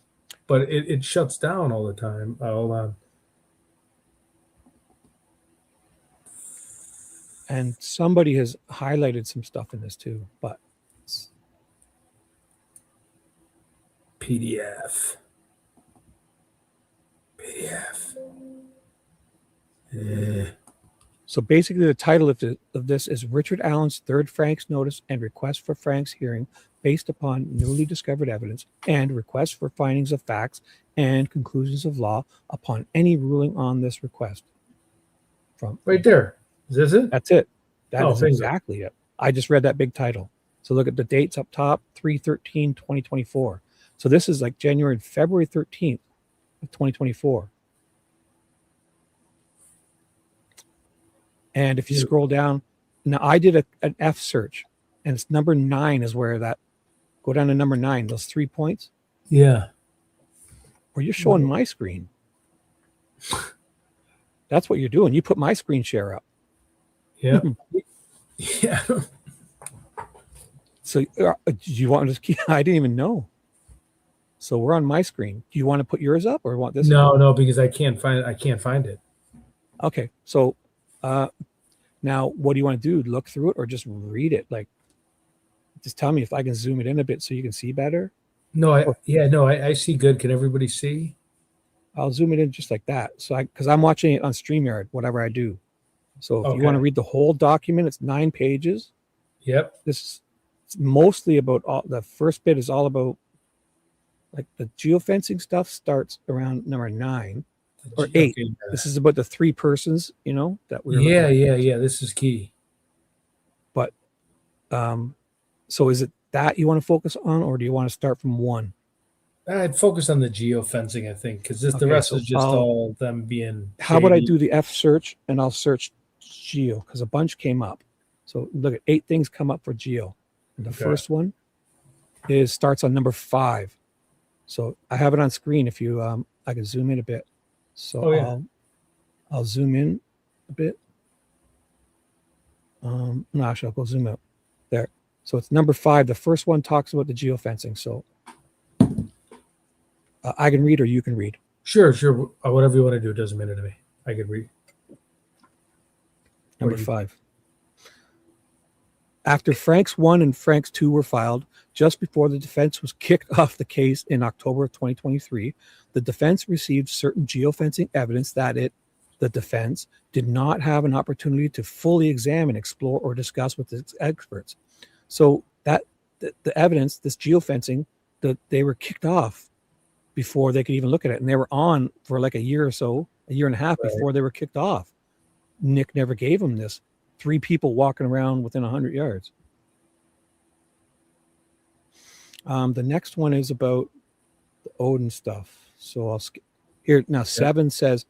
S1: but it shuts down all the time. Hold on.
S2: And somebody has highlighted some stuff in this too, but
S1: PDF.
S2: So basically, the title of this is Richard Allen's Third Franks Notice and Request for Franks Hearing based upon newly discovered evidence and request for findings of facts and conclusions of law upon any ruling on this request. From
S1: Right there. Is this it?
S2: That's it. That is
S1: bingo.
S2: exactly it. I just read that big title. So look at the dates up top, 3/13/2024. So this is like February 13th of 2024. And if you scroll down, now I did an F search, and it's number 9 is where that, go down to number 9, those 3 points.
S1: Yeah.
S2: Or you're showing my screen. That's what you're doing. You put my screen share up.
S1: Yeah. Yeah.
S2: So do you want to keep, I didn't even know. So we're on my screen. Do you want to put yours up or want this?
S1: No, because I can't find it.
S2: Okay. So now what do you want to do? Look through it or just read it? Like, just tell me if I can zoom it in a bit so you can see better.
S1: No, I see good. Can everybody see?
S2: I'll zoom it in just like that. So because I'm watching it on StreamYard, whatever I do. So if you want to read the whole document, it's 9 pages.
S1: Yep.
S2: It's mostly about the first bit is all about like the geofencing stuff starts around number 9 or 8. Okay. This is about the 3 persons, that we're
S1: Yeah. This is key.
S2: But so is it that you want to focus on, or do you want to start from 1?
S1: I'd focus on the geofencing, I think, because the rest is just all them being shady.
S2: How about I do the F search and I'll search geo, because a bunch came up. So look at 8 things come up for geo. And the first one starts on number 5. So I have it on screen if you I can zoom in a bit. So I'll zoom in a bit. No, actually I'll go zoom out. There. So it's number 5. The first one talks about the geofencing. So I can read or you can read.
S1: Sure. Whatever you want to do, it doesn't matter to me. I can read.
S2: Number 5. After Franks 1 and Franks 2 were filed, just before the defense was kicked off the case in October of 2023, the defense received certain geofencing evidence that the defense did not have an opportunity to fully examine, explore, or discuss with its experts. So that the evidence, this geofencing, they were kicked off before they could even look at it. And they were on for like a year or so, a year and a half before they were kicked off. Nick never gave them this. 3 people walking around within 100 yards. The next one is about the Odin stuff. So I'll skip here. Now 7 says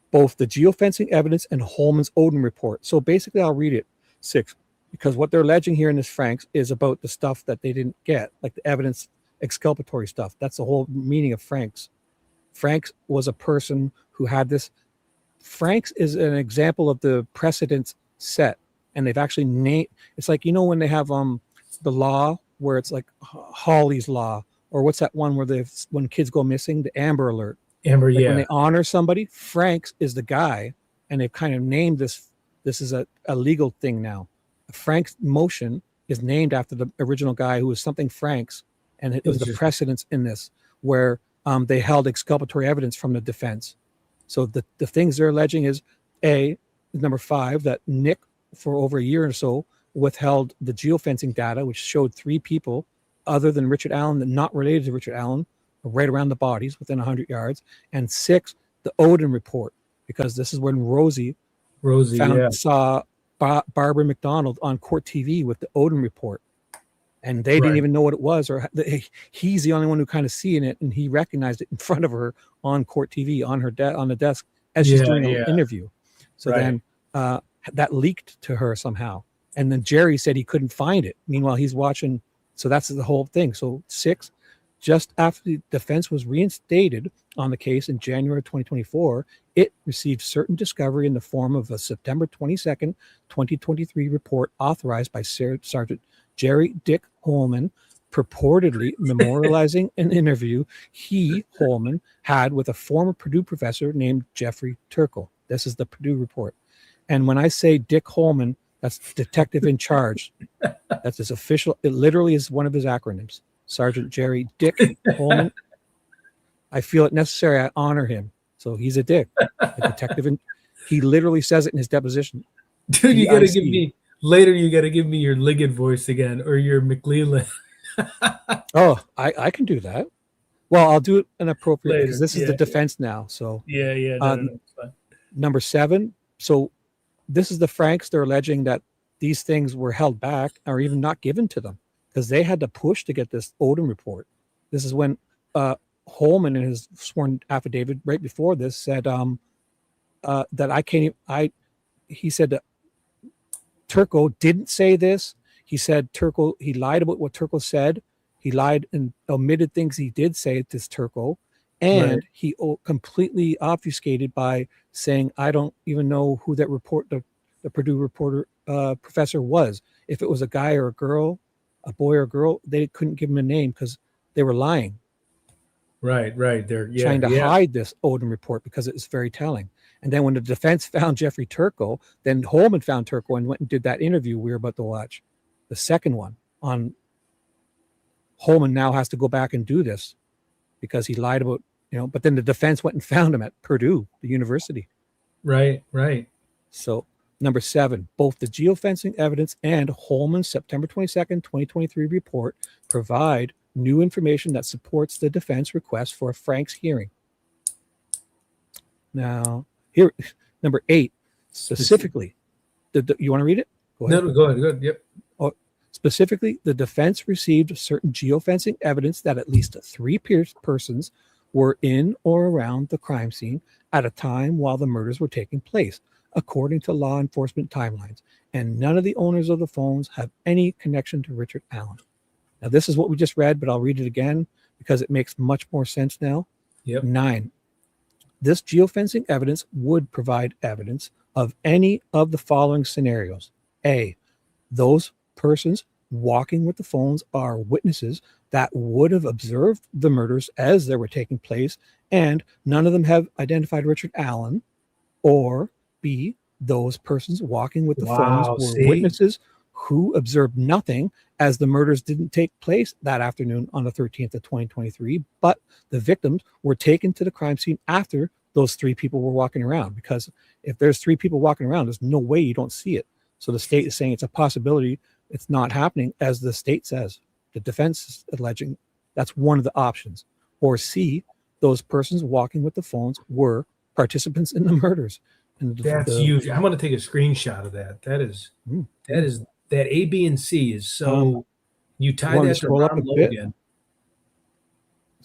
S2: both the geofencing evidence and Holman's Odin report. So basically I'll read it. 6, because what they're alleging here in this Franks is about the stuff that they didn't get, like the evidence, exculpatory stuff. That's the whole meaning of Franks. Franks was a person who had this. Franks is an example of the precedents set, and they've actually named. It's like, when they have the law where it's like Hawley's law, or what's that one where when kids go missing, the Amber Alert.
S1: Amber, like
S2: when they honor somebody, Franks is the guy, and they've kind of named this. This is a legal thing now. Frank's motion is named after the original guy who was something Franks, and it was the precedence in this where they held exculpatory evidence from the defense. So the things they're alleging is number 5, that Nick for over a year or so withheld the geofencing data, which showed 3 people other than Richard Allen that not related to Richard Allen right around the bodies within 100 yards. And 6, the Odin report, because this is when Rosie saw Barbara McDonald on court TV with the Odin report. And they didn't even know what it was, or he's the only one who kind of seeing it, and he recognized it in front of her on court TV on her on the desk as she's doing an interview. So then that leaked to her somehow, and then Jerry said he couldn't find it. Meanwhile, he's watching. So that's the whole thing. So 6, just after the defense was reinstated on the case in January 2024, it received certain discovery in the form of a September 22nd, 2023 report authorized by Sergeant Jerry Dick Holman, purportedly memorializing an interview Holman, had with a former Purdue professor named Jeffrey Turkle. This is the Purdue report. And when I say Dick Holman, That's detective in charge. That's his official. It literally is one of his acronyms. Sergeant Jerry Dick Holman. I feel it necessary. I honor him. So he's a dick, a detective. And he literally says it in his deposition.
S1: Dude, you got to give me later. You got to give me your Liggett voice again, or your McLeland.
S2: Oh, I can do that. Well, I'll do it inappropriate
S1: Later,
S2: because this is the defense now. So
S1: yeah. No,
S2: number 7. So this is the Franks. They're alleging that these things were held back or even not given to them because they had to push to get this Odom report. This is when Holman in his sworn affidavit right before this said that I can't. He said that Turco didn't say this. He said he lied about what Turco said. He lied and omitted things he did say to Turco, and he completely obfuscated by saying, "I don't even know who that the Purdue reporter professor was. If it was a guy or a girl, a boy or a girl, they couldn't give him a name because they were lying."
S1: Right. They're
S2: trying to hide this Odom report because it was very telling. And then when the defense found Jeffrey Turco, then Holman found Turco and went and did that interview we were about to watch. The second one on Holman now has to go back and do this because he lied about, but then the defense went and found him at Purdue, the university.
S1: Right.
S2: So number 7, both the geofencing evidence and Holman's September 22nd, 2023 report provide new information that supports the defense request for a Frank's hearing. Now, here, number 8, specifically, you want to read it?
S1: Go ahead. No, go ahead. Yep.
S2: Specifically, the defense received certain geofencing evidence that at least 3 persons were in or around the crime scene at a time while the murders were taking place, according to law enforcement timelines, and none of the owners of the phones have any connection to Richard Allen. Now, this is what we just read, but I'll read it again because it makes much more sense now.
S1: Yep.
S2: 9. This geofencing evidence would provide evidence of any of the following scenarios. A, those persons walking with the phones are witnesses that would have observed the murders as they were taking place, and none of them have identified Richard Allen. Or B, those persons walking with the phones were witnesses who observed nothing as the murders didn't take place that afternoon on the 13th of 2023, but the victims were taken to the crime scene after those 3 people were walking around. Because if there's 3 people walking around, there's no way you don't see it. So the state is saying it's a possibility it's not happening, as the state says. The defense is alleging that's one of the options. Or C, those persons walking with the phones were participants in the murders. And
S1: that's huge. I'm going to take a screenshot of that. That A, B, and C is so. You tie that to Ron Logan.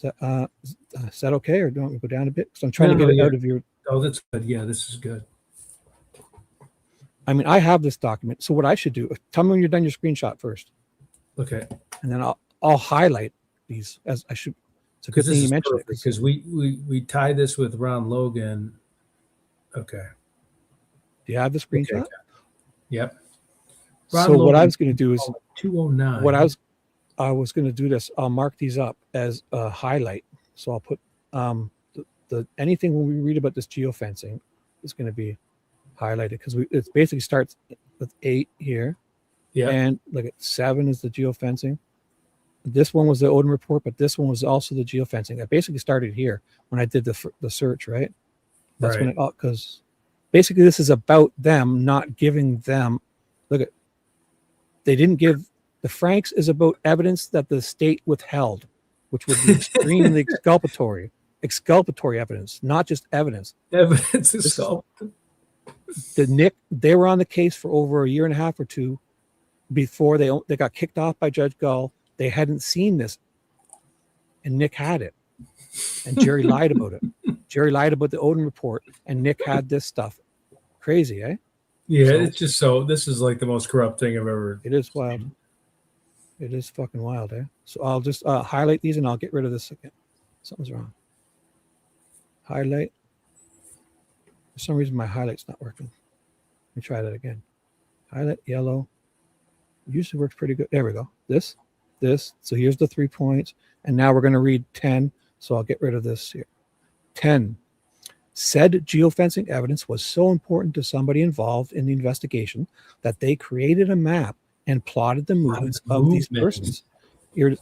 S2: Is that okay, or do you want me to go down a bit? Because I'm trying to get it out of your.
S1: Oh, that's good. Yeah, this is good.
S2: I mean, I have this document. So what I should do? Tell me when you're done your screenshot first.
S1: Okay.
S2: And then I'll highlight these as I should. It's a good thing you mentioned it
S1: because we tie this with Ron Logan. Okay.
S2: Do you have the screenshot?
S1: Okay. Yep.
S2: Ron so Logan, what I was going to do is
S1: 209.
S2: What I was going to do this. I'll mark these up as a highlight. So I'll put the anything when we read about this geofencing is going to be highlighted because it basically starts with 8 here. Yeah. And look at 7 is the geofencing. This one was the Odom report, but this one was also the geofencing. I basically started here when I did the search, right? That's when because basically this is about them not giving them. Look at they didn't give the Franks is about evidence that the state withheld, which would be extremely exculpatory evidence, not just evidence.
S1: Evidence is
S2: they were on the case for over a year and a half or 2 before they got kicked off by Judge Gull. They hadn't seen this, and Nick had it, and Jerry lied about it. Jerry lied about the Odom report, and Nick had this stuff. Crazy, eh?
S1: Yeah, it's just so. This is like the most corrupt thing I've ever.
S2: It is wild. It is fucking wild, eh? So I'll just highlight these, and I'll get rid of this again. Something's wrong. Highlight. For some reason, my highlight's not working. Let me try that again. Highlight yellow. Usually works pretty good. There we go. This. So here's the 3 points. And now we're going to read 10. So I'll get rid of this here. 10. Said geofencing evidence was so important to somebody involved in the investigation that they created a map and plotted the movements of these persons,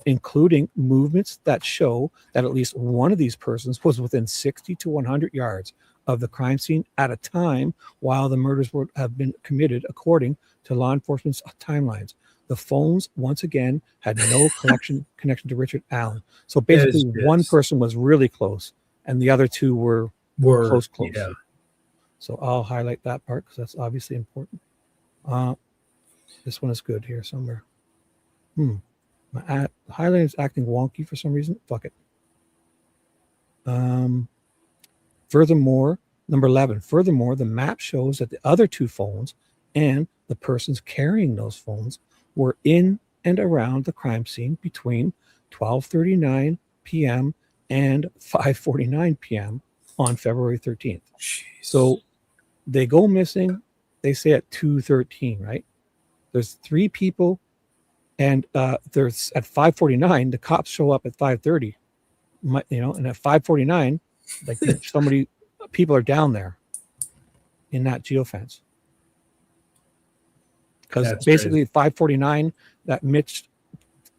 S2: including movements that show that at least one of these persons was within 60 to 100 yards of the crime scene at a time while the murders would have been committed, according to law enforcement's timelines. The phones, once again, had no connection to Richard Allen. So basically, one person was really close, and the other two were close.
S1: Yeah.
S2: So I'll highlight that part because that's obviously important. This one is good here somewhere. My highlight is acting wonky for some reason. Fuck it. Furthermore, number 11. Furthermore, the map shows that the other two phones and the persons carrying those phones were in and around the crime scene between 12:39 p.m. and 5:49 p.m. on February 13th.
S1: Jeez.
S2: So they go missing, they say at 2:13, right? There's three people, and there's at 5:49, the cops show up at 5:30, and at 5:49, like people are down there in that geofence. Because basically at 5:49, that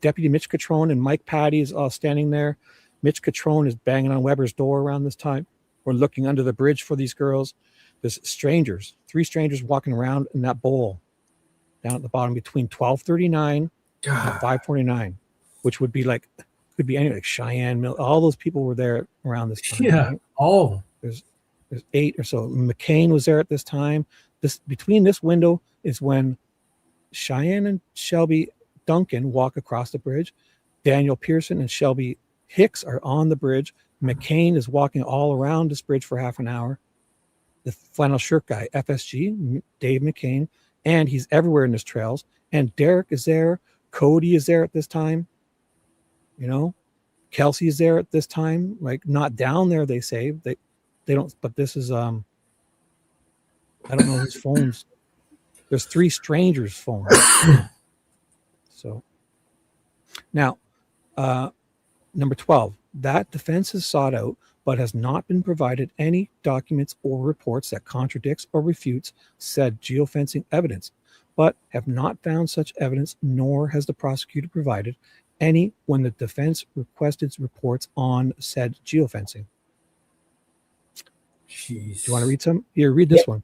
S2: Deputy Mitch Catrone and Mike Patty is all standing there. Mitch Catrone is banging on Weber's door around this time. We're looking under the bridge for these girls. There's three strangers walking around in that bowl down at the bottom between 12:39 and 5:49, which would be could be any Cheyenne Mill. All those people were there around this time.
S1: Yeah,
S2: right?
S1: all of them.
S2: There's 8 or so. McCain was there at this time. Between this window is when Cheyenne and Shelby Duncan walk across the bridge. Daniel Pearson and Shelby Hicks are on the bridge. McCain is walking all around this bridge for half an hour. The flannel shirt guy, FSG, Dave McCain, and he's everywhere in his trails. And Derek is there. Cody is there at this time. Kelsey is there at this time. Like, not down there, they say. They don't, but this is I don't know whose phones. There's 3 strangers' phones. So now, number 12, that defense is sought out, but has not been provided any documents or reports that contradicts or refutes said geofencing evidence, but have not found such evidence, nor has the prosecutor provided any when the defense requested reports on said geofencing.
S1: Jeez.
S2: Do you want to read some? Here, read this one.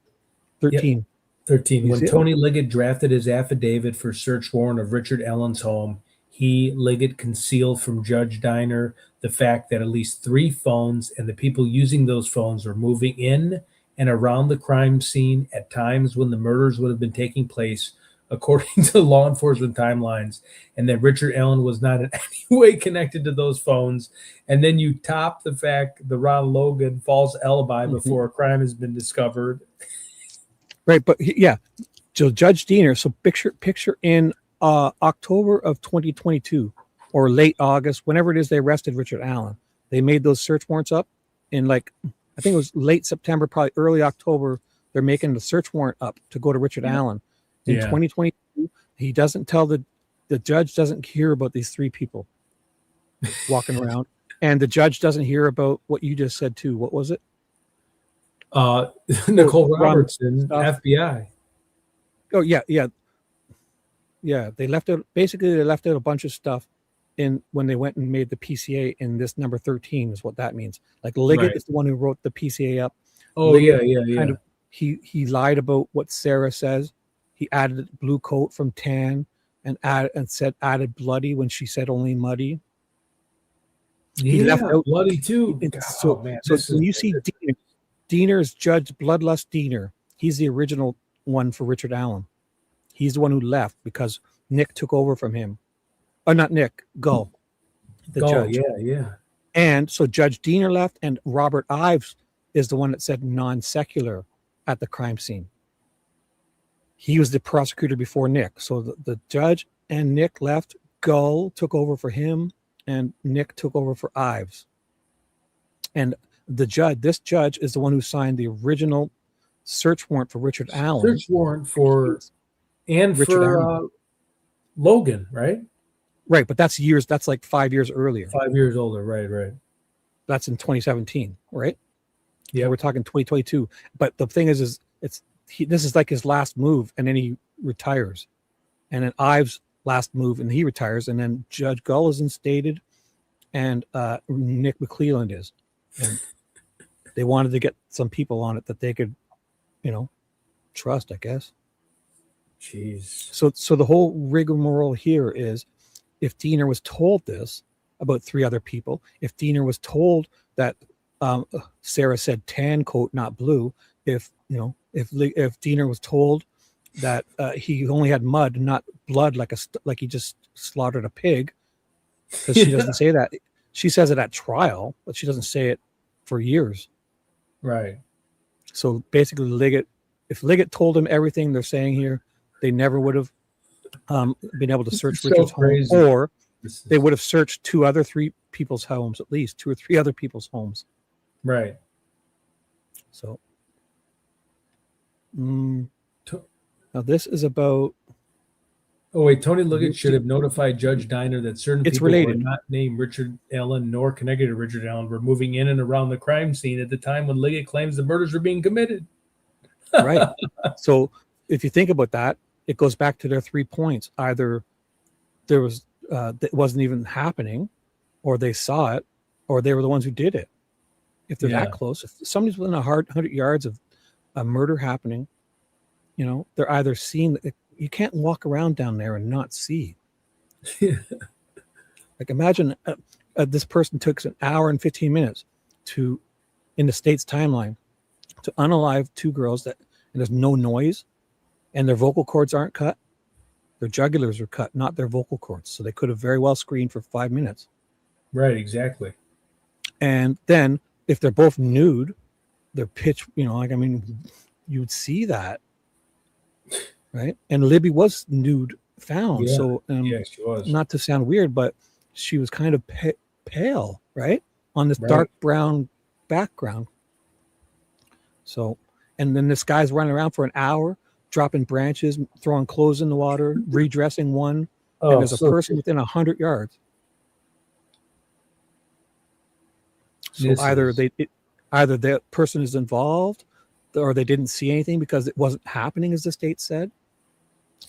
S2: 13.
S1: Yep. 13. When Tony Liggett drafted his affidavit for search warrant of Richard Allen's home, Liggett concealed from Judge Diner the fact that at least 3 phones and the people using those phones were moving in and around the crime scene at times when the murders would have been taking place, according to law enforcement timelines, and that Richard Allen was not in any way connected to those phones. And then you top the fact the Ron Logan false alibi before a crime has been discovered.
S2: Right, but yeah, so Judge Diener, so picture in October of 2022 or late August, whenever it is they arrested Richard Allen, they made those search warrants up in I think it was late September, probably early October. They're making the search warrant up to go to Richard Allen. In 2022, he doesn't tell the judge doesn't hear about these 3 people walking around, and the judge doesn't hear about what you just said too. What was it?
S1: Nicole Robertson, FBI.
S2: Oh yeah. They left out a bunch of stuff in when they went and made the PCA in this number 13 is what that means. Like Liggett is the one who wrote the PCA up.
S1: Oh, Liggett, yeah.
S2: He lied about what Sarah says. He added blue coat from tan and added bloody when she said only muddy. He left out
S1: bloody too.
S2: So when you see Diener's Judge Bloodlust Diener, he's the original one for Richard Allen. He's the one who left because Nick took over from him. Not Nick, Gull. The judge.
S1: Yeah.
S2: And so Judge Diener left, and Robert Ives is the one that said non-secular at the crime scene. He was the prosecutor before Nick. So the judge and Nick left. Gull took over for him, and Nick took over for Ives. And this judge is the one who signed the original search warrant for Richard Allen.
S1: Search warrant for Logan, right?
S2: Right, but that's like 5 years earlier.
S1: 5 years older, right.
S2: That's in 2017, right?
S1: Yeah,
S2: we're talking 2022. But the thing is this is like his last move, and then he retires, and then Ives' last move, and he retires, and then Judge Gull is instated, and Nick McClelland is, and they wanted to get some people on it that they could, trust, I guess.
S1: Jeez.
S2: So the whole rigmarole here is, if Diener was told this about 3 other people, if Diener was told that Sarah said tan coat, not blue, if Diener was told that he only had mud, not blood, like he just slaughtered a pig, because she doesn't say that. She says it at trial, but she doesn't say it for years.
S1: Right.
S2: So basically, if Liggett told him everything they're saying here, they never would have been able to search Richard's home, or they would have searched 3 people's homes, at least 2 or 3 other people's homes.
S1: Right.
S2: So now this is about.
S1: Oh wait, Tony Liggett should have notified Judge Diener that certain people who were not named Richard Allen nor connected to Richard Allen were moving in and around the crime scene at the time when Liggett claims the murders were being committed.
S2: Right. So if you think about that, it goes back to their 3 points. Either there was it wasn't even happening, or they saw it, or they were the ones who did it. If they're that close, if somebody's within 100 yards of a murder happening, they're either seeing. You can't walk around down there and not see. Like, imagine this person took an hour and 15 minutes in the state's timeline, to unalive 2 girls and there's no noise, and their vocal cords aren't cut. Their jugulars are cut, not their vocal cords. So they could have very well screamed for 5 minutes.
S1: Right, exactly.
S2: And then if they're both nude, their pitch, you would see that. Right. And Libby was nude found.
S1: Yeah.
S2: So
S1: she was.
S2: Not to sound weird, but she was kind of pale, right? On this dark brown background. So, and then this guy's running around for an hour, dropping branches, throwing clothes in the water, redressing one. And there's a person within 100 yards. So either that person is involved, or they didn't see anything because it wasn't happening as the state said.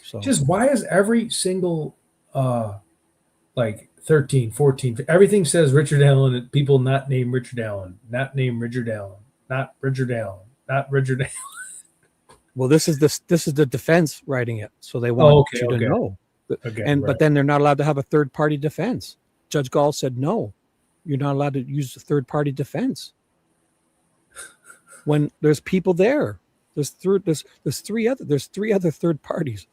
S2: So
S1: just why is every single 13, 14, everything says Richard Allen, and people not named Richard Allen, not named Richard Allen, not Richard Allen, not Richard Allen.
S2: Well, this is the defense writing it, so they want you to know. But then they're not allowed to have a third party defense. Judge Gall said no, you're not allowed to use a third party defense when there's people there. There's 3 other third parties,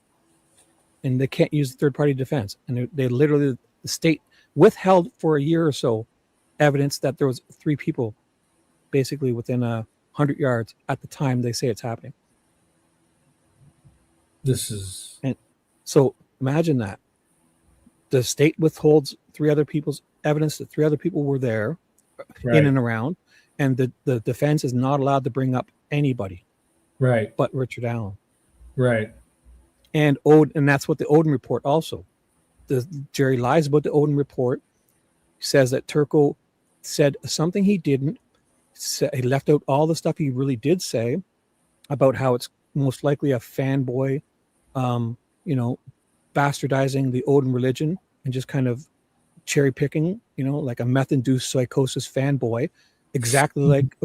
S2: and they can't use the third party defense. And they literally, the state withheld for a year or so evidence that there was 3 people basically within 100 yards at the time they say it's happening. And so imagine that the state withholds 3 other people's evidence that 3 other people were there in and around, and the defense is not allowed to bring up anybody but Richard Allen. And that's what the Odin report also. Jerry lies about the Odin report. He says that Turco said something he didn't. He left out all the stuff he really did say about how it's most likely a fanboy, bastardizing the Odin religion and just kind of cherry picking, like a meth-induced psychosis fanboy, exactly like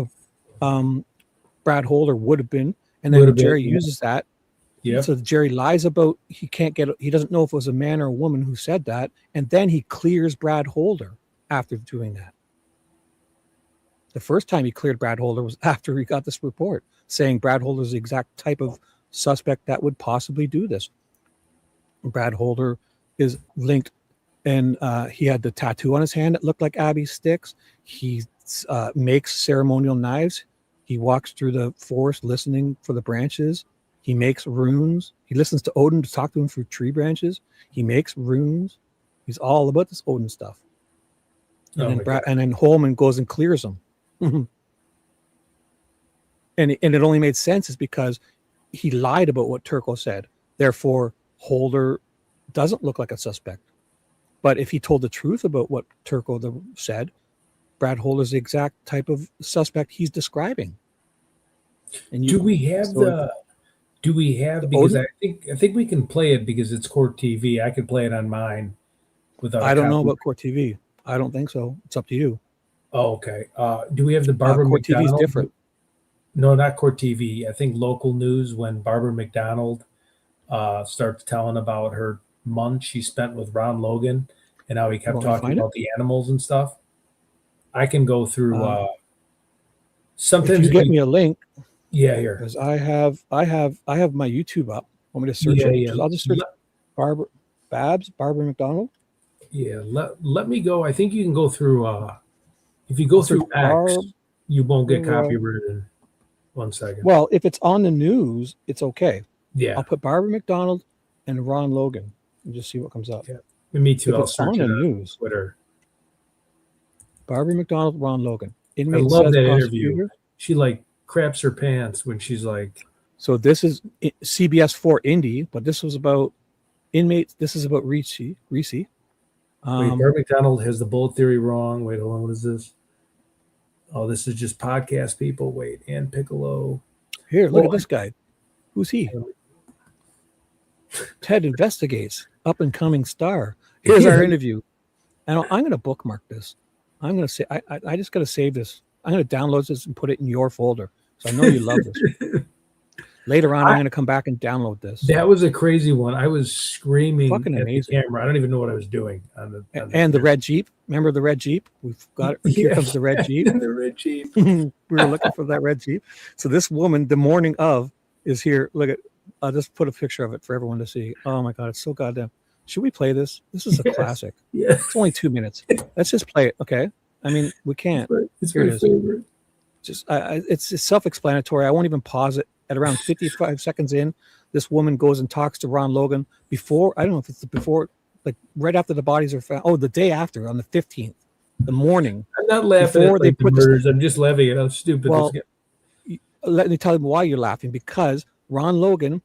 S2: Brad Holder would have been. And then Jerry uses that. Yeah. So Jerry lies about he doesn't know if it was a man or a woman who said that, and then he clears Brad Holder after doing that. The first time he cleared Brad Holder was after he got this report saying Brad Holder is the exact type of suspect that would possibly do this. Brad Holder is linked, and he had the tattoo on his hand that looked like Abby's sticks. He makes ceremonial knives. He walks through the forest listening for the branches. He makes runes. He listens to Odin to talk to him through tree branches. He makes runes. He's all about this Odin stuff. And then Holman goes and clears him. And it only made sense is because he lied about what Turco said. Therefore, Holder doesn't look like a suspect. But if he told the truth about what Turco said, Brad Holder's the exact type of suspect he's describing. And
S1: do we have because I think we can play it because it's Court TV. I could play it on mine without.
S2: I don't know about Court TV. I don't think so. It's up to you.
S1: Oh, okay. Do we have the Barbara
S2: Court
S1: McDonald?
S2: TV is different.
S1: No, not Court TV. I think local news when Barbara McDonald starts telling about her month she spent with Ron Logan and how he kept talking about the animals and stuff. I can go through. Sometimes
S2: if you get me a link.
S1: Yeah, here.
S2: Because I have my YouTube up. Want me to search it?
S1: Yeah.
S2: I'll just search Barbara McDonald.
S1: Yeah, let me go. I think you can go through. If you go through X, you won't get copyrighted. 1 second.
S2: Well, if it's on the news, it's okay.
S1: Yeah,
S2: I'll put Barbara McDonald and Ron Logan and just see what comes up.
S1: Yeah, me too.
S2: If
S1: I'll
S2: it's
S1: search
S2: on
S1: it
S2: the
S1: on
S2: news.
S1: Twitter.
S2: Barbara McDonald, Ron Logan.
S1: Inmate I love that interview. She like craps her pants when she's like.
S2: So this is CBS 4 Indy, but this was about inmates. This is about Reese.
S1: Wait, Barbara McDonald has the bullet theory wrong. Wait, hold on. What is this? Oh, this is just podcast people. Wait, Ann Piccolo.
S2: Here, look at this guy. Who's he? Ted investigates. Up and coming star. Here's our interview. And I'm going to bookmark this. I'm going to say I just got to save this. I'm going to download this and put it in your folder. So I know you love this. Later on, I'm going to come back and download this.
S1: That was a crazy one. I was screaming
S2: fucking
S1: at
S2: amazing.
S1: The camera. I don't even know what I was doing.
S2: And the red Jeep. Remember the red Jeep? We've got it. Here comes the red Jeep.
S1: The red Jeep.
S2: We were looking for that red Jeep. So this woman, the morning of, is here. Look at. I'll just put a picture of it for everyone to see. Oh my God, it's so goddamn. Should we play this? This is a classic.
S1: Yeah.
S2: It's only 2 minutes. Let's just play it. Okay. I mean, we can't.
S1: It's my favorite.
S2: Just it's self-explanatory. I won't even pause it. At around 55 seconds in, this woman goes and talks to Ron Logan before, I don't know if it's before, like right after the bodies are found. Oh, the day after, on the 15th, the morning.
S1: I'm not laughing at like the murders. I'm just laughing at how stupid
S2: well,
S1: this guy.
S2: Let me tell you why you're laughing. Because Ron Logan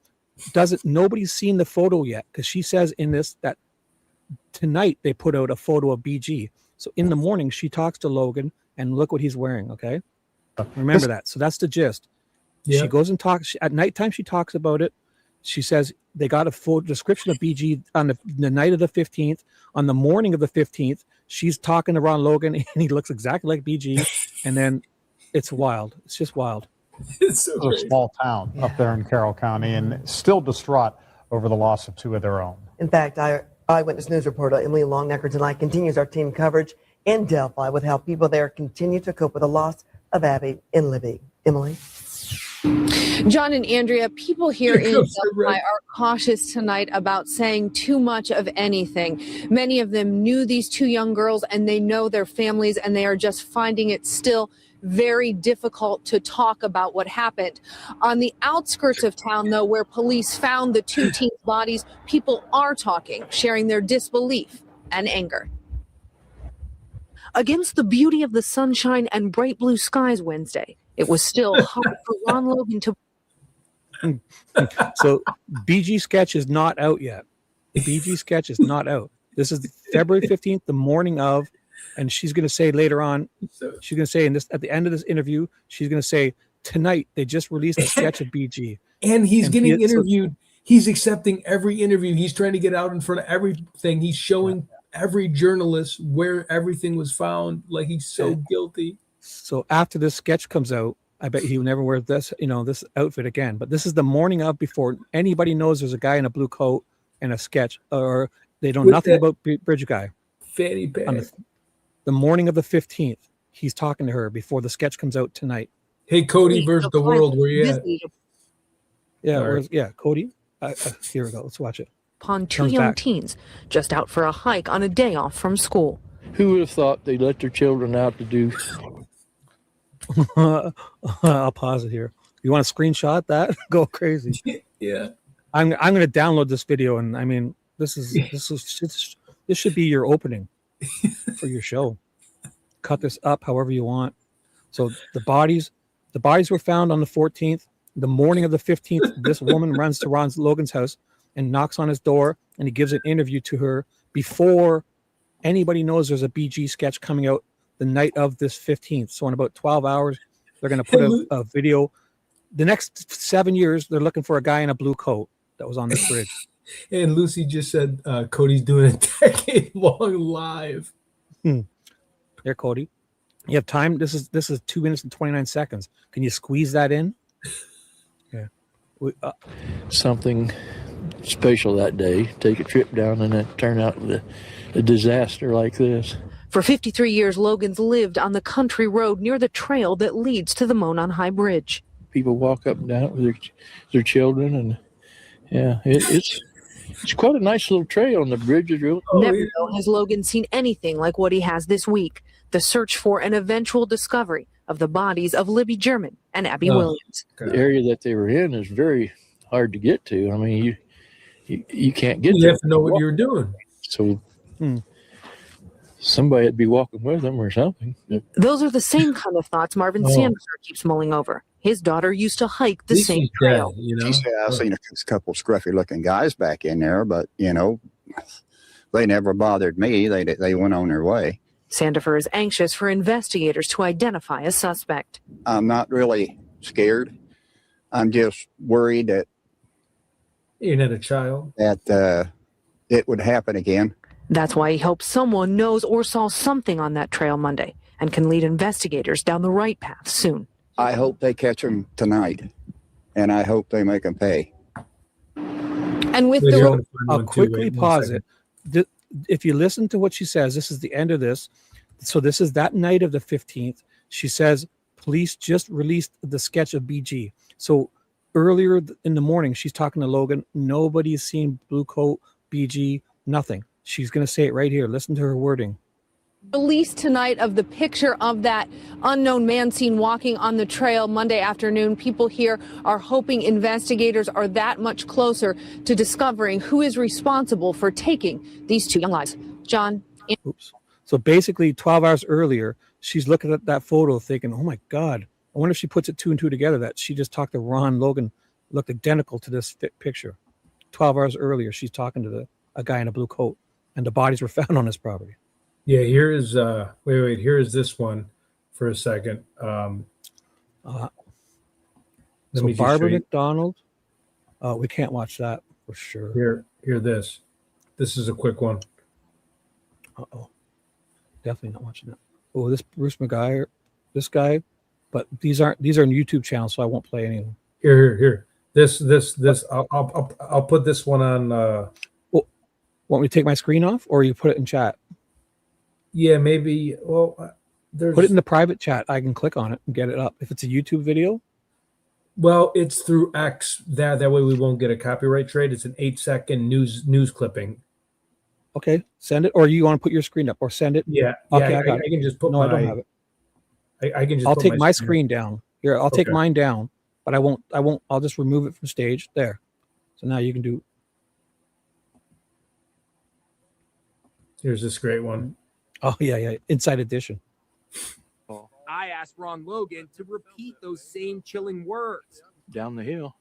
S2: nobody's seen the photo yet. Because she says in this that tonight they put out a photo of BG. So in the morning, she talks to Logan and look what he's wearing, okay? Remember that. So that's the gist. Yeah. She goes and talks at nighttime. She talks about it. She says they got a full description of BG on the night of the 15th. On the morning of the 15th, she's talking to Ron Logan, and he looks exactly like BG. And then it's wild. It's just wild.
S1: It's so
S3: a small town up there in Carroll County, and still distraught over the loss of 2 of their own.
S4: In fact, Eyewitness News reporter Emily Longnecker tonight continues our team coverage in Delphi with how people there continue to cope with the loss of Abby and Libby. Emily.
S5: John and Andrea, people here in Delphi are cautious tonight about saying too much of anything. Many of them knew these 2 young girls and they know their families, and they are just finding it still very difficult to talk about what happened. On the outskirts of town, though, where police found the 2 teens' bodies, people are talking, sharing their disbelief and anger. Against the beauty of the sunshine and bright blue skies Wednesday, it was still hard for Ron Logan to.
S2: So BG sketch is not out yet. BG sketch is not out. This is February 15th, the morning of, and she's going to say later on, she's going to say at the end of this interview, she's going to say tonight they just released a sketch of BG.
S1: And he's getting interviewed. He's accepting every interview. He's trying to get out in front of everything. He's showing every journalist where everything was found. Like he's so guilty.
S2: So after this sketch comes out, I bet he will never wear this, this outfit again. But this is the morning of, before anybody knows there's a guy in a blue coat and a sketch, or they know nothing about Bridge Guy.
S1: Fanny pack.
S2: The morning of the 15th, he's talking to her before the sketch comes out tonight.
S1: Hey, Cody versus the world, where you at?
S2: Yeah, Cody. Here we go. Let's watch it.
S5: Upon 2 young teens just out for a hike on a day off from school.
S6: Who would have thought they let their children out to do?
S2: I'll pause it here. You want to screenshot that? Go crazy.
S1: Yeah.
S2: I'm going to download this video, and I mean, this should be your opening for your show. Cut this up however you want. So the bodies were found on the 14th. The morning of the 15th, this woman runs to Ron Logan's house and knocks on his door, and he gives an interview to her before anybody knows there's a BG sketch coming out the night of this 15th. So in about 12 hours, they're going to put a video. The next 7 years, they're looking for a guy in a blue coat that was on this bridge.
S1: And Lucy just said Cody's doing a decade-long live.
S2: There, Cody. You have time. This is 2 minutes and 29 seconds. Can you squeeze that in? Yeah.
S6: Something special that day. Take a trip down and it turned out a disaster like this.
S5: For 53 years, Logan's lived on the country road near the trail that leads to the Monon High Bridge.
S6: People walk up and down with their children, and yeah, it's quite a nice little trail, and the bridge is real.
S5: Never has Logan seen anything like what he has this week. The search for an eventual discovery of the bodies of Libby German and Abby Williams.
S6: The area that they were in is very hard to get to. I mean, you can't get there.
S1: You have to know what you're doing.
S6: So somebody would be walking with them or something.
S5: Those are the same kind of thoughts Marvin Sanderson keeps mulling over. His daughter used to hike the same trail.
S1: Dead, you know?
S7: She said, I've seen a couple scruffy-looking guys back in there, but, they never bothered me. They went on their way.
S5: Sandifer is anxious for investigators to identify a suspect.
S7: I'm not really scared. I'm just worried that
S1: You're not a child.
S7: it would happen again.
S5: That's why he hopes someone knows or saw something on that trail Monday and can lead investigators down the right path soon.
S7: I hope they catch him tonight, and I hope they make him pay.
S5: And with
S2: I'll quickly pause it. If you listen to what she says, this is the end of this. So this is that night of the 15th. She says, police just released the sketch of BG. So earlier in the morning, she's talking to Logan. Nobody's seen Blue Coat, BG, nothing. She's going to say it right here. Listen to her wording.
S5: Release tonight of the picture of that unknown man seen walking on the trail Monday afternoon. People here are hoping investigators are that much closer to discovering who is responsible for taking these two young lives. John.
S2: Oops. So basically 12 hours earlier, she's looking at that photo thinking, oh my God, I wonder if she puts it 2 and 2 together that she just talked to Ron Logan, looked identical to this picture. 12 hours earlier, she's talking to a guy in a blue coat, and the bodies were found on his property.
S1: Yeah, here is wait, here is this one for a second.
S2: So Barbara McDonald, we can't watch that for sure.
S1: Here this is a quick one.
S2: Definitely not watching that. Oh, this Bruce McGuire, this guy, but these are YouTube channels, so I won't play any of them.
S1: Here. This. I'll put this one on.
S2: Want me to take my screen off, or you put it in chat?
S1: Yeah, maybe. Well,
S2: put it in the private chat. I can click on it and get it up. If it's a YouTube video.
S1: Well, it's through X. That way we won't get a copyright trade. It's an 8-second news clipping.
S2: Okay, send it, or you want to put your screen up, or send it.
S1: Yeah.
S2: Okay,
S1: I can just put.
S2: No, I don't have it.
S1: I can just.
S2: I'll take my screen down. Here, I'll take mine down, but I won't. I'll just remove it from stage. There. So now you can do.
S1: Here's this great one.
S2: Oh, yeah. Inside Edition.
S8: I asked Ron Logan to repeat those same chilling words.
S6: Down the hill.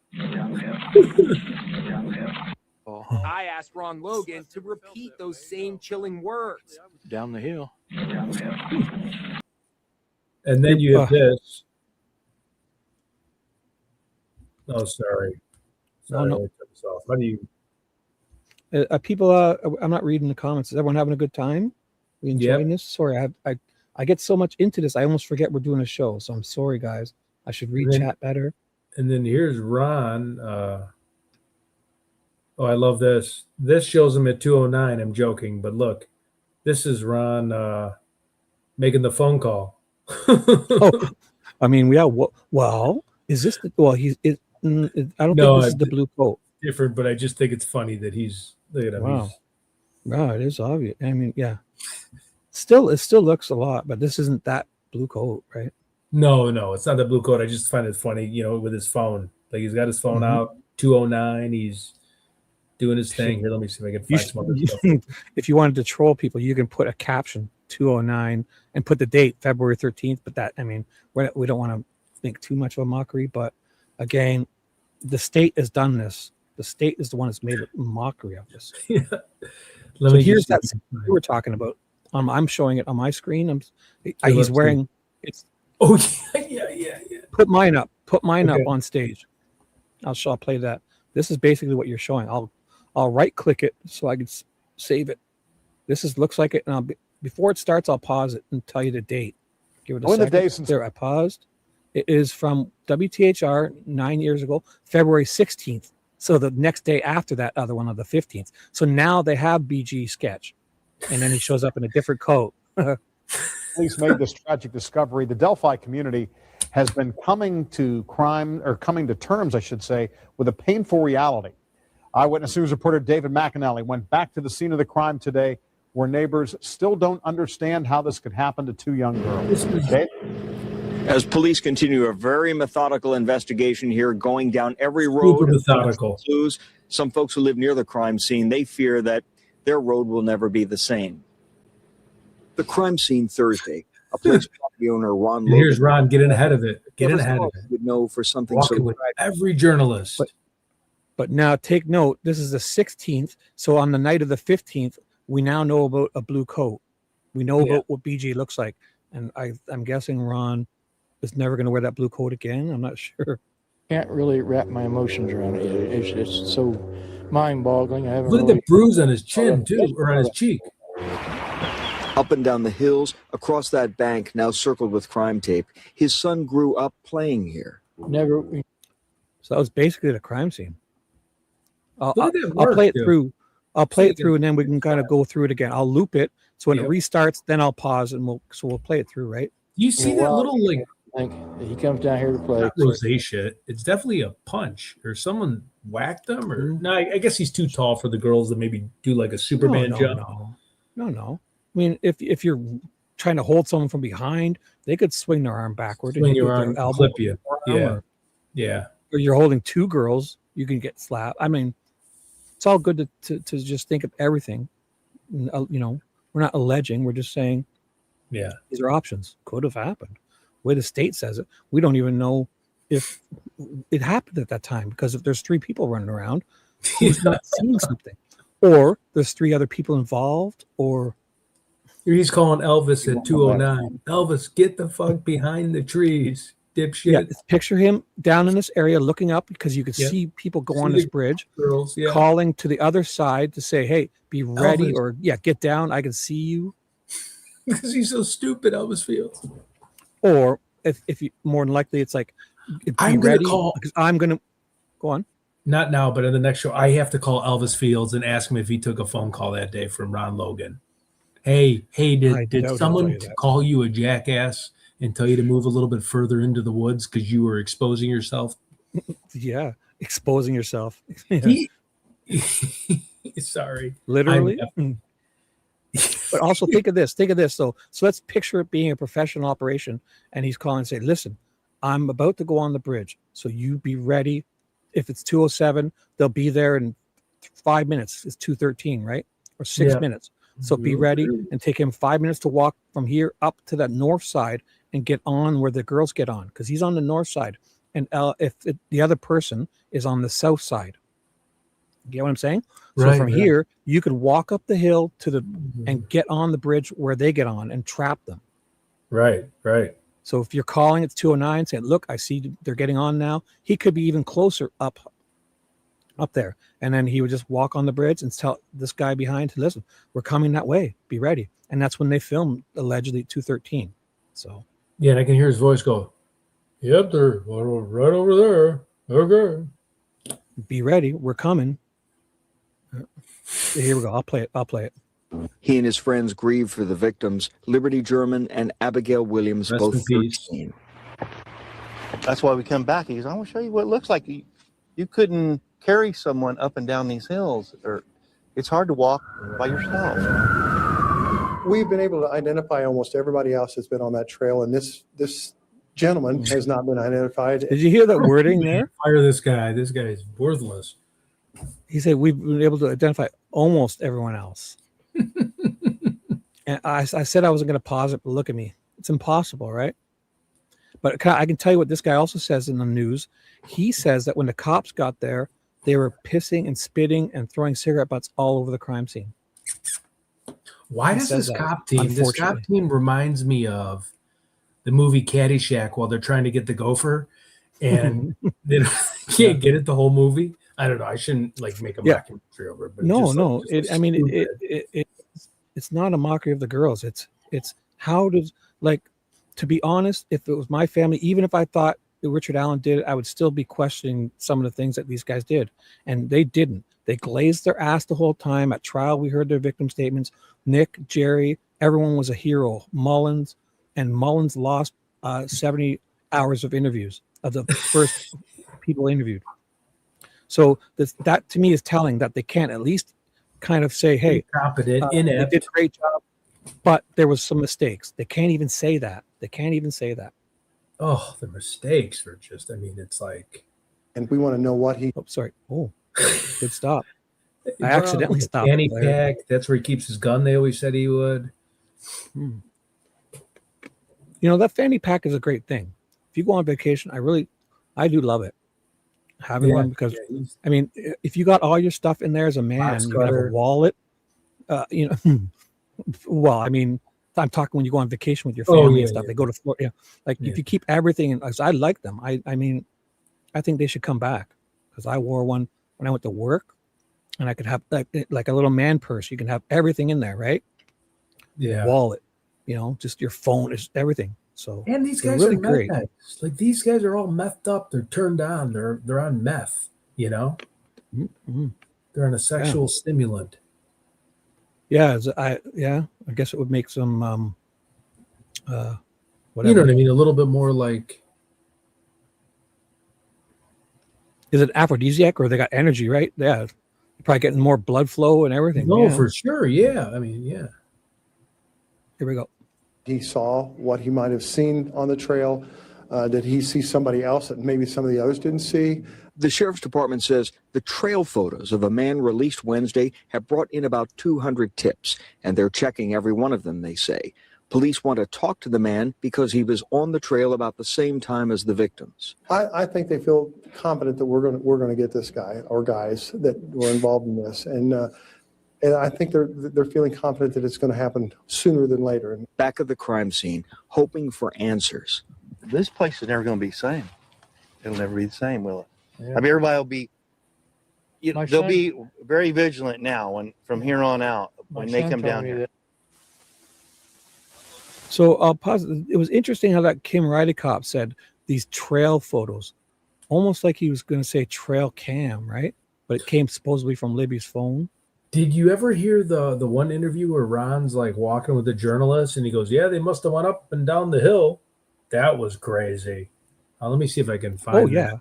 S8: I asked Ron Logan to repeat those same chilling words.
S6: Down the hill.
S1: And then you have this. Oh, sorry.
S2: No.
S1: How do you?
S2: People, I'm not reading the comments. Is everyone having a good time? We enjoying this? Sorry, I get so much into this, I almost forget we're doing a show. So I'm sorry, guys. I should read chat better.
S1: And then here's Ron. I love this. This shows him at 2:09. I'm joking, but look, this is Ron making the phone call.
S2: I mean, well, is this the? Well, I don't think this is the blue coat.
S1: Different, but I just think it's funny that he's. Look at him.
S2: Wow. No, it is obvious. I mean, yeah. It still looks a lot, but this isn't that blue coat, right?
S1: No, it's not the blue coat. I just find it funny, with his phone. Like he's got his phone out, 2:09. He's doing his thing. Here, let me see if I can find some other stuff.
S2: If you wanted to troll people, you can put a caption 2:09 and put the date February 13th. But that, I mean, we don't want to think too much of a mockery. But again, the state has done this. The state is the one that's made a mockery of this.
S1: Yeah.
S2: So here's that we were talking about. I'm showing it on my screen. He's
S1: let's
S2: wearing. It's.
S1: Oh yeah.
S2: Put mine up. Put mine up
S1: Okay.
S2: on stage. I'll play that. This is basically what you're showing. I'll right click it so I can save it. Looks like it, and before it starts, I'll pause it and tell you the date. Give it a second.
S3: The day since
S2: there, I paused. It is from WTHR 9 years ago, February 16th. So the next day after that other one on the 15th. So now they have BG sketch, and then he shows up in a different coat.
S3: Police made this tragic discovery. The Delphi community has been coming to terms, I should say, with a painful reality. Eyewitness News reporter David McAnally went back to the scene of the crime today, where neighbors still don't understand how this could happen to two young girls. Dave?
S9: As police continue a very methodical investigation here, going down every road.
S1: Super methodical.
S9: Clues. Some folks who live near the crime scene, they fear that their road will never be the same. The crime scene Thursday. A police property owner, Ron Logan.
S1: Here's Ron getting ahead of it. Getting ahead of it.
S9: Would know for something
S1: Walking
S9: so
S1: with every journalist.
S2: But now take note, this is the 16th. So on the night of the 15th, we now know about a blue coat. We know about what BG looks like. And I'm guessing Ron is never going to wear that blue coat again. I'm not sure.
S6: Can't really wrap my emotions around it yet. It's so mind-boggling. I haven't
S1: Look at the bruise on his chin, too, or on his cheek.
S9: Up and down the hills, across that bank now circled with crime tape, his son grew up playing here.
S6: Never.
S2: So that was basically the crime scene. I'll
S1: work,
S2: play it
S1: dude.
S2: through. I'll play it through, and then we can kind of go through it again. I'll loop it, so when it
S1: Yep.
S2: restarts, then I'll pause, and we'll play it through, right?
S1: You see that little like
S6: He comes down here to play.
S1: not rosé shit. It's definitely a punch, or someone whacked him, or no. I guess he's too tall for the girls to maybe do like a Superman jump.
S2: No. I mean, if you're trying to hold someone from behind, they could swing their arm backward
S1: Swing
S2: and
S1: your
S2: hit
S1: arm,
S2: their elbow,
S1: clip you.
S2: or-
S1: Yeah.
S2: Or you're holding two girls, you can get slapped. I mean, it's all good to just think of everything. You know, we're not alleging. We're just saying,
S1: Yeah.
S2: these are options. Could have happened. The way the state says it, we don't even know if it happened at that time, because if there's three people running around, who's not seeing something, or there's three other people involved, or
S1: He's calling Elvis at 209. Elvis, get the fuck behind the trees, dipshit.
S2: yeah, picture him down in this area looking up, because you can
S1: Yep.
S2: see people go
S1: See
S2: on
S1: the
S2: this bridge,
S1: girls, yeah.
S2: calling to the other side to say, hey, be ready,
S1: Elvis.
S2: or get down, I can see you.
S1: Because he's so stupid, Elvis Fields.
S2: Or if you, more than likely, it's like, be
S1: I'm gonna
S2: ready,
S1: call-
S2: because I'm gonna go on.
S1: Not now, but in the next show, I have to call Elvis Fields and ask him if he took a phone call that day from Ron Logan. Hey,
S2: I
S1: did
S2: doubt he'll
S1: someone
S2: tell you that.
S1: call you a jackass and tell you to move a little bit further into the woods because you were exposing yourself?
S2: Yeah, exposing yourself.
S1: He- Sorry.
S2: Literally. But also think of this. So let's picture it being a professional operation, and he's calling and saying, listen, I'm about to go on the bridge, so you be ready. If it's 2:07, they'll be there in 5 minutes. It's 2:13, right? Or 6
S1: Yeah.
S2: minutes. So be ready, and take him 5 minutes to walk from here up to that north side and get on where the girls get on, because he's on the north side, and the other person is on the south side. You get what I'm saying? So
S1: Right,
S2: from
S1: right.
S2: here, you could walk up the hill to the and get on the bridge where they get on and trap them.
S1: Right.
S2: So if you're calling, it's 209, saying, look, I see they're getting on now. He could be even closer up there. And then he would just walk on the bridge and tell this guy behind to listen, we're coming that way. Be ready. And that's when they filmed allegedly at 213. So
S1: Yeah, and I can hear his voice go, yep, they're right over there. Okay.
S2: be ready. We're coming. Here we go. I'll play it.
S9: He and his friends grieve for the victims, Liberty German and Abigail Williams,
S1: Rest
S9: both
S1: in peace.
S9: 13.
S10: That's why we come back. He goes, I want to show you what it looks like. You couldn't carry someone up and down these hills, or it's hard to walk by yourself.
S11: We've been able to identify almost everybody else that's been on that trail, and this gentleman has not been identified.
S2: Did you hear that wording there?
S1: Fire this guy. This guy is worthless.
S2: He said we've been able to identify almost everyone else. And I said I wasn't going to pause it, but look at me. It's impossible, right? But I can tell you what this guy also says in the news. He says that when the cops got there, they were pissing and spitting and throwing cigarette butts all over the crime scene.
S1: Why
S2: He
S1: does
S2: says
S1: this
S2: that,
S1: cop team? This cop
S2: unfortunately.
S1: team reminds me of the movie Caddyshack while they're trying to get the gopher, and they can't get it the whole movie. I don't know. I shouldn't like make a
S2: Yeah.
S1: mockumentary over it, but
S2: No,
S1: just, like,
S2: no.
S1: just
S2: I mean,
S1: stupid.
S2: it's not a mockery of the girls. It's how does, like, to be honest, if it was my family, even if I thought that Richard Allen did it, I would still be questioning some of the things that these guys did, and they didn't. They glazed their ass the whole time. At trial, we heard their victim statements. Nick, Jerry, everyone was a hero. Mullins lost 70 hours of interviews of the first people interviewed. So that to me is telling that they can't at least kind of say, hey,
S1: Incompetent,
S2: they
S1: inept.
S2: did a great job, but there was some mistakes. They can't even say that.
S1: Oh, the mistakes were just, I mean, it's like.
S11: And we want to know what he.
S2: Oh, sorry. Oh, good stop. I
S1: Well,
S2: accidentally
S1: the
S2: stopped.
S1: fanny pack, that's where he keeps his gun. They always said he would.
S2: You know, that fanny pack is a great thing. If you go on vacation, I do love it. Having one, because I mean, if you got all your stuff in there as a man, you have a wallet. You know, well, I mean, I'm talking when you go on vacation with your family and stuff. They go to Florida. Yeah. Like if you keep everything, and I like them. I mean, I think they should come back, because I wore one when I went to work, and I could have like a little man purse. You can have everything in there, right?
S1: Yeah.
S2: Wallet, you know, just your phone, is everything. So
S1: And these
S2: they're
S1: guys
S2: really
S1: are
S2: great.
S1: meth heads. Like these guys are all methed up. They're turned on. They're on meth. You know, they're on a sexual stimulant.
S2: Yeah, I guess it would make some whatever.
S1: You know what I mean? A little bit more like.
S2: Is it aphrodisiac, or they got energy, right? Yeah, you're probably getting more blood flow and everything.
S1: No,
S2: yeah.
S1: for sure. Yeah, I mean, yeah.
S2: Here we go.
S11: He saw what he might have seen on the trail. Did he see somebody else that maybe some of the others didn't see?
S9: The sheriff's department says the trail photos of a man released Wednesday have brought in about 200 tips, and they're checking every one of them, they say. Police want to talk to the man because he was on the trail about the same time as the victims.
S11: I think they feel confident that we're going to get this guy or guys that were involved in this, and I think they're feeling confident that it's going to happen sooner than later.
S9: Back at the crime scene, hoping for answers.
S10: This place is never going to be the same. It'll never be the same, will it?
S6: Yeah.
S10: I mean, everybody will be.
S6: My
S10: They'll
S6: son-
S10: be very vigilant now, from here on out when they come down here.
S2: So I'll pause. It was interesting how that Kim Riley cop said these trail photos, almost like he was going to say trail cam, right? But it came supposedly from Libby's phone.
S1: Did you ever hear the one interview where Ron's like walking with the journalist and he goes, "Yeah, they must have went up and down the hill." That was crazy. Let me see if I can find.
S2: Oh yeah.
S1: That.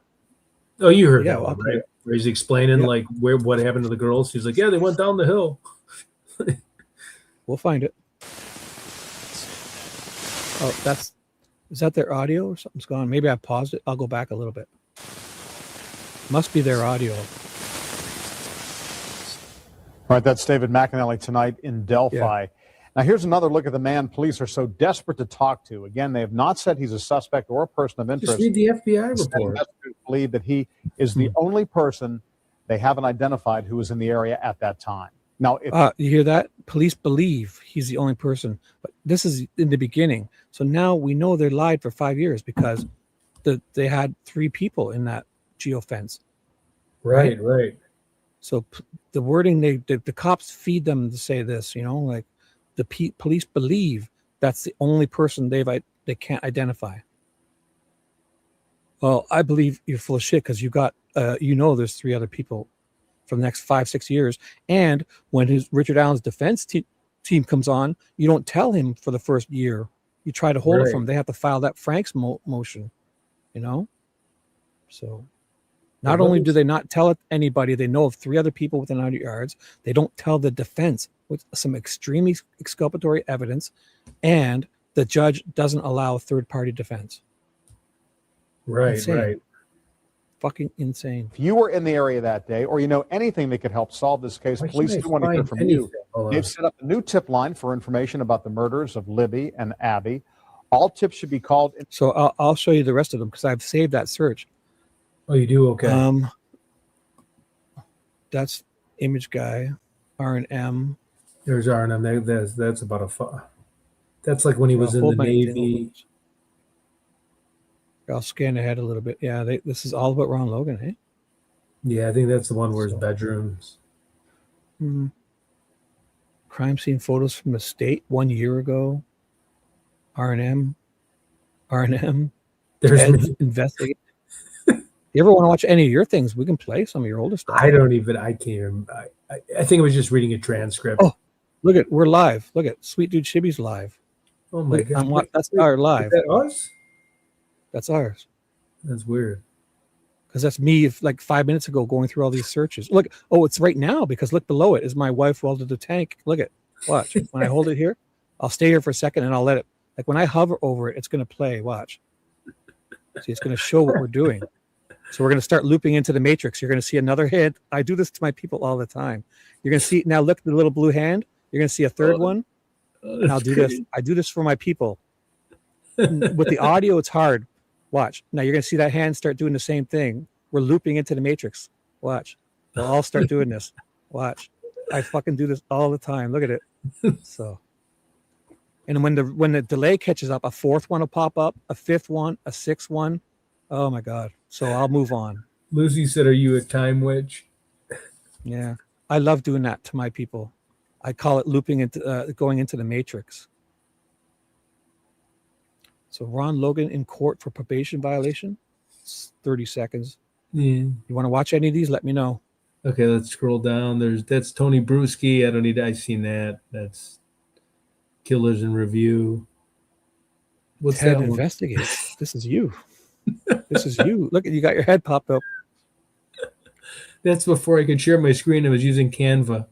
S1: Oh, you heard
S2: Yeah,
S1: that one,
S2: okay.
S1: right? Where he's explaining like what happened to the girls. He's like, "Yeah, they went down the hill."
S2: We'll find it. Oh, is that their audio or something's gone? Maybe I paused it. I'll go back a little bit. Must be their audio.
S3: All right, that's David McAnally tonight in Delphi.
S2: Yeah.
S3: Now, here's another look at the man police are so desperate to talk to. Again, they have not said he's a suspect or a person of interest.
S1: Just read the FBI report.
S3: Investigators believe that he is the only person they haven't identified who was in the area at that time. Now, if
S2: You hear that? Police believe he's the only person, but this is in the beginning. So now we know they lied for 5 years because they had 3 people in that geofence.
S1: Right.
S2: So the wording the cops feed them to say this, you know, like the police believe that's the only person they can't identify. Well, I believe you're full of shit because you got there's 3 other people for the next 5-6 years, and when Richard Allen's defense team comes on, you don't tell him for the first year. You try to hold it from him. They have to file that Frank's motion, you know. So not only do they not tell it anybody, they know of 3 other people within 100 yards. They don't tell the defense with some extremely exculpatory evidence, and the judge doesn't allow third-party defense.
S3: Right,
S2: Insane.
S3: right.
S2: Fucking insane.
S3: If you were in the area that day or you know anything that could help solve this case,
S1: Why
S3: police
S1: should I
S3: do want to hear
S1: find
S3: from
S1: anything?
S3: you.
S1: Hold on.
S3: They've set up a new tip line for information about the murders of Libby and Abby. All tips should be called.
S2: So I'll show you the rest of them because I've saved that search.
S1: Oh, you do? Okay.
S2: That's image guy, R&M.
S1: There's R&M. That's about that's like when he was in the Navy.
S2: I'll scan ahead a little bit. Yeah, this is all about Ron Logan, eh?
S1: Yeah, I think that's the one where his bedrooms.
S2: Mm-hmm. Crime scene photos from the state 1 year ago. R&M.
S1: There's
S2: investigate. You ever want to watch any of your things? We can play some of your older stuff.
S1: I can't even. I think I was just reading a transcript.
S2: Oh, look at, we're live. Look at Sweet Dude Chibi's live.
S1: Oh my God.
S2: That's our live.
S1: Is that us?
S2: That's ours.
S1: That's weird.
S2: Because that's me like 5 minutes ago going through all these searches. Look, it's right now because look below it is my wife welded the tank. Look at, watch. When I hold it here, I'll stay here for a second and I'll let it, like when I hover over it, it's going to play. Watch. See, it's going to show what we're doing. So we're going to start looping into the matrix. You're going to see another hit. I do this to my people all the time. You're going to see, now look at the little blue hand. You're going to see a third one. And I'll do this. I do this for my people. With the audio, it's hard. Watch. Now you're going to see that hand start doing the same thing. We're looping into the matrix. Watch. They'll all start doing this. Watch. I fucking do this all the time. Look at it. So, and when the delay catches up, a fourth one will pop up, a fifth one, a sixth one. Oh my God. So I'll move on.
S1: Lucy said, "Are you a time witch?"
S2: Yeah. I love doing that to my people. I call it looping into going into the matrix. So Ron Logan in court for probation violation. It's 30 seconds.
S1: Yeah.
S2: You want to watch any of these? Let me know.
S1: Okay, let's scroll down. That's Tony Bruschi. I've seen that. That's Killers in Review. What's
S2: Ted
S1: that one?
S2: Investigates. This is you. This is you. Look, you got your head popped up.
S1: That's before I could share my screen. I was using Canva.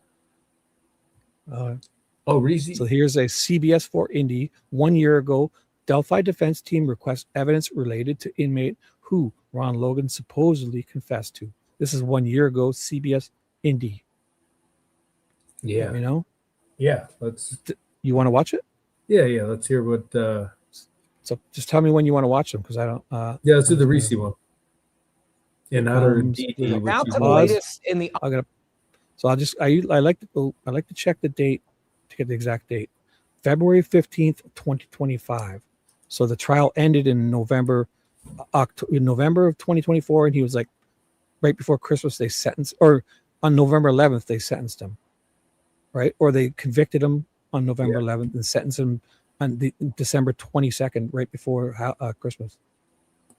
S1: Reese.
S2: So here's a CBS 4 Indy 1 year ago. Delphi defense team requests evidence related to inmate who Ron Logan supposedly confessed to. This is 1 year ago, CBS Indy.
S1: Yeah.
S2: You know?
S1: Yeah.
S2: You want to watch it?
S1: Yeah. Let's hear what.
S2: So just tell me when you want to watch them because I don't.
S1: Yeah, let's do the Reese one. And not our DD.
S8: Now to the latest in the.
S2: So I like to check the date to get the exact date. February 15th, 2025. So the trial ended in November of 2024, and he was like right before Christmas they sentenced, or on November 11th they sentenced him, right? Or they convicted him on November 11th and sentenced him on December 22nd, right before Christmas.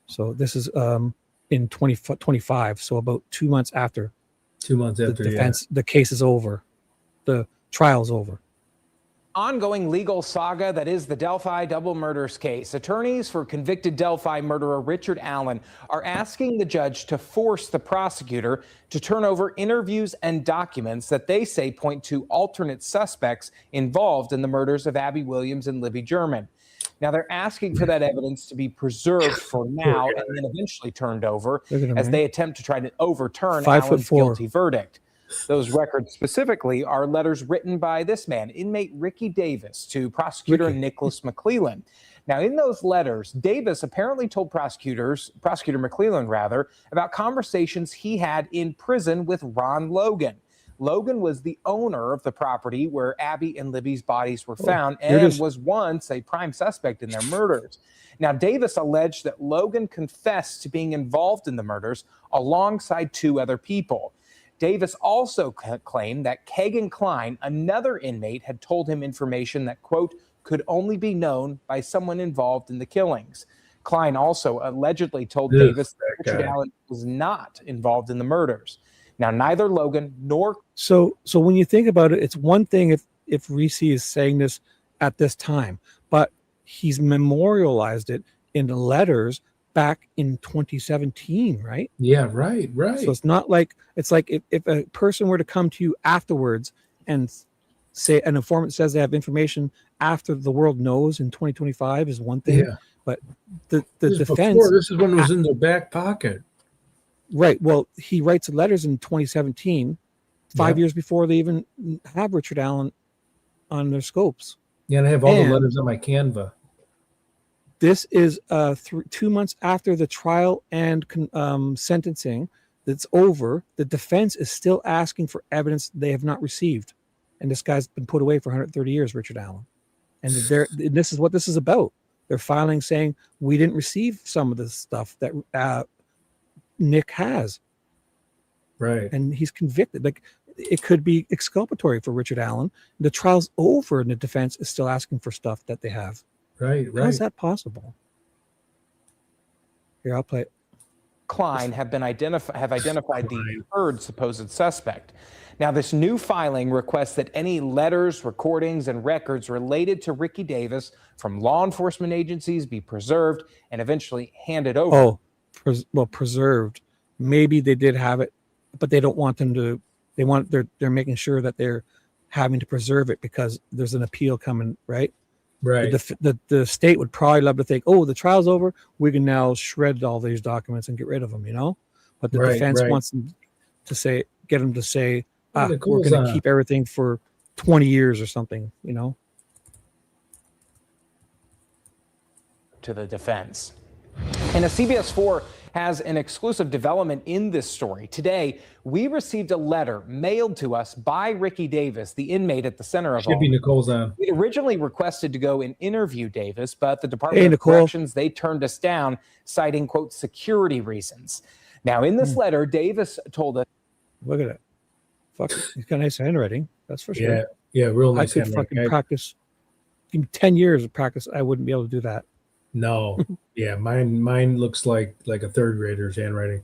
S2: So this is in 2025, so about 2 months after.
S1: 2 months after
S2: the defense, the case is over, the trial's over.
S8: Ongoing legal saga that is the Delphi double murders case. Attorneys for convicted Delphi murderer Richard Allen are asking the judge to force the prosecutor to turn over interviews and documents that they say point to alternate suspects involved in the murders of Abby Williams and Libby German. Now they're asking for that evidence to be preserved for now and then eventually turned over as they attempt to try to overturn Allen's guilty verdict. Those records specifically are letters written by this man, inmate Ricky Davis, to prosecutor Nicholas McClellan. Now, in those letters, Davis apparently told prosecutor McClellan, about conversations he had in prison with Ron Logan. Logan was the owner of the property where Abby and Libby's bodies were found and was once a prime suspect in their murders. Now, Davis alleged that Logan confessed to being involved in the murders alongside two other people. Davis also claimed that Kagan Klein, another inmate, had told him information that, quote, could only be known by someone involved in the killings. Klein also allegedly told Davis that Richard Allen was not involved in the murders. Now, neither Logan nor...
S2: So when you think about it, it's one thing if Reese is saying this at this time, but he's memorialized it in the letters back in 2017, right?
S1: Yeah, right.
S2: So it's not like, it's like if a person were to come to you afterwards and say an informant says they have information after the world knows in 2025 is one thing, but the defense...
S1: This is when it was in their back pocket.
S2: Right. Well, he writes letters in 2017, 5 years before they even have Richard Allen on their scopes.
S1: Yeah, and I have all the letters on my Canva.
S2: This is 2 months after the trial and sentencing that's over. The defense is still asking for evidence they have not received. And this guy's been put away for 130 years, Richard Allen. And this is what this is about. They're filing saying we didn't receive some of the stuff that Nick has.
S1: Right.
S2: And he's convicted. Like, it could be exculpatory for Richard Allen. The trial's over and the defense is still asking for stuff that they have.
S1: Right.
S2: How's that possible? Here, I'll play it.
S8: Klein have identified the third supposed suspect. Now, this new filing requests that any letters, recordings, and records related to Ricky Davis from law enforcement agencies be preserved and eventually handed over.
S2: Oh, preserved. Maybe they did have it, but they don't want them to. They're making sure that they're having to preserve it because there's an appeal coming, right?
S1: Right.
S2: The state would probably love to think, oh, the trial's over, we can now shred all these documents and get rid of them, But the defense wants them to say, get them to say, we're going to keep everything for 20 years or something,
S8: To the defense. And a CBS 4 has an exclusive development in this story. Today, we received a letter mailed to us by Ricky Davis, the inmate at the center of all.
S1: Should be Nicole's on.
S8: We originally requested to go and interview Davis, but the Department of Corrections, they turned us down, citing, quote, security reasons. Now, in this letter, Davis told us.
S2: Look at it. Fuck, he's got nice handwriting. That's for sure.
S1: Yeah, real nice
S2: handwriting. I could fucking practice. Give me 10 years of practice, I wouldn't be able to do that.
S1: No. Yeah, mine looks like a third grader's handwriting.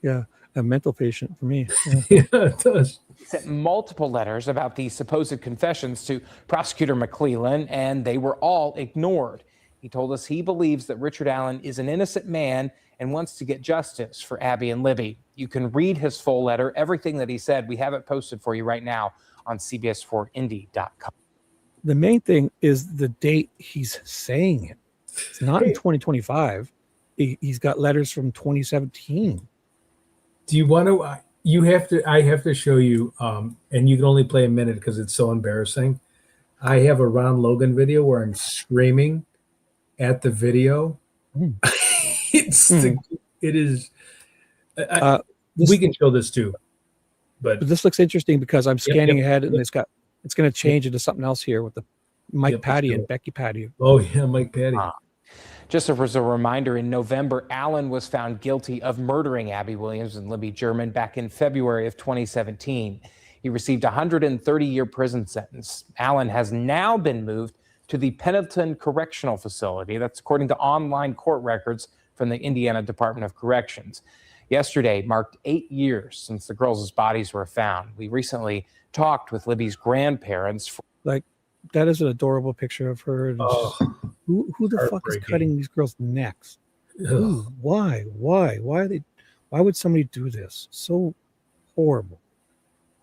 S2: Yeah, a mental patient for me.
S1: Yeah, it does.
S8: He sent multiple letters about the supposed confessions to Prosecutor McClellan, and they were all ignored. He told us he believes that Richard Allen is an innocent man and wants to get justice for Abby and Libby. You can read his full letter, everything that he said. We have it posted for you right now on CBS4Indy.com.
S2: The main thing is the date he's saying it. It's not in 2025. He's got letters from 2017.
S1: Do you want to? I have to show you, and you can only play a minute because it's so embarrassing. I have a Ron Logan video where I'm screaming at the video. It is. We can show this too, but
S2: this looks interesting because I'm scanning ahead and it's going to change into something else here with the Mike Patty and Becky Patty.
S1: Oh yeah, Mike Patty.
S8: Just as a reminder, in November, Allen was found guilty of murdering Abby Williams and Libby German back in February of 2017. He received a 130-year prison sentence. Allen has now been moved to the Pendleton Correctional Facility. That's according to online court records from the Indiana Department of Corrections. Yesterday marked 8 years since the girls' bodies were found. We recently talked with Libby's grandparents.
S2: That is an adorable picture of her. Who the fuck is cutting these girls' necks? Why? Why would somebody do this? So horrible.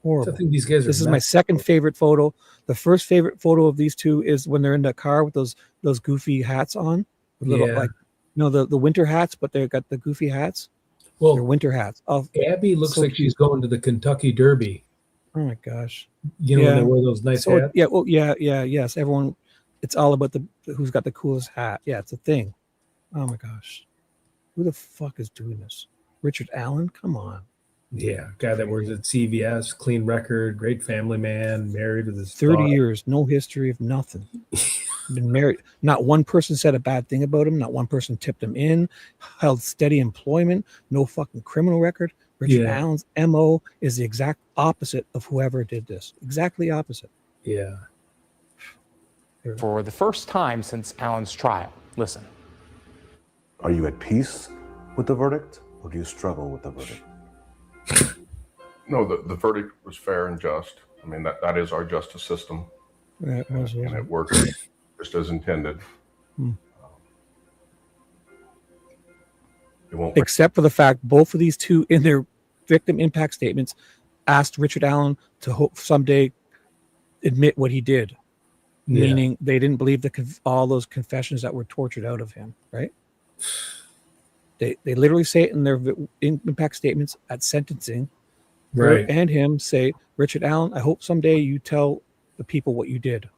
S2: I think
S1: these guys
S2: this is my second favorite photo. The first favorite photo of these two is when they're in the car with those goofy hats on, with little the winter hats, but they've got the goofy hats. Well, they're winter hats.
S1: Abby looks like she's going to the Kentucky Derby.
S2: Oh my gosh!
S1: When they wear those nice hats.
S2: Yeah. Well, yes. Everyone, it's all about who's got the coolest hat. Yeah, it's a thing. Oh my gosh, who the fuck is doing this? Richard Allen? Come on.
S1: Yeah, guy that works at CVS, clean record, great family man, married with his
S2: 30 years, no history of nothing. Been married. Not one person said a bad thing about him. Not one person tipped him in. Held steady employment. No fucking criminal record. Richard Allen's MO is the exact opposite of whoever did this. Exactly opposite.
S1: Yeah.
S8: For the first time since Allen's trial. Listen.
S12: Are you at peace with the verdict, or do you struggle with the verdict?
S13: No, the verdict was fair and just. I mean, that is our justice system.
S2: Yeah,
S13: and it works just as intended.
S2: Except for the fact both of these two in their victim impact statements asked Richard Allen to hope someday admit what he did, meaning they didn't believe all those confessions that were tortured out of him, right? They literally say it in their impact statements at sentencing,
S1: right?
S2: And him say, Richard Allen, I hope someday you tell the people what you did.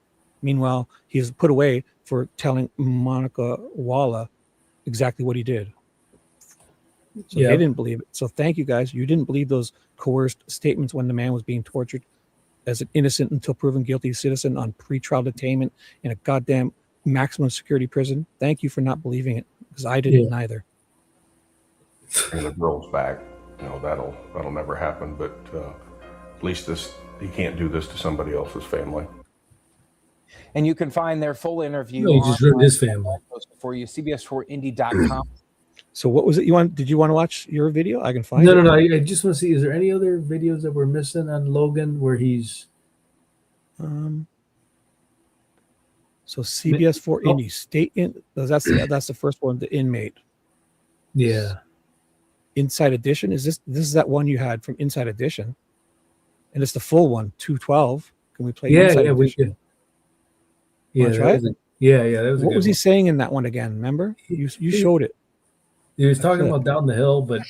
S2: Meanwhile, he's put away for telling Monica Walla exactly what he did. So they didn't believe it. So thank you guys. You didn't believe those coerced statements when the man was being tortured. as an innocent until proven guilty citizen on pretrial detainment in a goddamn maximum security prison. Thank you for not believing it, because I didn't either.
S13: Bring the girls back. You know, that'll never happen. But at least he can't do this to somebody else's family.
S8: And you can find their full interview.
S1: No, he just ruined his family.
S8: For you, CBS4Indy.com.
S2: So what was it you want? Did you want to watch your video? I can find
S1: No,
S2: it.
S1: no. I just want to see. Is there any other videos that we're missing on Logan where he's?
S2: So CBS4 Indy state in. That's the first one. The inmate.
S1: Yeah.
S2: Inside Edition. This is that one you had from Inside Edition, and it's the full one. 212. Can we play? Inside Edition?
S1: We could. Yeah,
S2: that was
S1: that was.
S2: What was he saying in that one again? Remember, you showed it.
S1: He was talking about down the hill, but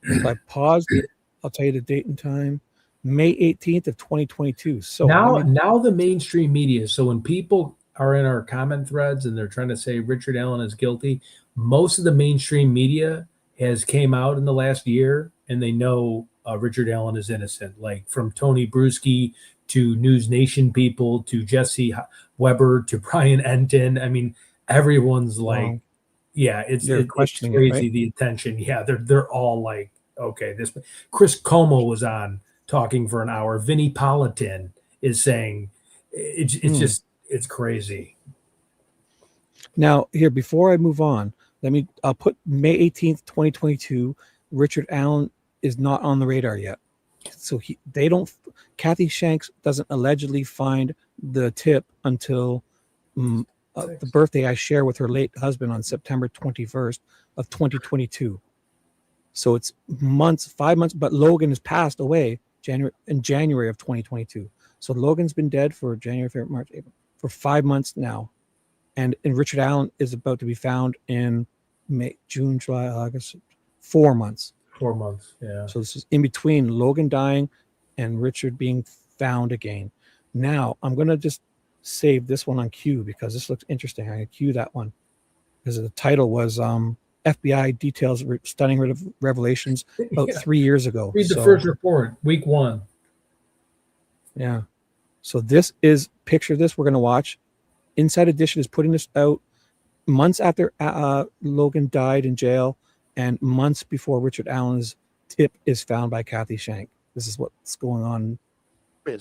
S2: if I paused it, I'll tell you the date and time. May 18th of 2022. So
S1: now the mainstream media. So when people are in our comment threads and they're trying to say Richard Allen is guilty, most of the mainstream media has came out in the last year and they know Richard Allen is innocent. Like from Tony Bruschi to News Nation people to Jesse Weber to Brian Enton. I mean, everyone's like. Wow. Yeah, it's crazy, right? The attention. Yeah, they're all like, okay, this. Chris Como was on talking for an hour. Vinnie Politan is saying, it's just crazy.
S2: Now here, before I move on, I'll put May 18th, 2022. Richard Allen is not on the radar yet, so Kathy Shanks doesn't allegedly find the tip until. The birthday I share with her late husband on September 21st of 2022. So it's 5 months, but Logan has passed away in January of 2022. So Logan's been dead for January, February, March, April, for 5 months now. And Richard Allen is about to be found in May, June, July, August, 4 months.
S1: 4 months, yeah.
S2: So this is in between Logan dying and Richard being found again. Now I'm going to just save this one on Q because this looks interesting. I can cue that one because the title was FBI details stunning revelations about 3 years ago.
S1: Read the first report, week 1.
S2: Yeah. So this is picture this we're going to watch. Inside Edition is putting this out months after Logan died in jail and months before Richard Allen's tip is found by Kathy Shank. This is what's going on.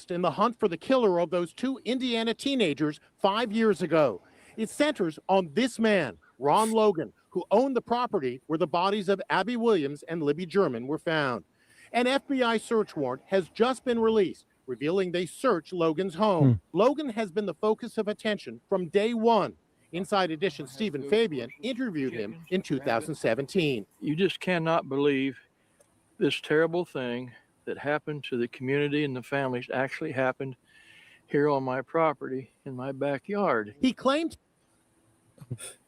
S14: In the hunt for the killer of those 2 Indiana teenagers 5 years ago. It centers on this man, Ron Logan, who owned the property where the bodies of Abby Williams and Libby German were found. An FBI search warrant has just been released, revealing they searched Logan's home. Logan has been the focus of attention from day one. Inside Edition Stephen Fabian interviewed him in 2017.
S15: You just cannot believe this terrible thing that happened to the community and the families actually happened here on my property in my backyard.
S14: He claimed.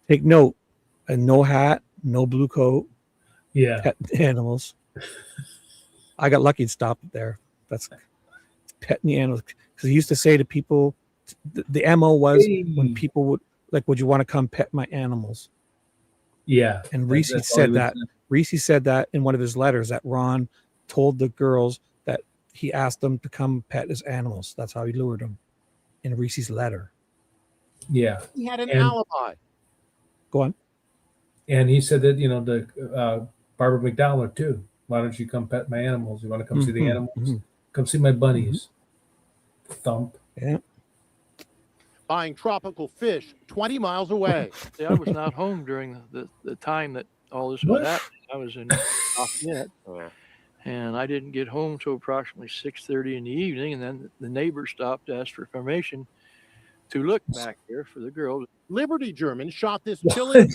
S2: Take note, no hat, no blue coat.
S1: Yeah.
S2: Pet animals. I got lucky and stopped there. That's petting the animals. Because he used to say to people, the MO was when people would you want to come pet my animals?
S1: Yeah.
S2: And Reese said that. Reese said that in one of his letters that Ron told the girls that he asked them to come pet his animals. That's how he lured them in Reese's letter.
S1: Yeah.
S14: He had an alibi.
S2: Go on.
S1: And he said that, the Barbara McDowell too. Why don't you come pet my animals? You want to come see the animals? Come see my bunnies. Thump.
S2: Yeah.
S14: Buying tropical fish 20 miles away.
S15: See, I was not home during the time that all this was happening. I was in Lafayette. And I didn't get home till approximately 6:30 in the evening. And then the neighbor stopped to ask for permission to look back here for the girls.
S14: Liberty German shot this chilling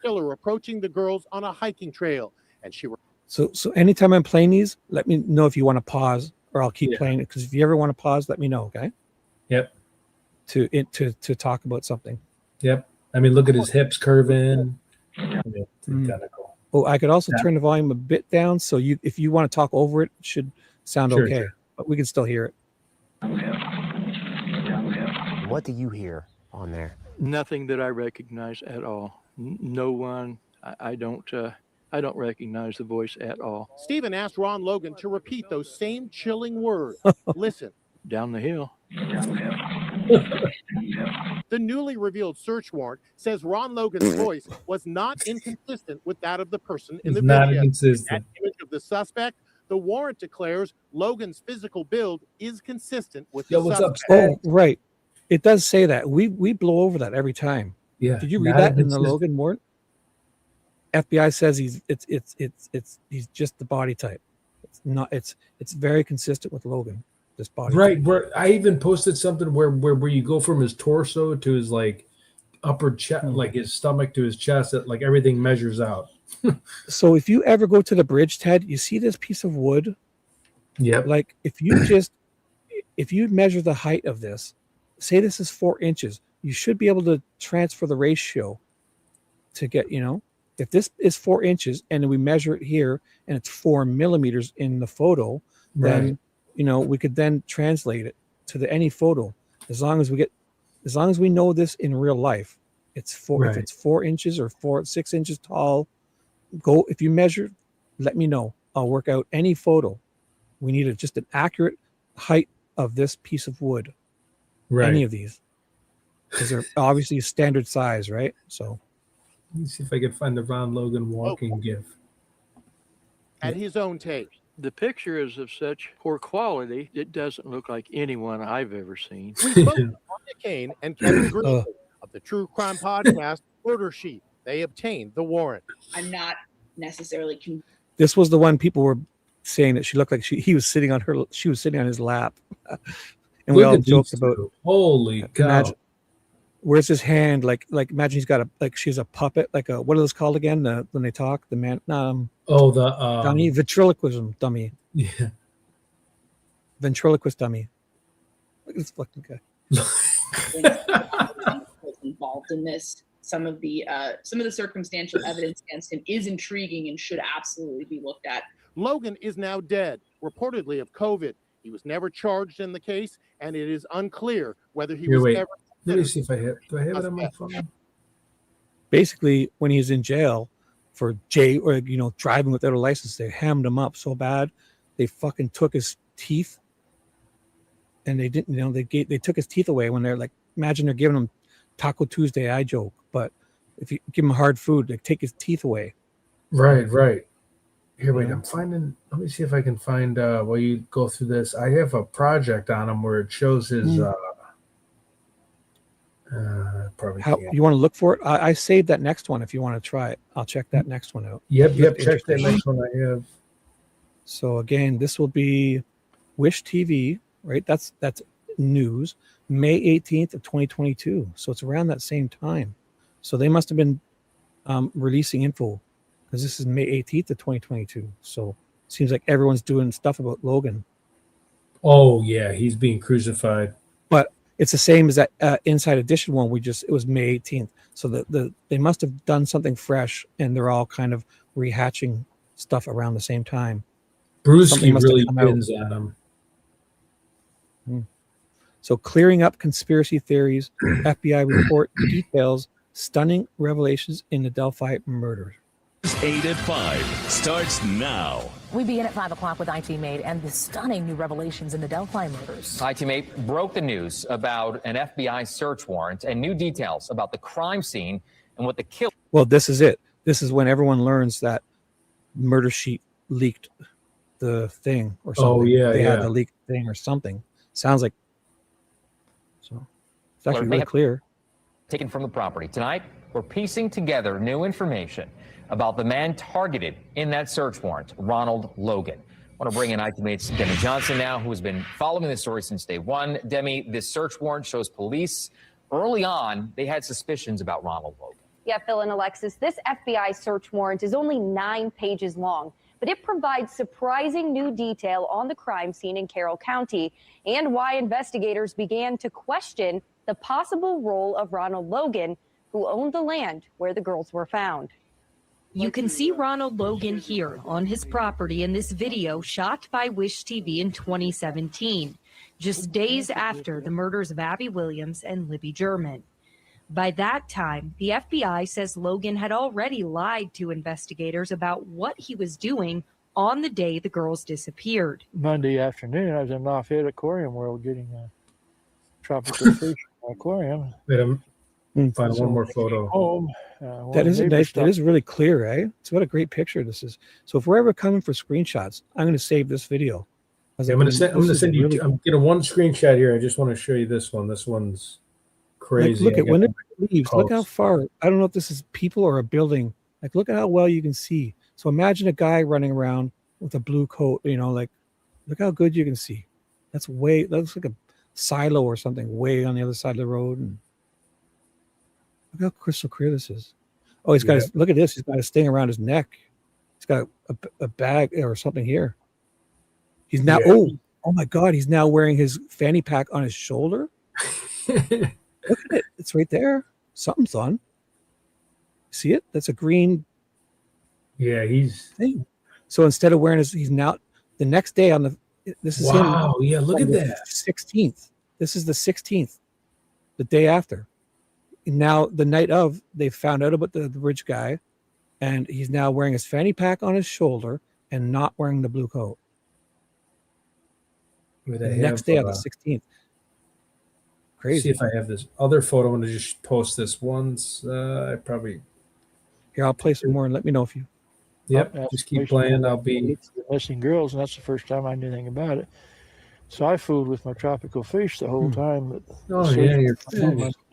S14: killer approaching the girls on a hiking trail. And she.
S2: So anytime I'm playing these, let me know if you want to pause or I'll keep playing it. Because if you ever want to pause, let me know. Okay.
S1: Yep.
S2: To talk about something.
S1: Yep. I mean, look at his hips curving. Identical.
S2: Oh, I could also turn the volume a bit down, so if you want to talk over it, it should sound okay. Sure. But we can still hear it.
S16: What do you hear on there?
S15: Nothing that I recognize at all. No one. I don't. I don't recognize the voice at all.
S14: Stephen asked Ron Logan to repeat those same chilling words. Listen.
S15: Down the hill.
S14: The newly revealed search warrant says Ron Logan's voice was not inconsistent with that of the person in the
S1: It's not
S14: video.
S1: inconsistent.
S14: That image of the suspect, the warrant declares Logan's physical build is consistent with the suspect.
S2: Oh, right. It does say that. We blow over that every time.
S1: Yeah.
S2: Did you read that in the Logan warrant? FBI says he's just the body type. It's not. It's very consistent with Logan. This body.
S1: Right.
S2: type.
S1: Where I even posted something where you go from his torso to his like upper chest, like his stomach to his chest, that like everything measures out.
S2: So if you ever go to the bridge, Ted, you see this piece of wood.
S1: Yep.
S2: Like if you measure the height of this, say this is 4 inches, you should be able to transfer the ratio to get, if this is 4 inches and we measure it here and it's 4 millimeters in the photo, then, we could then translate it to any photo. As long as we know this in real life, it's 4, if it's 4 inches or 6 inches tall, if you measure, let me know. I'll work out any photo. We need just an accurate height of this piece of wood.
S1: Right.
S2: Any of these. Because they're obviously a standard size, right? So
S1: let me see if I can find the Ron Logan walking gif.
S14: At his own tape.
S15: The picture is of such poor quality, it doesn't look like anyone I've ever seen.
S14: We spoke to Tanya Kane and Kevin Green of the True Crime Podcast, Murder Sheet. They obtained the warrant.
S17: I'm not necessarily convinced.
S2: this was the one people were saying that she looked like she was sitting on his lap. And we all joked about,
S1: holy cow.
S2: Imagine, where's his hand? Like imagine he's got she's a puppet, like a, what are those called again? When they talk, the man, dummy, ventriloquism dummy.
S1: Yeah.
S2: Ventriloquist dummy. Look at this fucking guy.
S17: Was involved in this. Some of the circumstantial evidence against him is intriguing and should absolutely be looked at.
S14: Logan is now dead, reportedly of COVID. He was never charged in the case, and it is unclear whether he was ever.
S1: Let me see if I have it on my phone.
S2: Basically, when he's in jail for driving without a license, they hammed him up so bad they fucking took his teeth, and they didn't. They took his teeth away when they're like, imagine they're giving him Taco Tuesday. I joke, but if you give him hard food, they take his teeth away.
S1: Right. Here, wait, I'm finding. Let me see if I can find. While you go through this, I have a project on him where it shows his. Probably.
S2: How you want to look for it? I saved that next one. If you want to try it, I'll check that next one out.
S1: Yep. Check that next one I have.
S2: So again, this will be Wish TV, right? That's news. May 18th of 2022. So it's around that same time. So they must have been releasing info. Because this is May 18th of 2022. So it seems like everyone's doing stuff about Logan.
S1: Oh, yeah. He's being crucified.
S2: But it's the same as that Inside Edition one. It was May 18th. So they must have done something fresh, and they're all kind of rehatching stuff around the same time.
S1: Brewski really wins on him.
S2: So clearing up conspiracy theories, FBI report details stunning revelations in the Delphi murders.
S18: 8 at 5 starts now.
S19: We begin at 5 o'clock with IT-Mate and the stunning new revelations in the Delphi murders.
S20: IT-Mate broke the news about an FBI search warrant and new details about the crime scene and what the killer.
S2: Well, this is it. This is when everyone learns that Murder Sheet leaked the thing or something.
S1: Oh, yeah,
S2: they had the leaked thing or something. Sounds like. So it's actually really clear.
S20: Taken from the property. Tonight, we're piecing together new information about the man targeted in that search warrant, Ronald Logan. I want to bring in IT-Mate's Demi Johnson now, who has been following this story since day one. Demi, this search warrant shows police early on, they had suspicions about Ronald Logan.
S21: Yeah, Phil and Alexis, this FBI search warrant is only 9 pages long, but it provides surprising new detail on the crime scene in Carroll County and why investigators began to question the possible role of Ronald Logan, who owned the land where the girls were found.
S22: You can see Ronald Logan here on his property in this video shot by Wish TV in 2017, just days after the murders of Abby Williams and Libby German. By that time, the FBI says Logan had already lied to investigators about what he was doing on the day the girls disappeared.
S4: Monday afternoon, I was in Lafayette Aquarium World getting a tropical fish aquarium.
S1: Wait, I'm find one more photo.
S4: Home.
S2: That is nice. That is really clear, right? It's what a great picture this is. So if we're ever coming for screenshots, I'm going to save this video.
S1: I'm going to send you. I'm getting one screenshot here. I just want to show you this one. This one's crazy.
S2: Look at when it leaves. Look how far. I don't know if this is people or a building. Like, look at how well you can see. So imagine a guy running around with a blue coat. You know, like, look how good you can see. That looks like a silo or something way on the other side of the road. And look how crystal clear this is. Oh, he's got his, look at this. He's got a sting around his neck. He's got a bag or something here. He's now, oh my God, he's now wearing his fanny pack on his shoulder. Look at it. It's right there. Something's on. See it? That's a green.
S1: Yeah, he's
S2: thing. So instead of wearing his, he's now the next day on the, this is him.
S1: Wow. Yeah, look at that.
S2: 16th. This is the 16th, the day after. Now, the night of, they found out about the rich guy, and he's now wearing his fanny pack on his shoulder and not wearing the blue coat. The next day on the 16th. Crazy.
S1: See if I have this other photo. I'm going to just post this once. I probably.
S2: Here, I'll play some more and let me know if you.
S1: Yep, just keep playing. I'll be.
S4: Missing girls, and that's the first time I knew anything about it. So I fooled with my tropical fish the whole time. But
S1: you're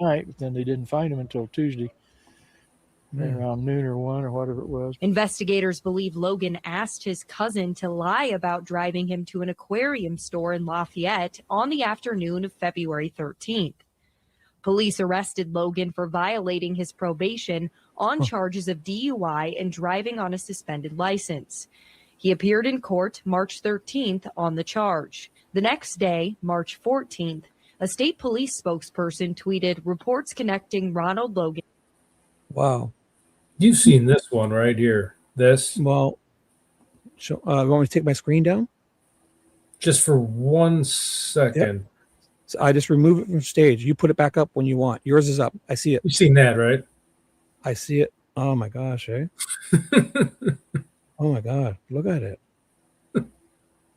S4: night, but then they didn't find them until Tuesday. Around noon or 1 or whatever it was.
S22: Investigators believe Logan asked his cousin to lie about driving him to an aquarium store in Lafayette on the afternoon of February 13th. Police arrested Logan for violating his probation on charges of DUI and driving on a suspended license. He appeared in court March 13th on the charge. The next day, March 14th, a state police spokesperson tweeted reports connecting Ronald Logan.
S2: Wow.
S1: You've seen this one right here. This.
S2: Well, you want me to take my screen down?
S1: Just for 1 second.
S2: Yep. So I just remove it from stage. You put it back up when you want. Yours is up. I see it.
S1: You've seen that, right?
S2: I see it. Oh my gosh, eh? Oh my God. Look at it.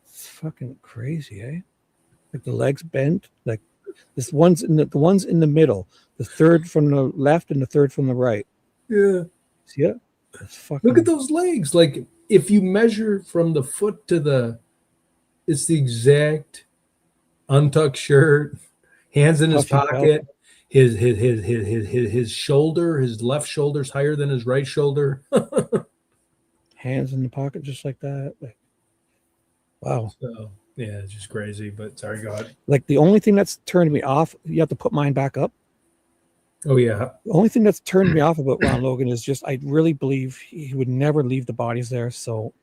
S2: It's fucking crazy, eh? Like the legs bent. Like this one's in the one's in the middle. The third from the left and the third from the right.
S1: Yeah.
S2: See it?
S1: Look at those legs. Like if you measure from the foot to the, it's the exact untucked shirt, hands in his pocket, his shoulder, his left shoulder's higher than his right shoulder.
S2: Hands in the pocket just like that. Like, wow.
S1: So yeah, it's just crazy. But sorry, go ahead.
S2: Like the only thing that's turned me off, you have to put mine back up.
S1: Oh yeah.
S2: The only thing that's turned me off about Ron Logan is just I really believe he would never leave the bodies there. So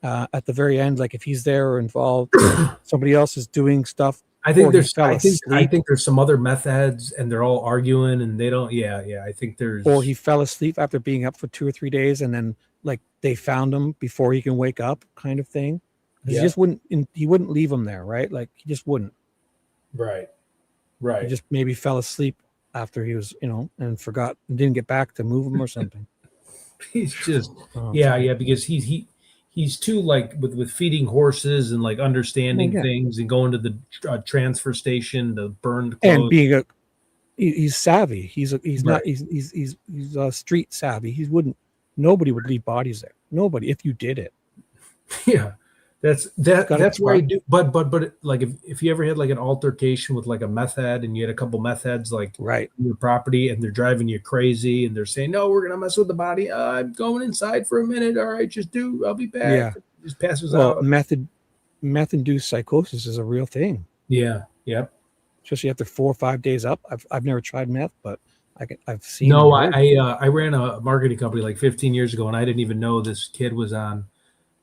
S2: at the very end, like if he's there or involved, somebody else is doing stuff.
S1: I think there's some other meth heads and they're all arguing and they don't. Yeah. I think there's.
S2: Or he fell asleep after being up for 2 or 3 days and then like they found him before he can wake up, kind of thing. He just wouldn't. He wouldn't leave him there, right? Like he just wouldn't.
S1: Right.
S2: He just maybe fell asleep after he was, and forgot and didn't get back to move him or something.
S1: He's just because he's too like with feeding horses and like understanding things and going to the transfer station to burn clothes.
S2: And being he's savvy. He's street savvy. Nobody would leave bodies there. Nobody, if you did it.
S1: Yeah. That's why I do. But like if you ever had like an altercation with like a meth head and you had a couple meth heads like
S2: right
S1: on your property and they're driving you crazy and they're saying, no, we're going to mess with the body. I'm going inside for a minute. All right, just I'll be back.
S2: Yeah.
S1: Just passes out.
S2: Meth-induced psychosis is a real thing.
S1: Yeah. Yep.
S2: Especially after 4 or 5 days up. I've never tried meth, but I've seen.
S1: No, I ran a marketing company like 15 years ago and I didn't even know this kid was on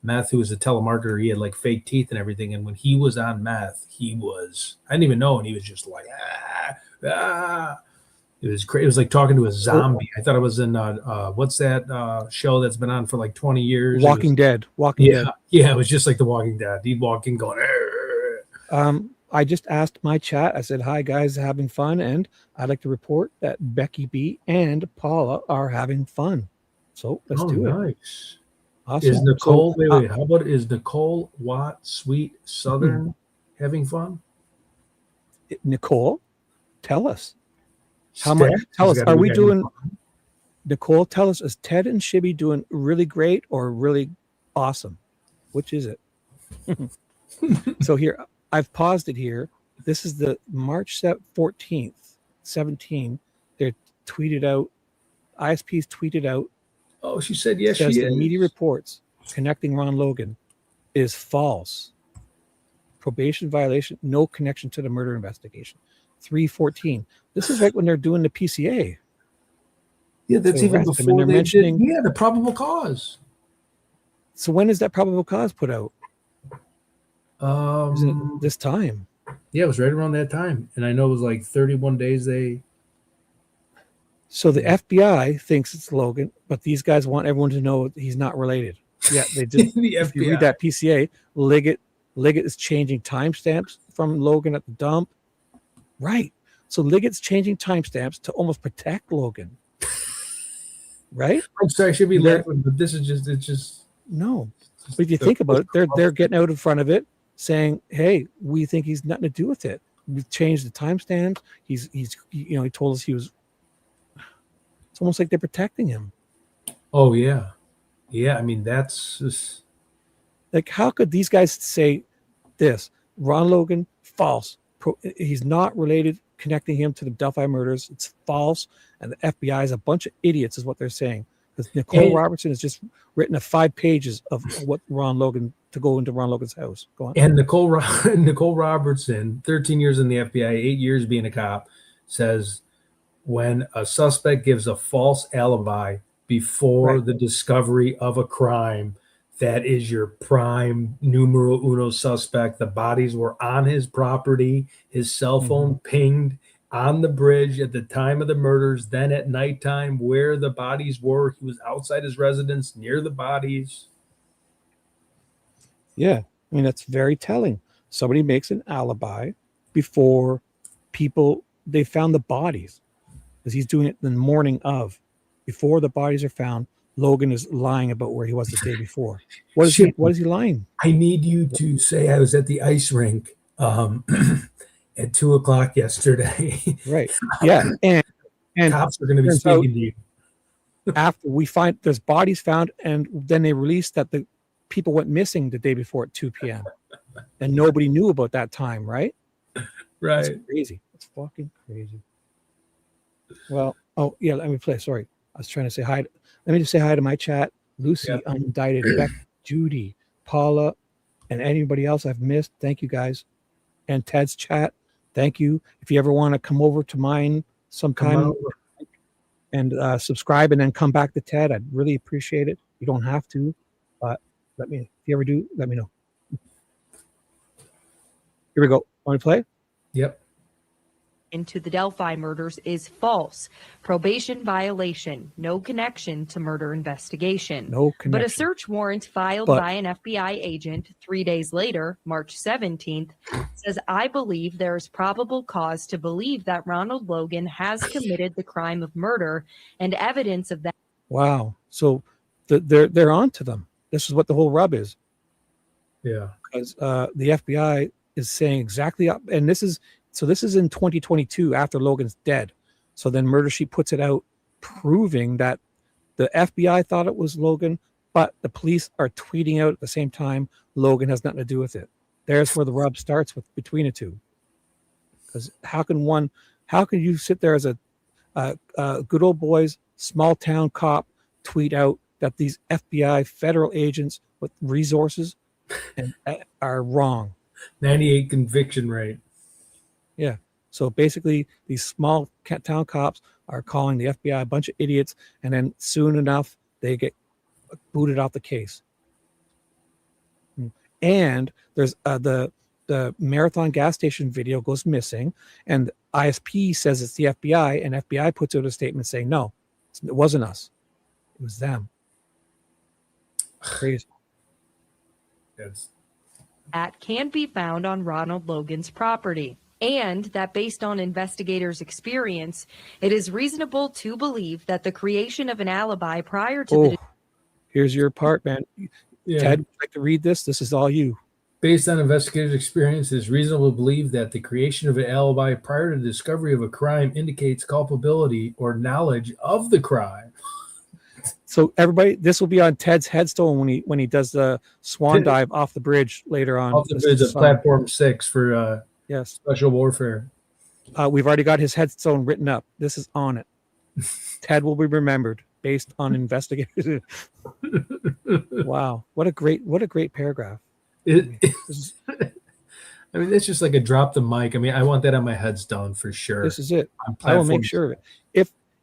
S1: meth who was a telemarketer. He had like fake teeth and everything. And when he was on meth, I didn't even know. And he was just like, It was crazy. It was like talking to a zombie. I thought I was in, what's that show that's been on for like 20 years? Walking
S2: Dead.
S1: Yeah. Yeah. It was just like The Walking Dead. He'd walk in going,
S2: I I just asked my chat. I said, "Hi guys, having fun?" And I'd like to report that Becky B and Paula are having fun. So let's do it.
S1: Nice.
S2: Awesome.
S1: Is Nicole?
S2: So,
S1: wait. How about is Nicole Watt Sweet Southern having fun?
S2: Nicole, tell us how
S1: Stat
S2: much. Tell
S1: has
S2: us,
S1: gotta
S2: are
S1: be
S2: we
S1: having
S2: doing?
S1: fun.
S2: Nicole, tell us, is Ted and Shibby doing really great or really awesome? Which is it? So here, I've paused it here. This is the March 14th, 17. They're tweeted out. ISP's tweeted out.
S1: Oh, she said yes.
S2: Says
S1: She
S2: the
S1: is.
S2: media reports connecting Ron Logan is false. Probation violation, no connection to the murder investigation. 314. This is right when they're doing the PCA.
S1: Yeah, that's
S2: to
S1: even
S2: arrest him, and
S1: before
S2: they're
S1: they
S2: mentioning.
S1: did. Yeah, the probable cause.
S2: So when is that probable cause put out? Isn't it this time?
S1: Yeah, it was right around that time, and I know it was like 31 days.
S2: So the FBI thinks it's Logan, but these guys want everyone to know he's not related. Yeah, they just.
S1: The
S2: if you
S1: FBI.
S2: read that PCA, Liggett is changing timestamps from Logan at the dump. Right. So Liggett's changing timestamps to almost protect Logan. Right?
S1: I'm sorry, I should be
S2: And they're-
S1: laughing, but it's just
S2: No. But if you think about it, they're getting out in front of it, saying, "Hey, we think he's nothing to do with it. We've changed the timestamps. He's he told us he was." It's almost like they're protecting him.
S1: Oh yeah, yeah. I mean, that's just
S2: Like, how could these guys say this? Ron Logan, false. He's not related, connecting him to the Delphi murders. It's false. And the FBI is a bunch of idiots, is what they're saying. Because Nicole Robertson has just written 5 pages of what Ron Logan to go into Ron Logan's house. Go on.
S1: and Nicole Robertson, 13 years in the FBI, 8 years being a cop, says when a suspect gives a false alibi before the discovery of a crime, that is your prime numero uno suspect. The bodies were on his property. His cell phone pinged on the bridge at the time of the murders. Then at nighttime, where the bodies were, he was outside his residence near the bodies.
S2: Yeah. I mean, that's very telling. Somebody makes an alibi before they found the bodies, because he's doing it the morning of. Before the bodies are found, Logan is lying about where he was the day before. What is he lying?
S1: I need you to say I was at the ice rink at 2:00 yesterday.
S2: Right. Yeah. And
S1: cops are going to be
S2: turns out,
S1: speaking to you.
S2: after we find there's bodies found, and then they released that the people went missing the day before at 2 p.m. and nobody knew about that time, right?
S1: Right.
S2: It's crazy. It's fucking crazy. Well, oh yeah, let me play. Sorry. I was trying to say hi. Let me just say hi to my chat. Lucy, Unindicted, Beck, Judy, Paula, and anybody else I've missed. Thank you guys. And Ted's chat. Thank you. If you ever want to come over to mine sometime and subscribe and then come back to Ted, I'd really appreciate it. You don't have to, but if you ever do, let me know. Here we go. Want to play?
S1: Yep.
S22: Into the Delphi murders is false. Probation violation. No connection to murder investigation.
S2: No
S22: But a
S2: connection.
S22: search warrant filed
S2: But-
S22: by an FBI agent 3 days later, March 17th, says, I believe there is probable cause to believe that Ronald Logan has committed the crime of murder, and evidence of that.
S2: Wow. So they're on to them. This is what the whole rub is.
S1: Yeah.
S2: Because the FBI is saying exactly up, and this is in 2022 after Logan's dead. So then Murder Sheet puts it out proving that the FBI thought it was Logan, but the police are tweeting out at the same time Logan has nothing to do with it. There's where the rub starts between the two. Because how can you sit there as a good old boys small town cop tweet out that these FBI federal agents with resources are wrong?
S1: 98 conviction rate.
S2: Yeah. So basically, these small town cops are calling the FBI a bunch of idiots, and then soon enough, they get booted off the case. And there's the Marathon gas station video goes missing, and ISP says it's the FBI, and FBI puts out a statement saying, no, it wasn't us. It was them. Crazy.
S1: Yes.
S22: that can be found on Ronald Logan's property. And that based on investigators' experience, it is reasonable to believe that the creation of an alibi prior to the
S2: here's your part, man.
S1: Yeah.
S2: Ted, would you like to read this? This is all you.
S1: Based on investigators' experience, it is reasonable to believe that the creation of an alibi prior to the discovery of a crime indicates culpability or knowledge of the crime.
S2: So everybody, this will be on Ted's headstone when he does the swan dive off the bridge later on.
S1: Off the bridge of platform 6 for
S2: yes,
S1: special warfare.
S2: We've already got his headstone written up. This is on it. Ted will be remembered based on investigators. Wow, what a great paragraph.
S1: I mean, it's just like a drop the mic. I mean, I want that on my headstone for sure.
S2: This is it. I will make sure of it.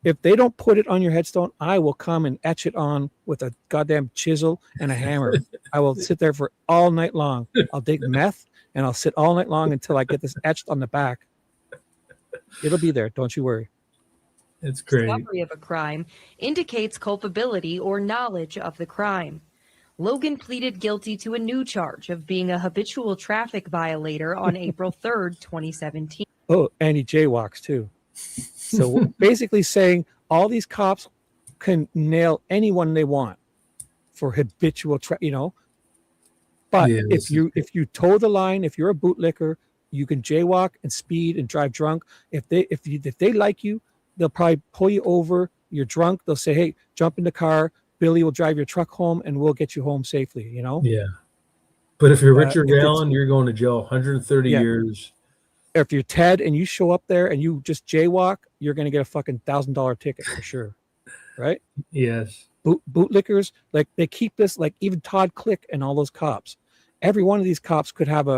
S2: If they don't put it on your headstone, I will come and etch it on with a goddamn chisel and a hammer. I will sit there for all night long. I'll take meth and I'll sit all night long until I get this etched on the back. It'll be there. Don't you worry.
S1: It's great.
S22: Discovery of a crime indicates culpability or knowledge of the crime. Logan pleaded guilty to a new charge of being a habitual traffic violator on April 3rd, 2017.
S2: Oh, and he jaywalks too. So basically saying all these cops can nail anyone they want for habitual but
S1: Yeah,
S2: if you toe the line, if you're a bootlicker, you can jaywalk and speed and drive drunk. If they like you, they'll probably pull you over. You're drunk, they'll say, hey, jump in the car, Billy will drive your truck home and we'll get you home safely,
S1: Yeah. But if you're Richard Allen, you're going to jail 130 years.
S2: If you're Ted and you show up there and you just jaywalk, you're going to get a fucking $1,000 ticket for sure. Right?
S1: Yes.
S2: Bootlickers, like they keep this, like even Todd Click and all those cops. Every one of these cops could have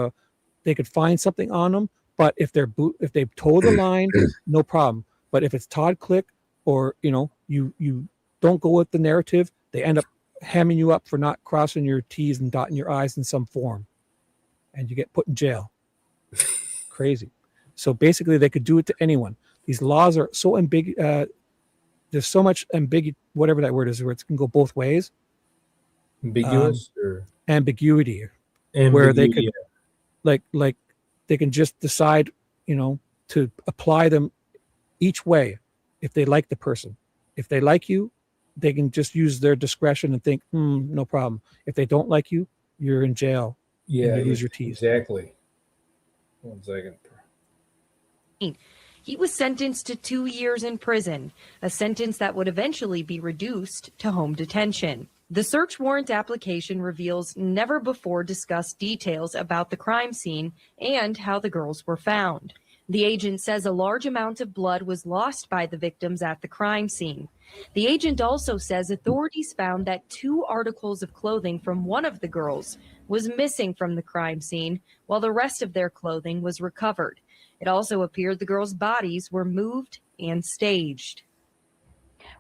S2: they could find something on them, but if they toe the line, no problem. But if it's Todd Click or, you don't go with the narrative, they end up hamming you up for not crossing your T's and dotting your I's in some form. And you get put in jail. Crazy. So basically they could do it to anyone. These laws are so ambiguous. There's so much whatever that word is, where it can go both ways.
S1: Ambiguous or
S2: ambiguity, where they could like they can just decide, to apply them each way if they like the person. If they like you, they can just use their discretion and think, no problem. If they don't like you, you're in jail.
S1: Yeah,
S2: you lose your teeth.
S1: Exactly. 1 second.
S22: He was sentenced to 2 years in prison, a sentence that would eventually be reduced to home detention. The search warrant application reveals never before discussed details about the crime scene and how the girls were found. The agent says a large amount of blood was lost by the victims at the crime scene. The agent also says authorities found that 2 articles of clothing from one of the girls was missing from the crime scene, while the rest of their clothing was recovered. It also appeared the girls' bodies were moved and staged.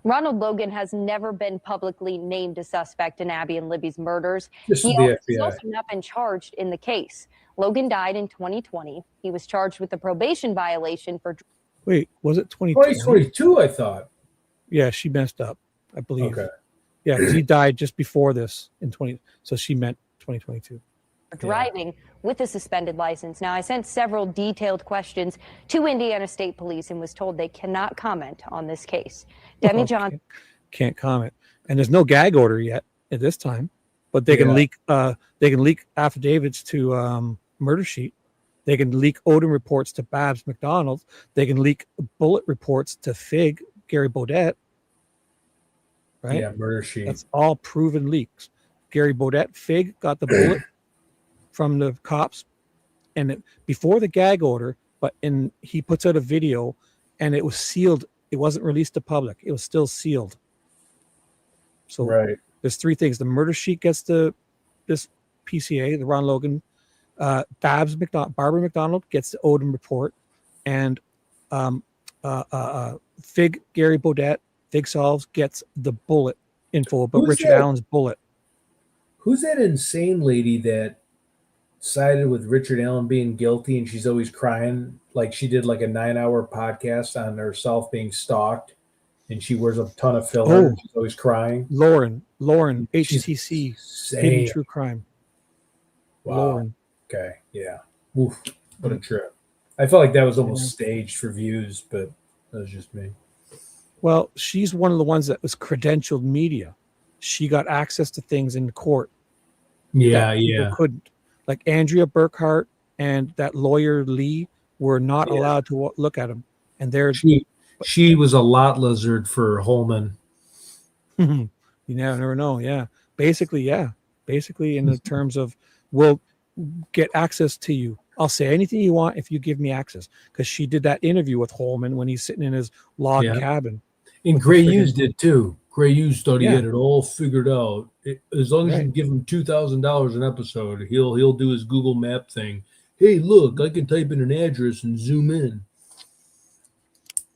S21: Ronald Logan has never been publicly named a suspect in Abby and Libby's murders. He's also not been charged in the case. Logan died in 2020. He was charged with a probation violation for...
S2: Wait, was it 2020?
S1: 2022, I thought.
S2: Yeah, she messed up, I believe.
S1: Okay.
S2: Yeah, because he died just before this in 20. So she meant 2022.
S21: Driving with a suspended license. Now, I sent several detailed questions to Indiana State Police and was told they cannot comment on this case. Demi Johnson
S2: can't comment, and there's no gag order yet at this time, but they can leak. They can leak affidavits to Murder Sheet. They can leak Odin reports to Babs McDonald. They can leak bullet reports to Fig Gary Bodette. Right?
S1: Yeah, Murder Sheet.
S2: That's all proven leaks. Gary Bodette, Fig got the bullet from the cops, and before the gag order, but he puts out a video, and it was sealed. It wasn't released to public. It was still sealed. So there's 3 things: the Murder Sheet gets this PCA, the Ron Logan, Barbara McDonald gets the Odin report, and Fig Gary Bodette, Fig Solves gets the bullet info about Richard Allen's bullet.
S1: Who's that insane lady that sided with Richard Allen being guilty, and she's always crying, like she did like a 9-hour podcast on herself being stalked, and she wears a ton of filler and she's always crying?
S2: Lauren, HTC, Hidden True Crime.
S1: Wow.
S2: Lauren.
S1: okay. Yeah. Oof, what a trip. I felt like that was almost staged for views, but that was just me.
S2: Well, she's one of the ones that was credentialed media. She got access to things in court.
S1: Yeah,
S2: that people couldn't. Like Andrea Burkhart and that lawyer Lee were not allowed to look at them. And they're
S1: she was a lot lizard for Holman.
S2: you never know. Yeah. Basically, in the terms of, we'll get access to you. I'll say anything you want if you give me access. Because she did that interview with Holman when he's sitting in his log cabin.
S1: And Gray Hughes did too. Gray Hughes thought he
S2: Yeah.
S1: had it all figured out. As long as you
S2: Right.
S1: can give him $2,000 an episode, he'll do his Google Map thing. Hey, look, I can type in an address and zoom in.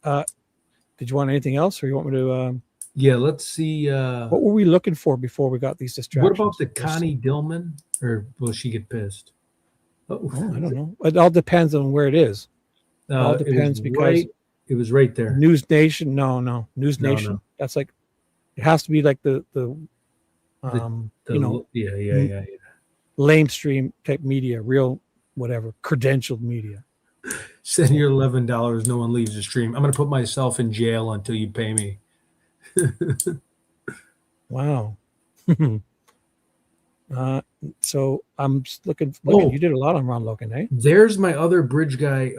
S2: Did you want anything else, or you want me to?
S1: Yeah, let's see.
S2: What were we looking for before we got these distractions?
S1: What about the Connie Dillman? Or will she get pissed?
S2: Oh, I don't know. It all depends on where it is. It all depends because
S1: it was right there.
S2: News Nation. No, News
S1: No,
S2: Nation.
S1: no.
S2: That's like, it has to be like the
S1: yeah.
S2: lamestream type media, real whatever, credentialed media.
S1: Send your $11. No one leaves the stream. I'm going to put myself in jail until you pay me.
S2: Wow. So I'm just looking. You did a lot on Ron Logan, eh?
S1: There's my other bridge guy.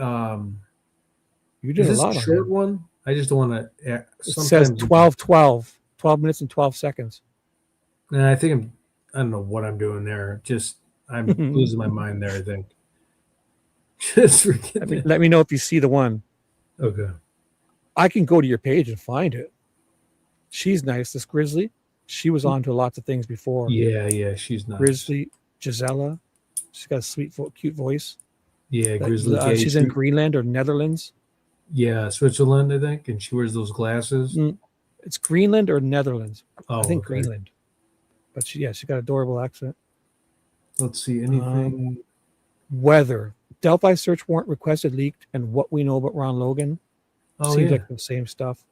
S2: You did
S1: is
S2: a
S1: this
S2: lot
S1: a
S2: on
S1: short
S2: him.
S1: one? I just don't want to.
S2: It says 12 minutes and 12 seconds.
S1: And I think I don't know what I'm doing there. I'm losing my mind there, I think. Just
S2: let me know if you see the one.
S1: Okay.
S2: I can go to your page and find it. She's nice, this Grizzly. She was on to lots of things before.
S1: Yeah, she's nice.
S2: Grizzly, Gisela. She's got a sweet, cute voice.
S1: Yeah, Grizzly.
S2: She's in Greenland or Netherlands.
S1: Yeah, Switzerland, I think. And she wears those glasses.
S2: It's Greenland or Netherlands.
S1: Oh,
S2: I think
S1: okay.
S2: Greenland. But she got an adorable accent.
S1: Let's see, anything.
S2: Weather. Delphi search warrant requested leaked, and what we know about Ron Logan.
S1: Oh,
S2: seems
S1: yeah.
S2: like the same stuff.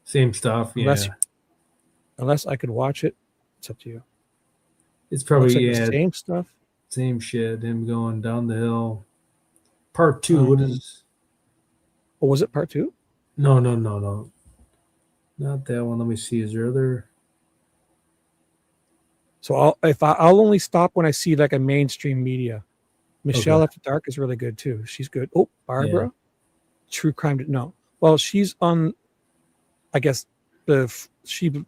S1: Same stuff, yeah.
S2: Unless I could watch it, it's up to you.
S1: It's probably
S2: Looks like the same stuff.
S1: Same shit. Him going down the hill. Part 2. What is?
S2: Oh, was it part 2?
S1: No. Not that one. Let me see. Is there other?
S2: So I'll only stop when I see like a mainstream media. Michelle After Dark is really good too. She's good. Oh, Barbara, True Crime. No, well, she's on. I guess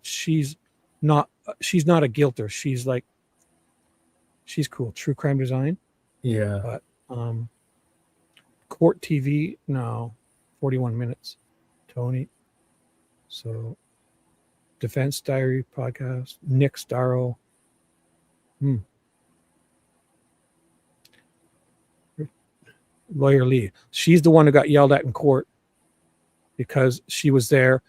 S2: she's not a guilter. She's cool. True Crime Design.
S1: Yeah.
S2: But Court TV. No, 41 minutes. Tony. So Defense Diary podcast. Nick Starro. Lawyer Lee. She's the one who got yelled at in court because she was there.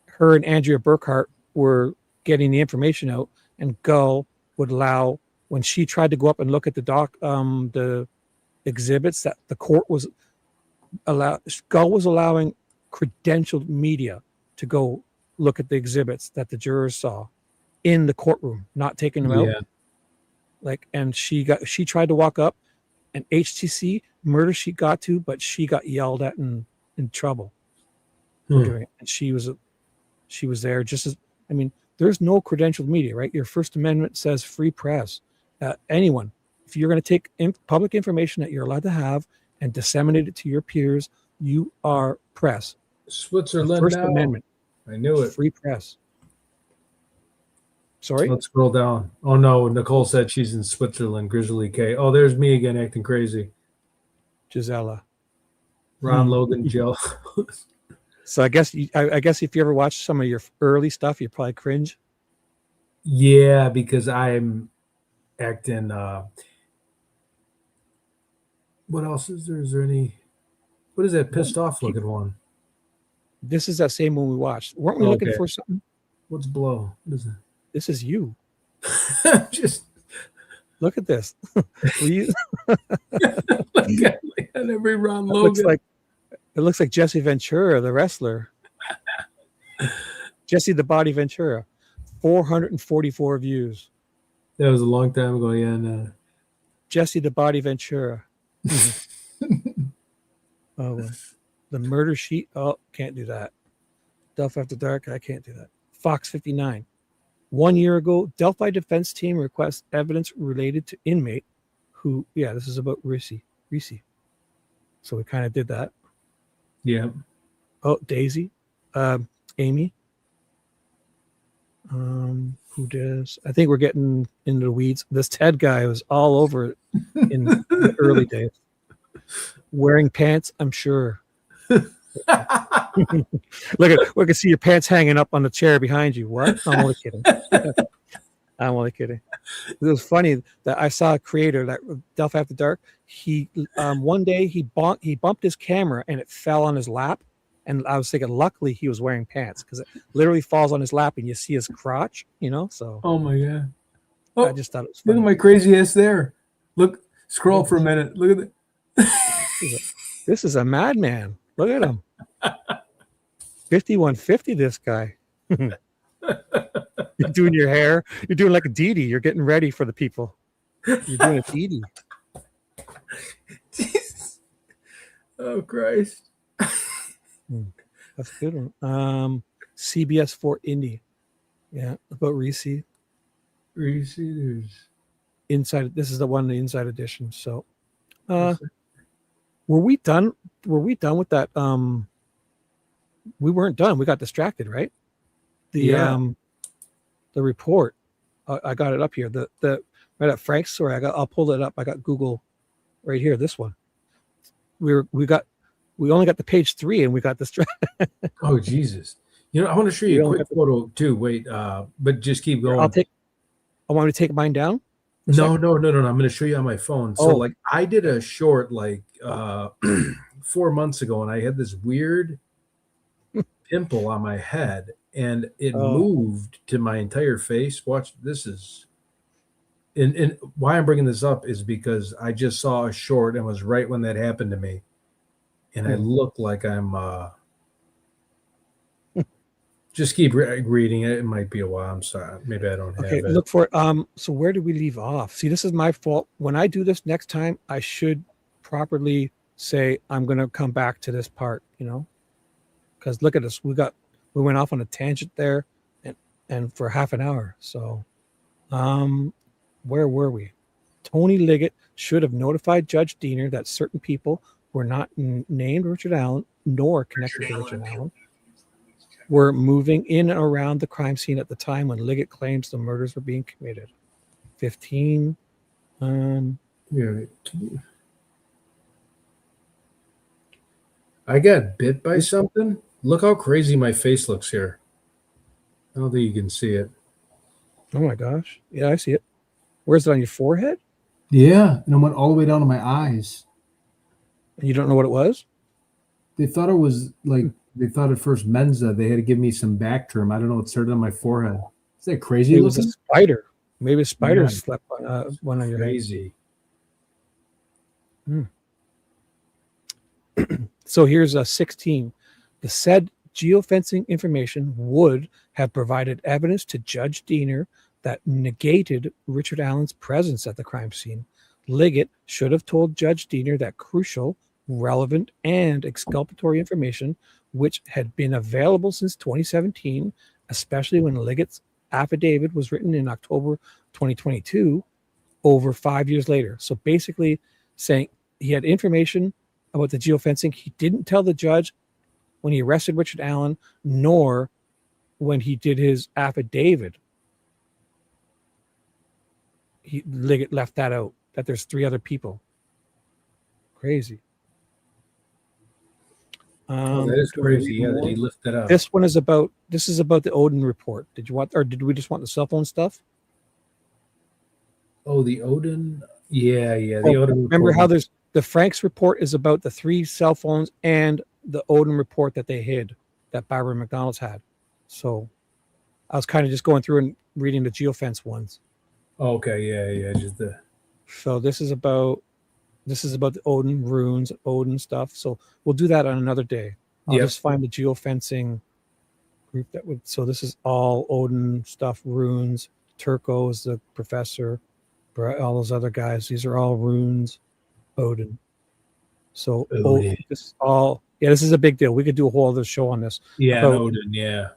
S2: Her and Andrea Burkhart were getting the information out, and Gull would allow, when she tried to go up and look at the exhibits that the court was Gull was allowing credentialed media to go look at the exhibits that the jurors saw in the courtroom, not taking them out. And she tried to walk up, and HTC murder she got to, but she got yelled at and in trouble for doing it. And she was there just as, there's no credentialed media, right? Your First Amendment says free press. Anyone, if you're going to take public information that you're allowed to have and disseminate it to your peers, you are press.
S1: Switzerland.
S2: First Amendment.
S1: I knew it.
S2: Free press. Sorry?
S1: Let's scroll down. Oh, no. Nicole said she's in Switzerland. Grizzly K. Oh, there's me again acting crazy.
S2: Gisela.
S1: Ron Logan, Jill.
S2: So I guess if you ever watch some of your early stuff, you probably cringe.
S1: Yeah, because I'm acting. What else is there? Is there any? What is that pissed off looking one?
S2: This is that same one we watched. Weren't we looking for something?
S1: What's below? What is it?
S2: This is you.
S1: Just
S2: look at this.
S1: Look at every Ron Logan.
S2: It looks like Jesse Ventura, the wrestler. Jesse the Body Ventura. 444 views.
S1: That was a long time ago. Yeah.
S2: Jesse the Body Ventura. Oh, the murder sheet. Oh, can't do that. Delphi After Dark. I can't do that. Fox 59. 1 year ago, Delphi defense team requests evidence related to inmate who, this is about Reese. So we kind of did that.
S1: Yeah.
S2: Oh, Daisy. Amy. Who does? I think we're getting into the weeds. This Ted guy was all over it in the early days. Wearing pants, I'm sure. Look at, we can see your pants hanging up on the chair behind you. What? I'm only kidding. I'm only kidding. It was funny that I saw a creator that Delphi After Dark. He one day he bumped his camera and it fell on his lap. And I was thinking, luckily he was wearing pants because it literally falls on his lap and you see his crotch, So.
S1: Oh my God! Oh,
S2: I just thought it was funny.
S1: Look at my crazy ass there. Look, scroll for a minute. Look at
S2: it. This is a madman. Look at him. 5150. This guy. You're doing your hair. You're doing like a Dee Dee. You're getting ready for the people. You're doing a Dee Dee.
S1: Jesus. Oh Christ.
S2: That's a good one. CBS 4 Indie. Yeah, about Reese.
S1: There's
S2: inside. This is the one, the inside edition. So, were we done? Were we done with that? We weren't done. We got distracted, right? The report. I got it up here. The right at Frank's. Sorry, I'll pull it up. I got Google right here. This one. We only got the page 3 and we got distracted.
S1: Oh Jesus! I want to show you a quick photo too. Wait, but just keep going.
S2: I want to take mine down.
S1: No. I'm going to show you on my phone. So I did a short 4 months ago, and I had this weird pimple on my head, and it moved to my entire face. Watch, this is. And why I'm bringing this up is because I just saw a short and was right when that happened to me. And I look like I'm just keep reading it. It might be a while. I'm sorry. Maybe I don't have it.
S2: Look for it. So where did we leave off? See, this is my fault. When I do this next time, I should properly say I'm going to come back to this part, because look at us. We went off on a tangent there and for half an hour. So where were we? Tony Liggett should have notified Judge Diener that certain people were not named Richard Allen nor connected to Richard Allen, were moving in and around the crime scene at the time when Liggett claims the murders were being committed. 15.
S1: I got bit by something. Look how crazy my face looks here. I don't think you can see it.
S2: Oh my gosh. Yeah, I see it. Where's it on your forehead?
S1: Yeah, and it went all the way down to my eyes.
S2: And you don't know what it was?
S1: They thought it was they thought at first Mensa. They had to give me some Bactrim. I don't know. It started on my forehead. Is that crazy?
S2: It was a spider. Maybe a spider slept on one on your head.
S1: Crazy.
S2: So here's a 16. The said geofencing information would have provided evidence to Judge Diener that negated Richard Allen's presence at the crime scene. Liggett should have told Judge Diener that crucial, relevant, and exculpatory information, which had been available since 2017, especially when Liggett's affidavit was written in October 2022, over 5 years later. So basically saying he had information about the geofencing. He didn't tell the judge when he arrested Richard Allen, nor when he did his affidavit. Liggett left that out, that there's 3 other people. Crazy.
S1: That is crazy. Yeah, that he lifted up.
S2: This is about the Odin report. Did you want, or did we just want the cell phone stuff?
S1: Oh, the Odin. Yeah. The Odin.
S2: Remember how there's the Frank's report is about the 3 cell phones and the Odin report that they hid, that Barbara McDonald's had. So I was kind of just going through and reading the geofence ones.
S1: Okay, yeah, just the.
S2: So this is about the Odin runes, Odin stuff. So we'll do that on another day. I'll just find the geofencing group that would. So this is all Odin stuff, runes. Turco is the professor. all those other guys. These are all runes, Odin. So
S1: Odin.
S2: this is a big deal. We could do a whole other show on this.
S1: Yeah,
S2: about
S1: Odin, yeah.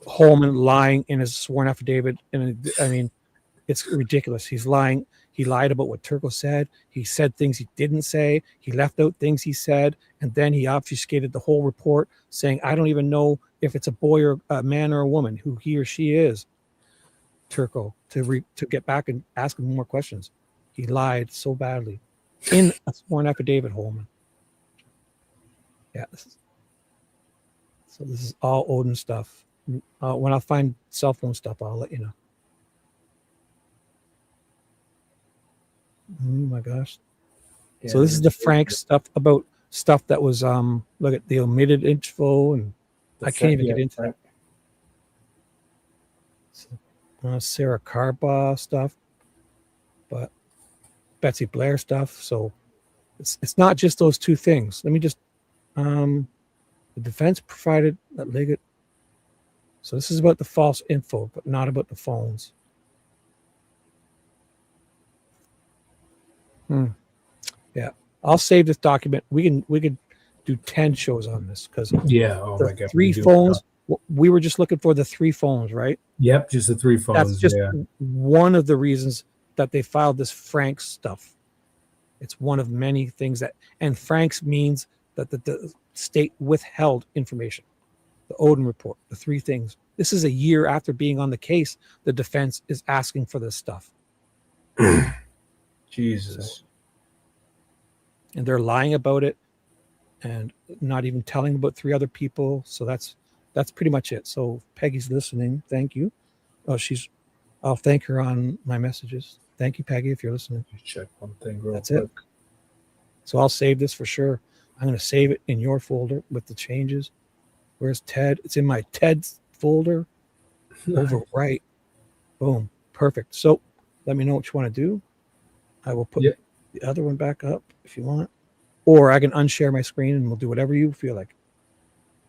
S2: Holman lying in his sworn affidavit. And I mean, it's ridiculous. He's lying. He lied about what Turco said. He said things he didn't say. He left out things he said. And then he obfuscated the whole report, saying, I don't even know if it's a boy or a man or a woman, who he or she is. Turco, to get back and ask him more questions. He lied so badly in a sworn affidavit, Holman. Yeah. So this is all Odin stuff. When I find cell phone stuff, I'll let you know. Oh my gosh.
S1: Yeah,
S2: So this is the Frank stuff about stuff that was look at the omitted info, and I can't even get into that. So, Sarah Carbaugh stuff, but Betsy Blair stuff. So it's not just those two things. Let me just the defense provided that Liggett. So this is about the false info, but not about the phones. Yeah, I'll save this document. We could do 10 shows on this because
S1: yeah, oh my God,
S2: 3 phones. We were just looking for the 3 phones, right?
S1: Yep, just the 3 phones.
S2: That's just
S1: yeah.
S2: one of the reasons that they filed this Franks stuff. It's one of many things that, and Franks means that the state withheld information. The Odin report, the 3 things. This is a year after being on the case. The defense is asking for this stuff.
S1: Jesus.
S2: So, and they're lying about it and not even telling about 3 other people. So that's pretty much it. So Peggy's listening. Thank you. I'll thank her on my messages. Thank you, Peggy, if you're listening.
S1: Just check one thing real
S2: That's
S1: quick.
S2: it. So I'll save this for sure. I'm going to save it in your folder with the changes. Where's Ted? It's in my Ted's folder. Over right. Boom. Perfect. So let me know what you want to do. I will put the other one back up if you want. Or I can unshare my screen and we'll do whatever you feel like.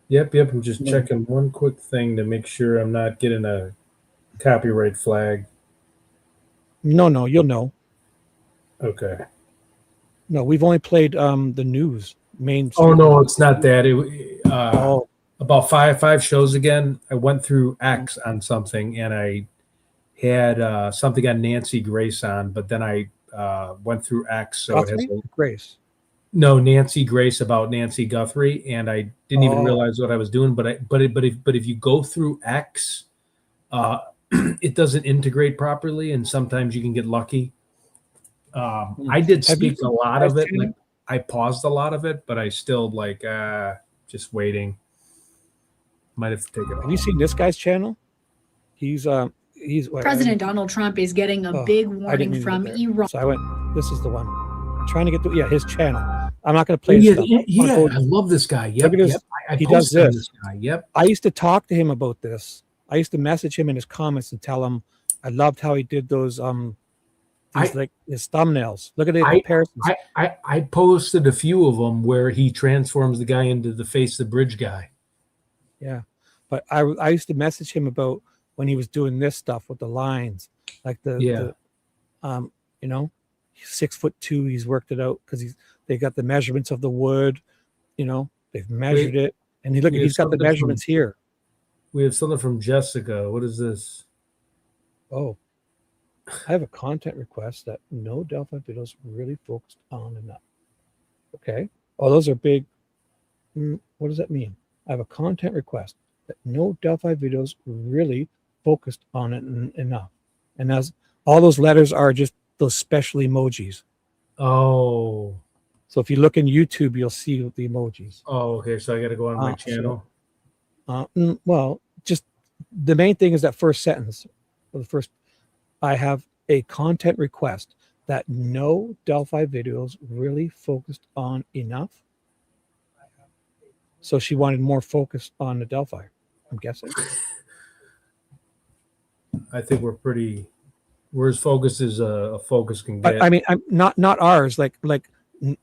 S1: Yep. I'm just checking one quick thing to make sure I'm not getting a copyright flag.
S2: No, you'll know.
S1: Okay.
S2: No, we've only played the news main.
S1: Oh no, it's not that. About five shows again. I went through X on something, and I had something on Nancy Grace on, but then I went through X, so it has
S2: Grace.
S1: No, Nancy Grace about Nancy Guthrie, and I didn't even realize what I was doing. But if you go through X, it doesn't integrate properly, and sometimes you can get lucky. I did speak a lot of it. Like, I paused a lot of it, but I still just waiting. Might have to take it off.
S2: Have you seen this guy's channel? He's
S5: President Donald Trump is getting a big warning from Iran.
S2: So I went. This is the one. I'm trying to get to his channel. I'm not going to play.
S1: I love this guy. Yep.
S2: He does this.
S1: Guy. Yep.
S2: I used to talk to him about this. I used to message him in his comments and tell him I loved how he did those like his thumbnails. Look at the comparisons.
S1: I posted a few of them where he transforms the guy into the face of the bridge guy.
S2: Yeah, but I used to message him about when he was doing this stuff with the lines, like the 6'2". He's worked it out because they got the measurements of the wood. They've measured it, and he's got the measurements here.
S1: We have something from Jessica. What is this?
S2: Oh, I have a content request that no Delphi videos really focused on enough. Okay. Oh, those are big. What does that mean? I have a content request that no Delphi videos really focused on it enough. And as all those letters are just those special emojis.
S1: Oh.
S2: So if you look in YouTube, you'll see the emojis.
S1: Oh, okay. So I got to go on my channel.
S2: Well, just the main thing is that first sentence. I have a content request that no Delphi videos really focused on enough. So she wanted more focus on the Delphi, I'm guessing.
S1: I think we're as focused as a focus can get.
S2: I mean, I'm not ours, like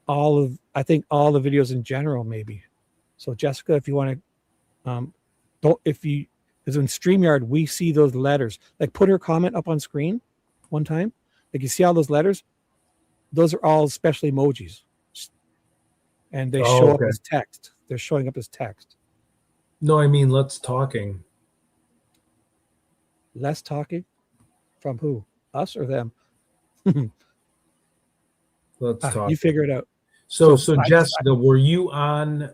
S2: all of, I think all the videos in general, maybe. So Jessica, if you want to, because in StreamYard, we see those letters, like put her comment up on screen one time. Like you see all those letters? Those are all special emojis. And they show up as text. They're showing up as text.
S1: No, I mean, let's talking.
S2: Less talking? From who? Us or them?
S1: Let's talk.
S2: You figure it out.
S1: So Jessica, were you on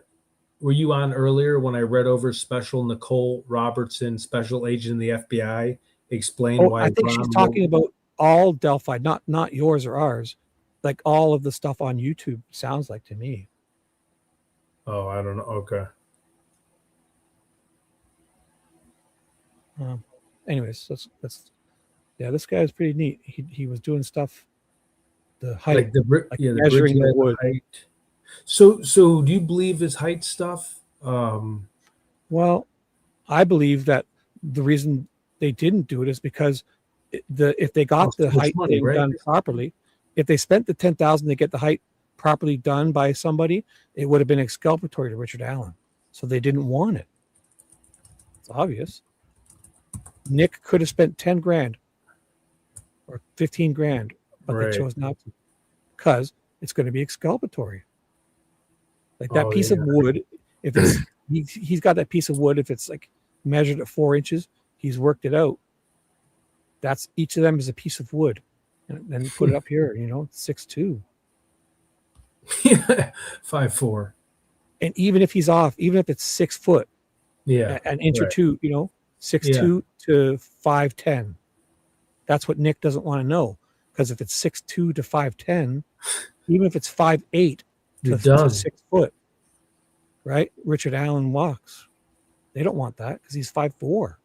S1: earlier when I read over Special Nicole Robertson, special agent in the FBI, explain why?
S2: I think she's talking about all Delphi, not yours or ours. Like all of the stuff on YouTube sounds like to me.
S1: Oh, I don't know. Okay.
S2: Anyways, that's yeah. This guy is pretty neat. He was doing stuff. The height, measuring the wood.
S1: Height. So do you believe his height stuff?
S2: Well, I believe that the reason they didn't do it is because if they got the height thing done properly, if they spent the $10,000 to get the height properly done by somebody, it would have been exculpatory to Richard Allen. So they didn't want it. It's obvious. Nick could have spent 10 grand or 15 grand, but they chose not to because it's going to be exculpatory. Like that piece of wood, if it's he's got that piece of wood, if it's like measured at 4 inches, he's worked it out. That's each of them is a piece of wood. And then you put it up here, 6'2".
S1: Yeah, 5'4".
S2: And even if he's off, even if it's 6 foot, an inch or two, 6'2" to 5'10". That's what Nick doesn't want to know. Because if it's 6'2" to 5'10", even if it's 5'8" to 6 foot, right? Richard Allen walks. They don't want that because he's 5'4".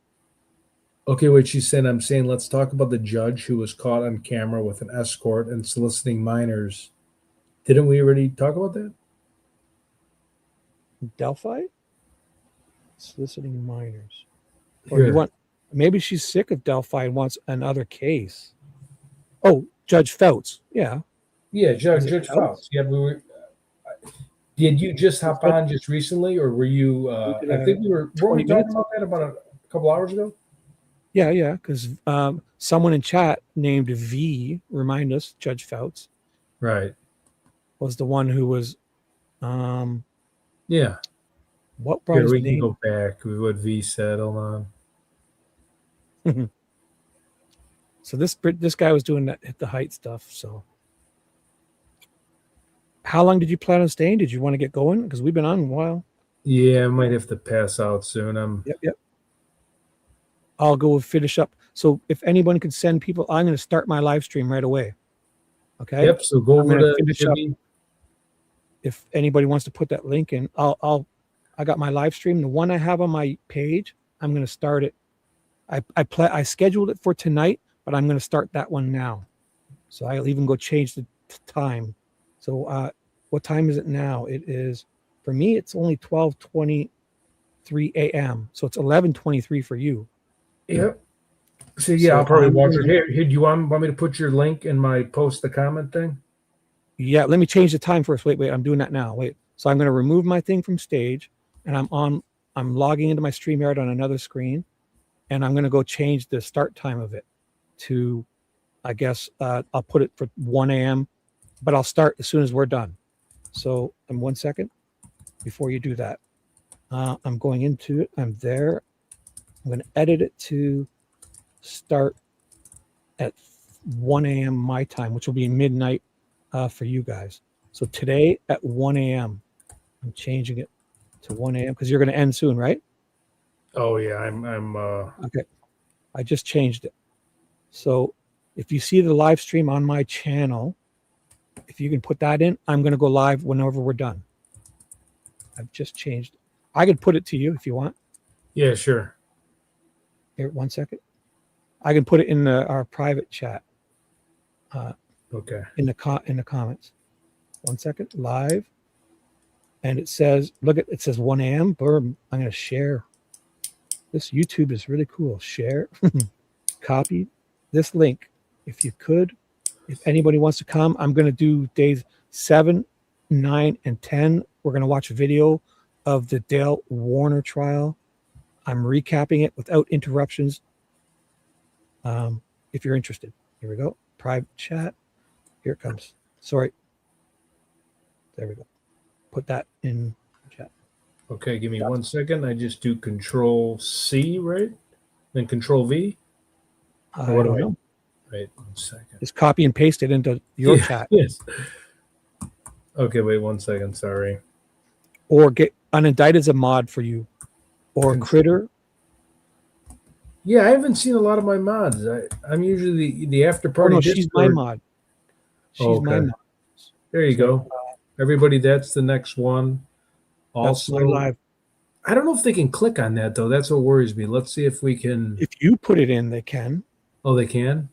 S1: Okay, what she said, I'm saying let's talk about the judge who was caught on camera with an escort and soliciting minors. Didn't we already talk about that?
S2: Delphi? Soliciting minors. Or maybe she's sick of Delphi and wants another case. Oh, Judge Fouts. Yeah.
S1: Yeah, Judge Fouts. Yeah, did you just hop on just weren't we talking about that about a couple hours ago?
S2: Yeah, because someone in chat named V, remind us, Judge Fouts.
S1: Right.
S2: Was the one who was
S1: yeah.
S2: What brought his
S1: we
S2: name?
S1: Can go back with what V said. Hold on.
S2: So this guy was doing the height stuff. So how long did you plan on staying? Did you want to get going? Because we've been on a while.
S1: Yeah, I might have to pass out soon.
S2: Yep. I'll go finish up. So if anyone can send people, I'm going to start my live stream right away. Okay.
S1: Yep. So go over to
S2: finish up. If anybody wants to put that link in, I got my live stream. The one I have on my page, I'm going to start it. I scheduled it for tonight, but I'm going to start that one now. So I'll even go change the time. So what time is it now? It is, for me, it's only 12:23 a.m. So it's 11:23 for you.
S1: Yep. So yeah, I'll probably watch it. Here, do you want me to put your link in my post the comment thing?
S2: Yeah, let me change the time first. Wait, I'm doing that now. Wait. So I'm going to remove my thing from stage, and I'm logging into my StreamYard on another screen, and I'm going to go change the start time of it to, I guess, I'll put it for 1 a.m., but I'll start as soon as we're done. So in 1 second, before you do that, I'm going into it. I'm there. I'm going to edit it to start at 1 a.m. my time, which will be midnight for you guys. So today at 1 a.m., I'm changing it to 1 a.m. because you're going to end soon, right?
S1: Oh yeah, I'm
S2: okay. I just changed it. So if you see the live stream on my channel, if you can put that in, I'm going to go live whenever we're done. I've just changed it. I could put it to you if you want.
S1: Yeah, sure.
S2: Here, 1 second. I can put it in our private chat.
S1: Okay.
S2: In the comments. 1 second. Live. And it says, it says 1 a.m. Boom. I'm going to share. This YouTube is really cool. Share. Copy this link. If you could, if anybody wants to come, I'm going to do days 7, 9, and 10. We're going to watch a video of the Dale Warner trial. I'm recapping it without interruptions. If you're interested, here we go. private chat. Here it comes. Sorry. There we go. Put that in chat.
S1: Okay, give me 1 second. I just do Control C, right? Then Control V.
S2: I don't know.
S1: Wait 1 second.
S2: Just copy and paste it into your
S1: Yeah,
S2: chat.
S1: Yes. Okay, wait 1 second. Sorry.
S2: Or get unindicted as a mod for you. Or critter.
S1: Yeah, I haven't seen a lot of my mods. I'm usually the after
S2: Oh
S1: party.
S2: no, she's my
S1: Discord.
S2: mod. She's
S1: Oh,
S2: my
S1: okay.
S2: mod.
S1: There you go. Everybody, that's the next one.
S2: That's my
S1: Also,
S2: live.
S1: I don't know if they can click on that though. That's what worries me. Let's see if we can.
S2: If you put it in, they can.
S1: Oh, they can.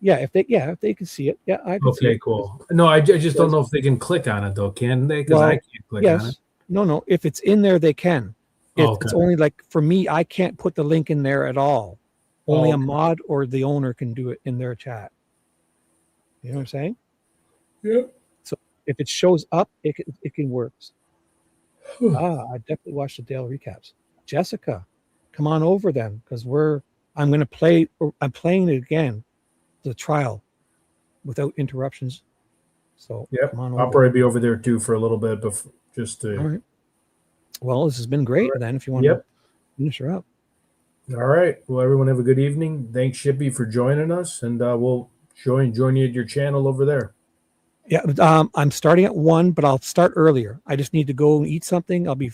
S2: Yeah, if they can see it. Yeah, I can see it.
S1: Okay, cool. No, I just don't know if they can click on it though. Can they? Because I can't click on it.
S2: No. If it's in there, they can.
S1: Oh,
S2: It's
S1: okay.
S2: only like for me, I can't put the link in there at all. Only
S1: Oh,
S2: a
S1: okay.
S2: mod or the owner can do it in their chat. You know what I'm saying?
S1: Yep.
S2: So if it shows up, it can work. I definitely watched the Dale recaps. Jessica, come on over then, because I'm playing it again, the trial, without interruptions. So
S1: Yep.
S2: come on
S1: I'll
S2: over.
S1: probably be over there too for a little bit, before, just to.
S2: All right. Well, this has been great. Then, if you want to finish her up.
S1: All right. Well, everyone have a good evening. Thanks, Shippy, for joining us, and we'll join you at your channel over there.
S2: Yeah, I'm starting at 1, but I'll start earlier. I just need to go and eat something. I'll be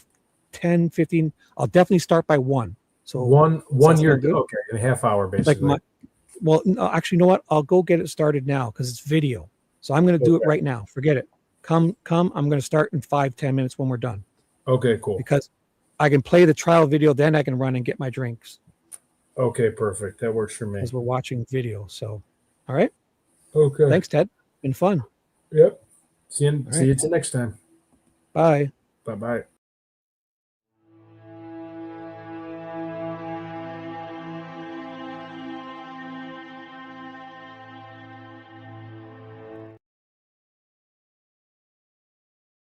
S2: 10, 15. I'll definitely start by 1. So
S1: one year.
S2: good.
S1: Okay, in a half hour, basically.
S2: No, actually, you know what? I'll go get it started now because it's video. So I'm going to do it right now. Forget it. Come. I'm going to start in 5-10 minutes when we're done.
S1: Okay, cool.
S2: Because I can play the trial video, then I can run and get my drinks.
S1: Okay, perfect. That works for me.
S2: Because we're watching video. So, all right.
S1: Okay.
S2: Thanks, Ted. Been fun.
S1: Yep. See you next time.
S2: Bye.
S1: Bye-bye.